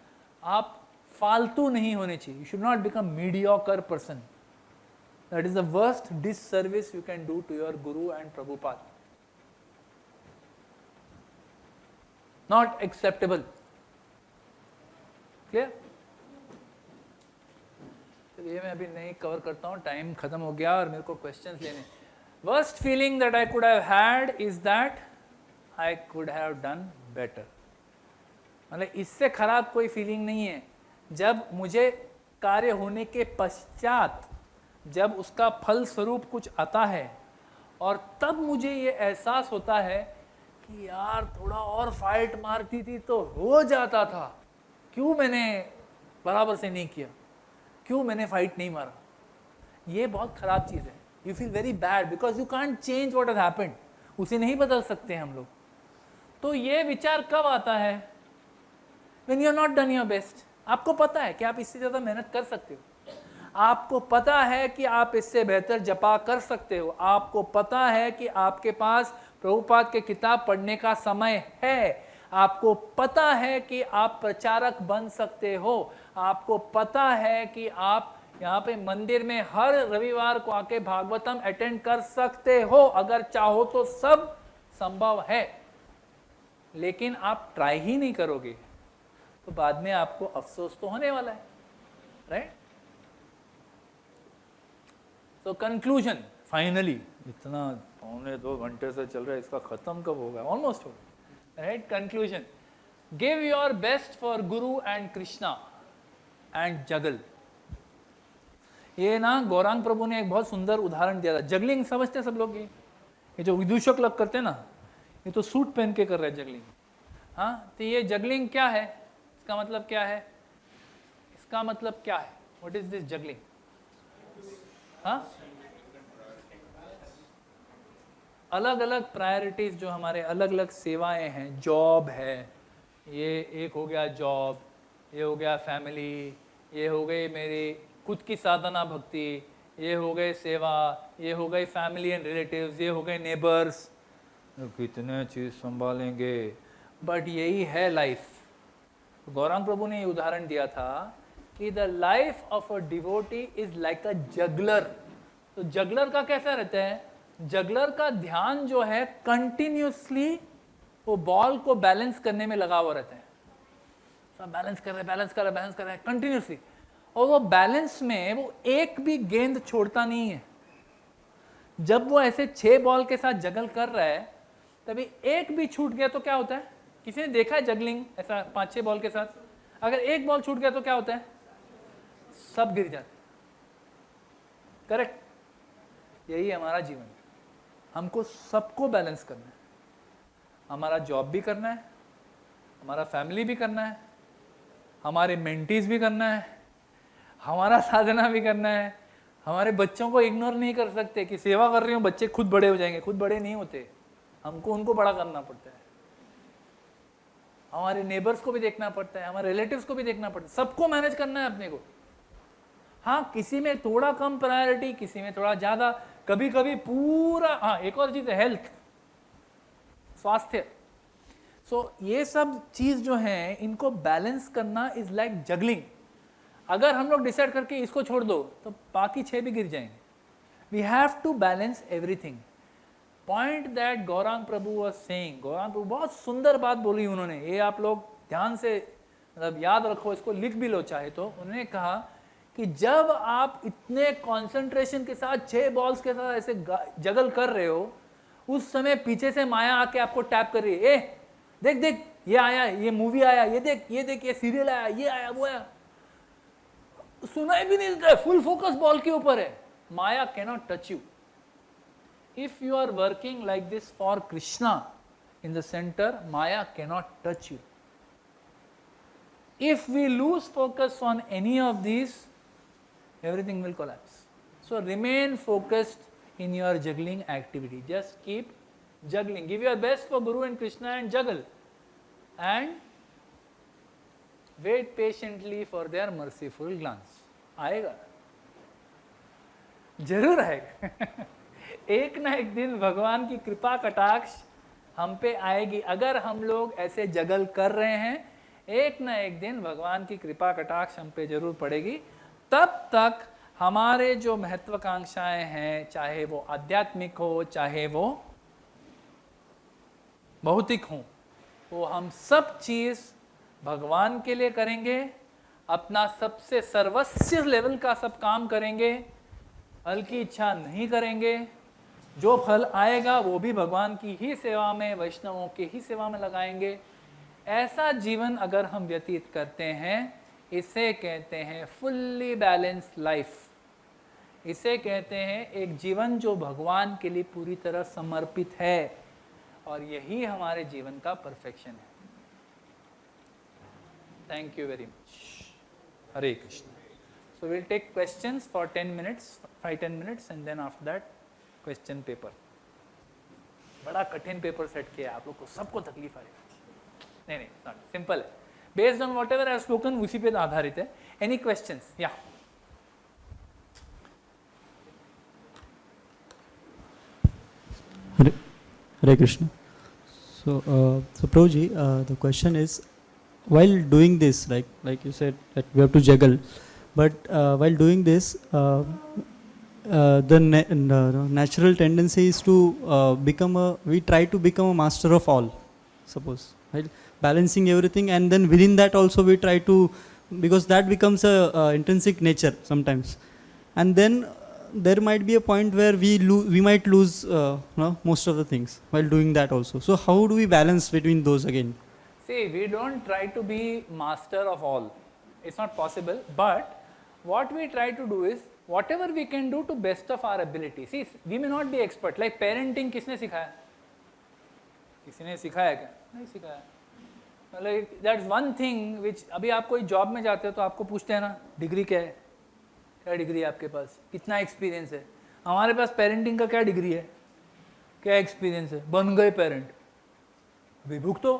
आप फालतू नहीं होने चाहिए. You should not become mediocre person. That is the worst disservice you can do to your Guru and Prabhupada. Not acceptable. Clear? ये मैं अभी नहीं कवर करता हूँ, टाइम खत्म हो गया और मेरे को क्वेश्चंस लेने. Worst feeling that I could have had is that I could have done better. मतलब इससे खराब कोई फीलिंग नहीं है जब मुझे कार्य होने के पश्चात, जब उसका फल स्वरूप कुछ आता है और तब मुझे ये एहसास होता है कि यार थोड़ा और फाइट मारती थी तो हो जाता था, क्यों मैंने बराबर से नहीं किया, क्यों मैंने फाइट नहीं मारा. ये बहुत ख़राब चीज़ है. You feel very bad because you can't change what has happened. उसे नहीं बदल सकते हम लोग. तो ये विचार कब आता है? when you are not done your best. आपको पता है कि आप इससे ज़्यादा मेहनत कर सकते हो, आपको पता है कि आप इससे बेहतर जपा कर सकते हो, आपको पता है कि आपके पास प्रभुपाद के किताब पढ़ने का समय है, आपको पता है कि आप प्रचारक बन सकते हो, आपको पता है कि आप यहाँ पे मंदिर में हर रविवार को आके भागवतम अटेंड कर सकते हो, अगर चाहो तो सब संभव है, लेकिन आप ट्राई ही नहीं करोगे तो बाद में आपको अफसोस तो होने वाला है, राइट? तो कंक्लूजन फाइनली, इतना 1.25 घंटे से चल रहा है, इसका खत्म कब होगा? ऑलमोस्ट होगा, right? Conclusion, give your best for Guru and Krishna and जगल. ये ना गौरांग प्रभु ने एक बहुत सुंदर उदाहरण दिया था. जगलिंग समझते हैं सब लोग? ये जो विदूषक लोग करते हैं ना, ये तो सूट पहन के कर रहे हैं जगलिंग. हाँ, तो ये जगलिंग क्या है? इसका मतलब क्या है? इसका मतलब क्या है? What is this juggling? हाँ, अलग अलग प्रायोरिटीज, जो हमारे अलग अलग सेवाएं हैं, जॉब है, ये एक हो गया जॉब, ये हो गया फैमिली, ये हो गई मेरी खुद की साधना भक्ति, ये हो गए सेवा, ये हो गई फैमिली एंड रिलेटिव्स, ये हो गए नेबर्स. कितने चीज संभालेंगे, बट यही है लाइफ. गौरांग प्रभु ने ये उदाहरण दिया था कि the life of a devotee is like a juggler. तो जगलर का कैसा रहता है? जगलर का ध्यान जो है कंटिन्यूसली वो बॉल को बैलेंस करने में लगा हुआ रहता है. सब बैलेंस कर रहे हैं कंटिन्यूसली, और वो बैलेंस में वो एक भी गेंद छोड़ता नहीं है. जब वो ऐसे 6 बॉल के साथ जगल कर रहा है, तभी एक भी छूट गया तो क्या होता है? किसी ने देखा है जगलिंग ऐसा 5-6 बॉल के साथ? अगर एक बॉल छूट गया तो क्या होता है? सब गिर जाते. करेक्ट? यही हमारा जीवन. हमको सबको बैलेंस करना है. हमारा जॉब भी करना है, हमारा फैमिली भी करना है, हमारे मेंटीज भी करना है, हमारा साधना भी करना है. हमारे बच्चों को इग्नोर नहीं कर सकते कि सेवा कर रही हूँ, बच्चे खुद बड़े हो जाएंगे. खुद बड़े नहीं होते, हमको उनको बड़ा करना पड़ता है. हमारे नेबर्स को भी देखना पड़ता है, हमारे रिलेटिव्स को भी देखना पड़ता है, सबको मैनेज करना है अपने को. हाँ, किसी में थोड़ा कम प्रायोरिटी, किसी में थोड़ा ज्यादा, कभी कभी पूरा. हाँ, एक और चीज है हेल्थ, स्वास्थ्य. सो ये सब चीज जो है, इनको बैलेंस करना इज लाइक जगलिंग. अगर हम लोग डिसाइड करके इसको छोड़ दो तो बाकी 6 भी गिर जाएंगे. We have to balance everything. Point that Gaurang Prabhu was saying, Gaurang Prabhu बहुत सुंदर बात बोली उन्होंने. ये आप लोग ध्यान से मतलब याद रखो, इसको लिख भी लो चाहे तो. उन्होंने कहा कि जब आप इतने कंसंट्रेशन के साथ 6 बॉल्स के साथ ऐसे जगल कर रहे हो, उस समय पीछे से माया आके आपको टैप कर रही है. ए देख देख, ये आया, ये मूवी आया, ये देख, ये सीरियल आया, ये आया, वो आया. सुनाई भी नहीं देता है, फुल फोकस बॉल के ऊपर है. Maya cannot touch you. If you are working like this for Krishna in the center, Maya cannot touch you. If we lose focus on any of these, everything will collapse. So remain focused in your juggling activity. Just keep juggling. Give your best for Guru and Krishna and juggle. And wait patiently for their merciful glance. आएगा, जरूर आएगा. एक ना एक दिन भगवान की कृपा कटाक्ष हम पे आएगी. अगर हम लोग ऐसे जगल कर रहे हैं, एक ना एक दिन भगवान की कृपा कटाक्ष हम पे जरूर पड़ेगी. तब तक हमारे जो महत्वाकांक्षाएं हैं, चाहे वो आध्यात्मिक हो, चाहे वो भौतिक हो, वो हम सब चीज भगवान के लिए करेंगे. अपना सबसे सर्वस्व लेवल का सब काम करेंगे, फल की इच्छा नहीं करेंगे. जो फल आएगा वो भी भगवान की ही सेवा में, वैष्णवों की ही सेवा में लगाएंगे. ऐसा जीवन अगर हम व्यतीत करते हैं, इसे कहते हैं फुल्ली बैलेंस्ड लाइफ. इसे कहते हैं एक जीवन जो भगवान के लिए पूरी तरह समर्पित है. और यही हमारे जीवन का परफेक्शन है. Thank you very much. Hare Krishna. So we'll take questions for 10 minutes, 5-10 minutes, and then after that question paper. बड़ा कठिन पेपर सेट किया, आप लोग को सबको तकलीफ आएगी. नहीं, सिंपल है. Based on what ever I have spoken उसी पे आधारित है. Any questions? या Hare Krishna. So, Prabhuji, the question is, while doing this, like you said that we have to juggle, but while doing this, the natural tendency is to we try to become a master of all, suppose, right? Balancing everything, and then within that also we try to, because that becomes a intrinsic nature sometimes, and then there might be a point where we might lose most of the things while doing that also. So how do we balance between those again? See, we don't try to be master of all. It's not possible. But what we try to do is whatever we can do to best of our ability. See, we may not be expert. Like parenting, किसने सिखाया? किसी ने सिखाया क्या? नहीं सिखाया. Like that's one thing which अभी आप कोई जॉब में जाते हो तो आपको पूछते हैं ना, डिग्री क्या है? क्या डिग्री है आपके पास? कितना एक्सपीरियंस है? हमारे पास पेरेंटिंग का क्या डिग्री है? क्या एक्सपीरियंस है? बन गए पेरेंट. अभी भुगतो.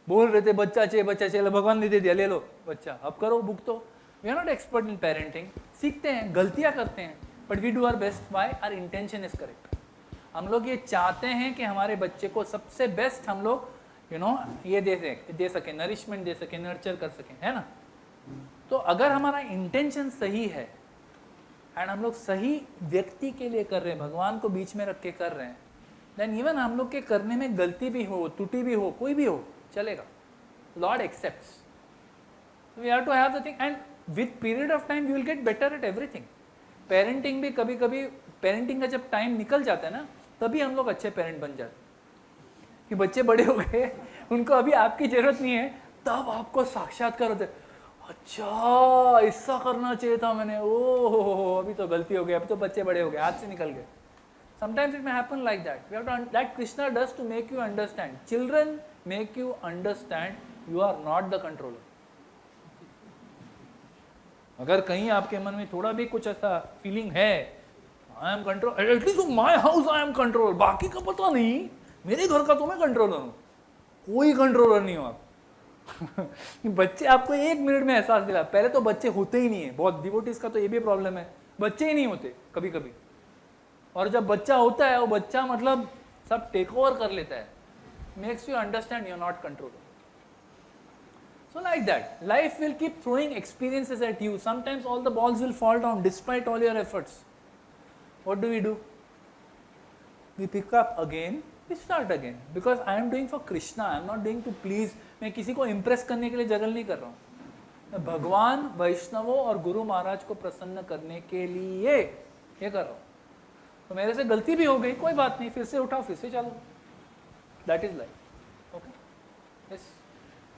बोल रहे थे बच्चा चाहिए, भगवान ने दे दिया, ले लो बच्चा, अब करो भुगतो. We are not expert in parenting. सीखते हैं, गलतियां करते हैं, but we do our best. Why? Our intention is correct. हम लोग ये चाहते हैं कि हमारे बच्चे को सबसे बेस्ट हम लोग ये दे सके, नरिशमेंट दे सके, नर्चर कर सकें, है ना. तो अगर हमारा इंटेंशन सही है एंड हम लोग सही व्यक्ति के लिए कर रहे हैं, भगवान को बीच में रख के कर रहे हैं, देन इवन हम लोग के करने में गलती भी हो, त्रुटि भी हो, कोई भी हो, चलेगा. Lord accepts. We have to have the thing and with period of time we will get better at everything. Parenting भी कभी कभी, पेरेंटिंग का जब टाइम निकल जाता है ना, तभी हम लोग अच्छे पेरेंट बन जाते हैं. कि बच्चे बड़े हो गए, उनको अभी आपकी जरूरत नहीं है, तब आपको साक्षात्कार होता है, अच्छा ऐसा करना चाहिए था मैंने, ओह अभी तो गलती हो गई, अभी तो बच्चे बड़े हो गए, हाथ से निकल गए. Sometimes it may happen like that. We have to that Krishna does to make you understand. Children make you understand you are not the controller. अगर कहीं आपके मन में थोड़ा भी कुछ ऐसा फीलिंग है, I am control, at least of my house I am control, बाकी का पता नहीं, मेरे घर का तो मैं कंट्रोलर हूँ, कोई कंट्रोलर नहीं हो आप. बच्चे आपको 1 मिनट में एहसास दिला. पहले तो बच्चे होते ही नहीं है, बहुत डिवोटीज का तो ये भी प्रॉब्लम है, बच्चे ही नहीं होते कभी कभी. और जब बच्चा होता है वो बच्चा मतलब सब टेक ओवर कर लेता है, makes you understand you are not controller. So like that, life will keep throwing experiences at you. Sometimes all the balls will fall down despite all your efforts. What do? We pick up again, we start again. Because I am doing for Krishna, I am not doing to please. मैं किसी को impress करने के लिए जगल नहीं कर रहा हूँ. मैं भगवान, वैष्णवों और गुरु महाराज को प्रसन्न करने के लिए ये कर रहा हूँ. तो मेरे से गलती भी हो गई, कोई बात नहीं, फिर से उठाओ, फिर से चलो. That is life. Okay? Yes.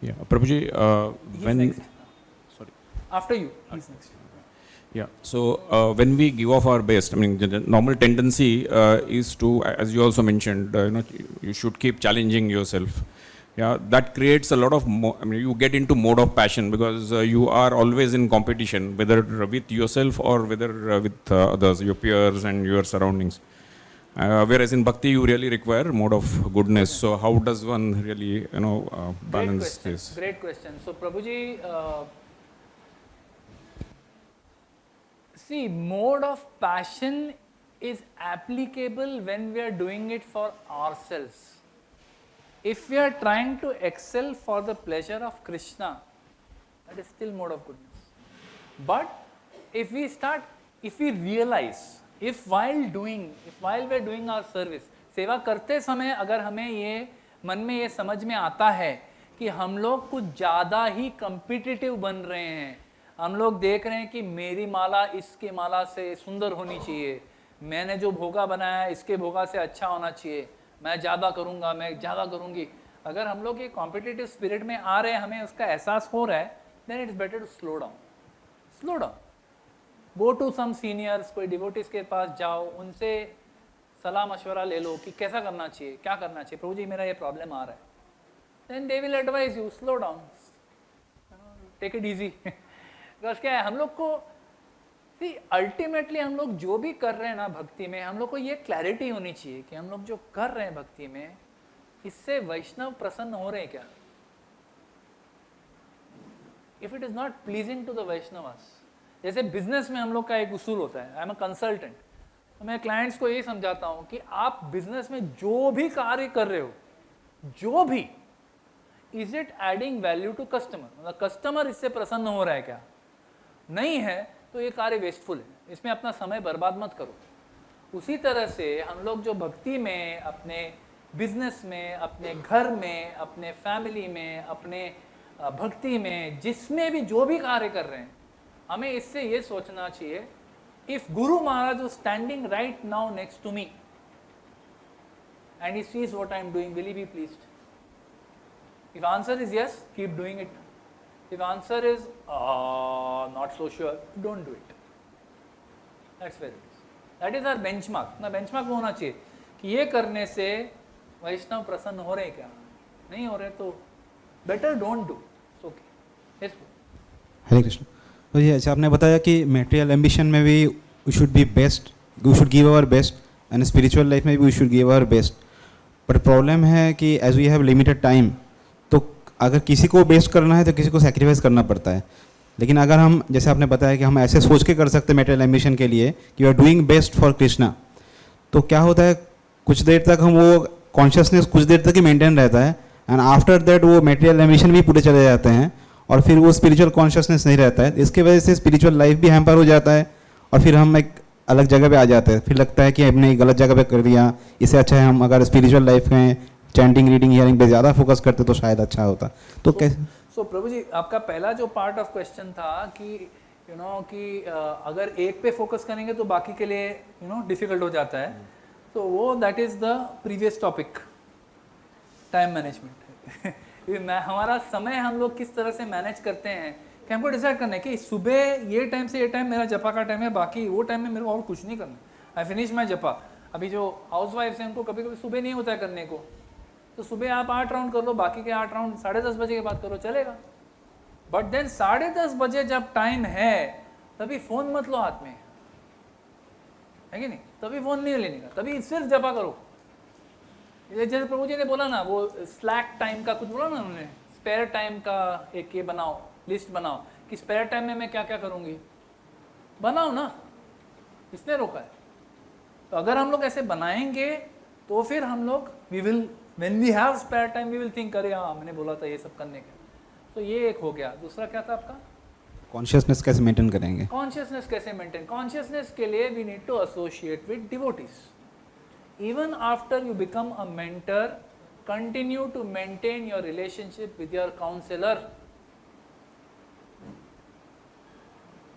Yeah, Prabhuji, when Next. sorry, After you, he's next. yeah. So when we give off our best, I mean, the normal tendency is to, as you also mentioned, you should keep challenging yourself. Yeah, that creates a lot of. I mean, you get into mode of passion because you are always in competition, whether with yourself or whether with others, your peers and your surroundings. Whereas in bhakti, you really require mode of goodness. So how does one really, balance this? Great question. So Prabhuji, see, mode of passion is applicable when we are doing it for ourselves. If we are trying to excel for the pleasure of Krishna, that is still mode of goodness. But if we realize, if while we are doing our service, सेवा करते समय अगर हमें ये मन में ये समझ में आता है कि हम लोग कुछ ज़्यादा ही कम्पिटिटिव बन रहे हैं, हम लोग देख रहे हैं कि मेरी माला इसके माला से सुंदर होनी चाहिए, मैंने जो भोगा बनाया है इसके भोगा से अच्छा होना चाहिए, मैं ज़्यादा करूँगा, मैं ज़्यादा करूँगी. अगर हम लोग ये कॉम्पिटिटिव स्पिरिट में आ रहे हैं, हमें उसका एहसास हो रहा है, then it is better to slow down. Go to some seniors, कोई डिवोटीज के पास जाओ, उनसे सलाह मशवरा ले लो कि कैसा करना चाहिए, क्या करना चाहिए. प्रभु जी मेरा ये प्रॉब्लम आ रहा है, then they will advise you slow down, take it easy. Because क्या है, हम लोग को अल्टीमेटली हम लोग जो भी कर रहे हैं ना भक्ति में, हम लोग को ये क्लैरिटी होनी चाहिए कि हम लोग जो कर रहे हैं भक्ति में, इससे वैष्णव प्रसन्न हो रहे हैं क्या. If it is not pleasing to the Vaishnavas, जैसे बिजनेस में हम लोग का एक उसूल होता है, आई एम अ कंसल्टेंट, तो मैं क्लाइंट्स को यही समझाता हूं कि आप बिजनेस में जो भी कार्य कर रहे हो, जो भी, is it adding value to customer, मतलब कस्टमर इससे प्रसन्न हो रहा है क्या? नहीं है तो ये कार्य वेस्टफुल है, इसमें अपना समय बर्बाद मत करो। उसी तरह से हम लोग जो भक्ति में, अपने बिजनेस में, अपने घर में, अपने फैमिली में, अपने भक्ति में, जिसमें भी जो भी कार्य कर रहे हैं, हमें इससे ये सोचना चाहिए, if Guru Maharaj was standing right now next to me and he sees what I am doing, will he be pleased? If answer is yes, keep doing it. If answer is not so sure, don't do it. That's where it is. That is our benchmark. ना benchmark वो होना चाहिए कि ये करने से वैष्णव प्रसन्न हो रहे हैं क्या? नहीं हो रहे तो better don't do. It's okay. Yes. हरे कृष्ण। तो ये अच्छा आपने बताया कि मेटेरियल एम्बिशन में भी we should be best, we should give our best, and spiritual life में भी we should give our best. But problem है कि as we have limited time, तो अगर किसी को बेस्ट करना है तो किसी को सेक्रीफाइस करना पड़ता है। लेकिन अगर हम, जैसे आपने बताया कि हम ऐसे सोच के कर सकते हैं मेटेरियल एम्बिशन के लिए कि we are doing best for Krishna, तो क्या होता है कुछ देर तक हम वो कॉन्शियसनेस कुछ देर तक ही मेंटेन रहता है, एंड आफ्टर दैट वो मेटेरियल एम्बिशन भी पूरे चले जाते हैं और फिर वो स्पिरिचुअल कॉन्शियसनेस नहीं रहता है। इसकी वजह से स्पिरिचुअल लाइफ भी हैम्पर हो जाता है और फिर हम एक अलग जगह पे आ जाते हैं, फिर लगता है कि हमने गलत जगह पे कर दिया, इससे अच्छा है हम अगर स्पिरिचुअल लाइफ में चैंटिंग, रीडिंग, हियरिंग पे ज़्यादा फोकस करते तो शायद अच्छा होता। तो कैसे? सो प्रभु जी, आपका पहला जो पार्ट ऑफ क्वेश्चन था कि कि अगर एक पे फोकस करेंगे तो बाकी के लिए डिफिकल्ट हो जाता है, तो वो that is the previous topic, time management. हमारा समय हम लोग किस तरह से मैनेज करते हैं कि हमको डिसाइड करना है कि सुबह ये टाइम से ये टाइम मेरा जपा का टाइम है, बाकी वो टाइम में मेरे को और कुछ नहीं करना, आई फिनिश माई जपा। अभी जो हाउस वाइफ हैं उनको कभी कभी सुबह नहीं होता है करने को, तो सुबह आप 8 राउंड कर लो, बाकी के 8 राउंड 10:30 बजे के बाद करो, चलेगा। बट देन 10:30 बजे जब टाइम है तभी फ़ोन मत लो हाथ में, है कि नहीं? तभी फ़ोन नहीं लेने का, तभी सिर्फ जपा करो। जैसे प्रभु जी ने बोला ना, वो स्लैक टाइम का कुछ बोला ना उन्होंने, स्पेयर टाइम का एक ये बनाओ, लिस्ट बनाओ कि स्पेयर टाइम में मैं क्या क्या करूँगी, बनाओ ना, किसने रोका है? तो अगर हम लोग ऐसे बनाएंगे तो फिर हम लोग we will, when we have spare time we will think, अरे हाँ मैंने बोला था ये सब करने का। तो ये एक हो गया। दूसरा क्या था आपका? कॉन्शियसनेस कैसे मेंटेन करेंगे? कॉन्शियसनेस कैसे मेंटेन? कॉन्शियसनेस के लिए we need to associate with devotees. Even after you become a mentor, continue to maintain your relationship with your counselor.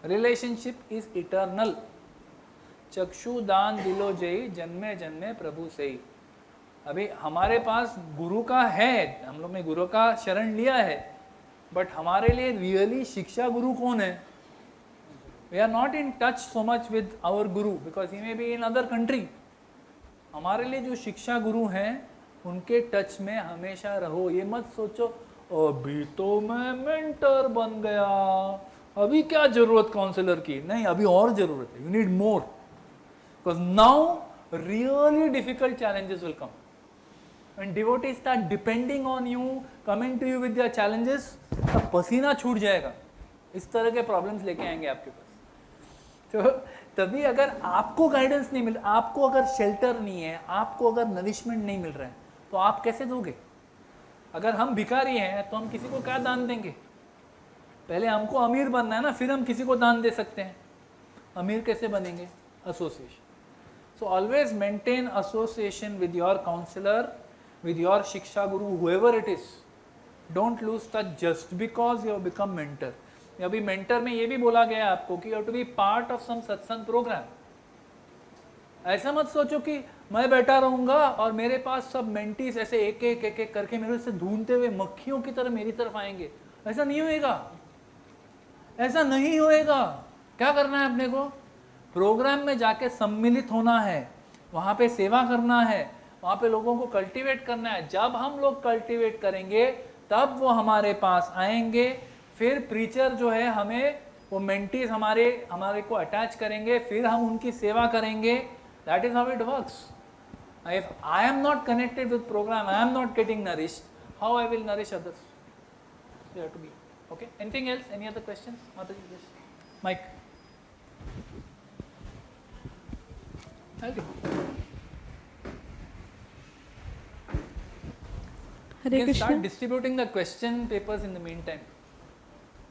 Relationship is eternal. चक्षु दान दिलो जय, जन्मे जन्मे प्रभु सही। अभी हमारे पास गुरु का है, हम लोग ने गुरु का शरण लिया है, बट हमारे लिए रियली शिक्षा गुरु कौन है? We are not in touch so much with our guru because he may be in other country. हमारे लिए जो शिक्षा गुरु हैं उनके टच में हमेशा रहो। ये मत सोचो अभी तो मैं मेंटर बन गया, अभी क्या जरूरत काउंसलर की। नहीं, अभी और जरूरत है, you need more, because now really difficult challenges will come when devotees start depending on you, coming to you with their challenges, तब पसीना छूट जाएगा। इस तरह के प्रॉब्लम्स लेके आएंगे आपके पास। तो तभी अगर आपको गाइडेंस नहीं मिल, आपको अगर शेल्टर नहीं है, आपको अगर नरिशमेंट नहीं मिल रहा है, तो आप कैसे दोगे? अगर हम भिखारी हैं तो हम किसी को क्या दान देंगे? पहले हमको अमीर बनना है ना, फिर हम किसी को दान दे सकते हैं। अमीर कैसे बनेंगे? Association. So always maintain association with your counsellor, with your shiksha guru, however it is. Don't lose touch just because you have become mentor. अभी मेंटर में ये भी बोला गया है आपको कि you have to be part of some satsang programme. ऐसा मत सोचो कि मैं बैठा रहूंगा और मेरे पास सब मेंटीज ऐसे एक एक करके मेरे से ढूंढते हुए मक्खियों की तरह मेरी तरफ आएंगे। ऐसा नहीं होएगा, ऐसा नहीं होएगा। क्या करना है अपने को? प्रोग्राम में जाके सम्मिलित होना है, वहाँ पे सेवा करना है, वहाँ पे लोगों को कल्टीवेट करना है। जब हम लोग कल्टीवेट करेंगे तब वो हमारे पास आएंगे। फिर प्रीचर जो है हमें वो मेंटीज हमारे को अटैच करेंगे, फिर हम उनकी सेवा करेंगे। That is how it works. If I am not connected with program, I am not getting nourished, how I will nourish others? You have to be Okay, anything else? Any other questions? Mataji, yes. Mike. Okay. Hare You can start Krishna. distributing the question papers in the meantime.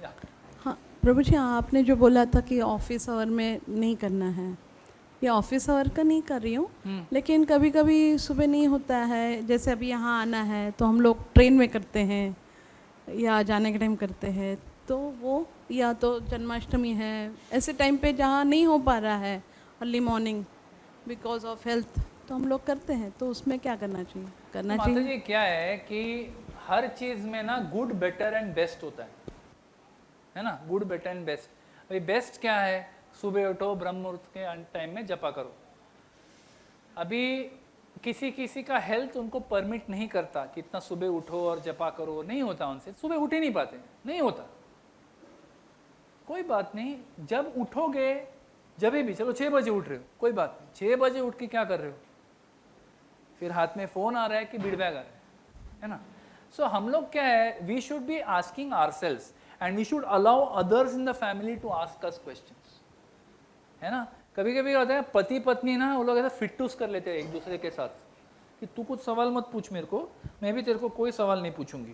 Yeah. हाँ प्रभु जी, आपने जो बोला था कि office hour में नहीं करना है, ये ऑफिस आवर का नहीं कर रही हूँ, लेकिन कभी कभी सुबह नहीं होता है, जैसे अभी यहाँ आना है तो हम लोग ट्रेन में करते हैं या जाने के टाइम करते हैं, तो वो या तो जन्माष्टमी है ऐसे टाइम पे जहाँ नहीं हो पा रहा है early morning because of health, तो हम लोग करते हैं, तो उसमें क्या करना चाहिए? करना माता चाहिए? जी क्या है कि हर चीज में ना गुड बेटर एंड बेस्ट होता है ना, गुड बेटर एंड बेस्ट। भाई बेस्ट क्या है? सुबह उठो, ब्रह्म मुहूर्त के टाइम में जपा करो। अभी किसी किसी का हेल्थ उनको परमिट नहीं करता कि इतना सुबह उठो और जपा करो, नहीं होता उनसे, सुबह उठ ही नहीं पाते, नहीं होता, कोई बात नहीं। जब उठोगे, जब भी, चलो 6 बजे उठ रहे हो, कोई बात नहीं, 6 बजे उठ के क्या कर रहे हो? फिर हाथ में फोन आ रहा है कि बीडबैग आ रहा है ना। सो हम लोग क्या है, we should be asking ourselves and we should allow others in the family to ask us questions, है ना। कभी कभी होता है पति पत्नी ना, वो लोग ऐसा फिटूस कर लेते हैं एक दूसरे के साथ कि तू कुछ सवाल मत पूछ मेरे को, मैं भी तेरे को कोई सवाल नहीं पूछूंगी,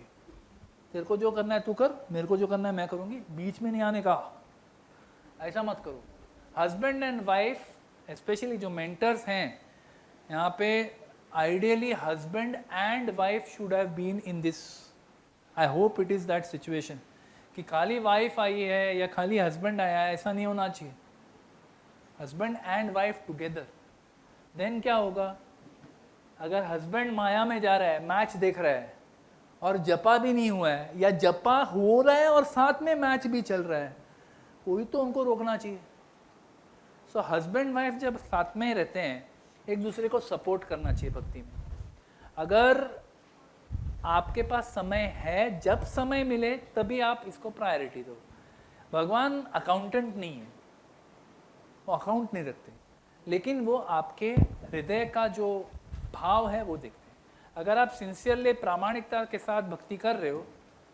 तेरे को जो करना है तू कर, मेरे को जो करना है मैं करूंगी, बीच में नहीं आने का, ऐसा मत करो। हस्बैंड एंड वाइफ स्पेशली जो मेंटर्स हैं यहाँ पे, ideally husband and wife should have been in this. I hope it is that situation कि खाली वाइफ आई है या खाली हस्बैंड आया है, ऐसा नहीं होना चाहिए। Husband and wife together. Then क्या होगा, अगर हस्बैंड माया में जा रहा है, मैच देख रहा है और जपा भी नहीं हुआ है, या जपा हो रहा है और साथ में मैच भी चल रहा है, कोई तो उनको रोकना चाहिए। सो हस्बैंड वाइफ जब साथ में रहते हैं, एक दूसरे को सपोर्ट करना चाहिए भक्ति में। अगर आपके पास समय है, जब समय मिले तभी आप इसको प्रायोरिटी दो। भगवान अकाउंटेंट नहीं है, वो अकाउंट नहीं रखते, लेकिन वो आपके हृदय का जो भाव है वो देखते हैं। अगर आप सिंसियरली प्रामाणिकता के साथ भक्ति कर रहे हो,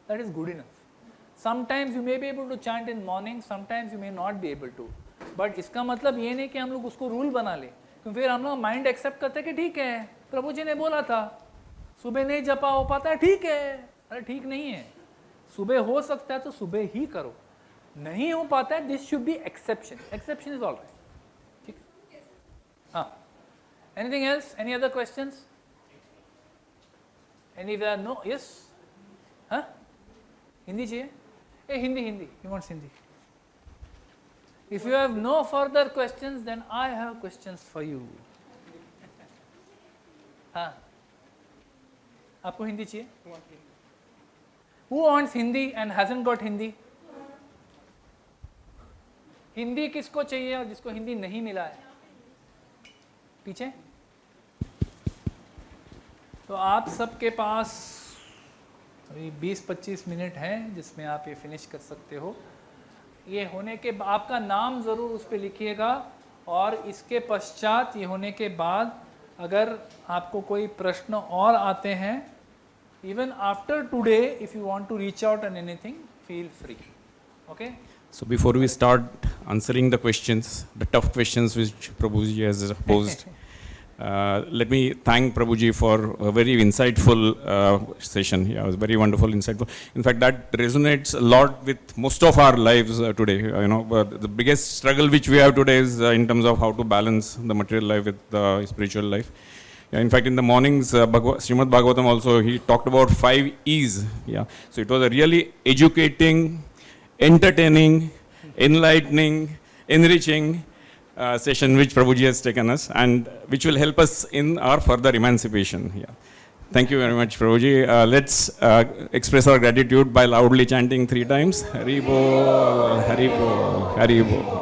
that is good enough. Sometimes you may be able to chant in morning, sometimes you may not be able to, but इसका मतलब ये नहीं कि हम लोग उसको रूल बना ले, क्योंकि फिर हम लोग माइंड एक्सेप्ट करते हैं कि ठीक है, प्रभु जी ने बोला था सुबह नहीं जपा हो पाता है, ठीक है। अरे ठीक नहीं है, सुबह हो सकता है तो सुबह ही करो, नहीं हो पाता है, this should be exception, exception is all right. ठीक, हाँ। Anything else, any other questions? Any no? Yes, हाँ, हिंदी चाहिए? A Hindi, Hindi, you wants Hindi? If you have no further questions, then I have questions for you. हाँ, आपको हिंदी चाहिए? Who wants Hindi and hasn't got Hindi? Hindi किसको चाहिए और जिसको हिंदी नहीं मिला है? पीछे? तो आप सबके पास अभी 20-25 मिनट हैं जिसमें आप ये फिनिश कर सकते हो। ये होने के बाद आपका नाम ज़रूर उस पर लिखिएगा, और इसके पश्चात ये होने के बाद अगर आपको कोई प्रश्न और आते हैं, even after today, if you want to reach out an anything, feel free. Okay? So before we start answering the questions, the tough questions which Prabhuji has posed, let me thank Prabhuji for a very insightful session. Yeah, it was very wonderful, insightful. In fact, that resonates a lot with most of our lives today. The biggest struggle which we have today is in terms of how to balance the material life with the spiritual life. Yeah, in fact, in the mornings, Srimad Bhagavatam also, he talked about 5 E's. Yeah, so it was a really educating, entertaining, enlightening, enriching session which Prabhuji has taken us, and which will help us in our further emancipation. Yeah. Thank you very much, Prabhuji. Let's express our gratitude by loudly chanting 3 times. Hari Bol, Hari Bol, Hari Bol.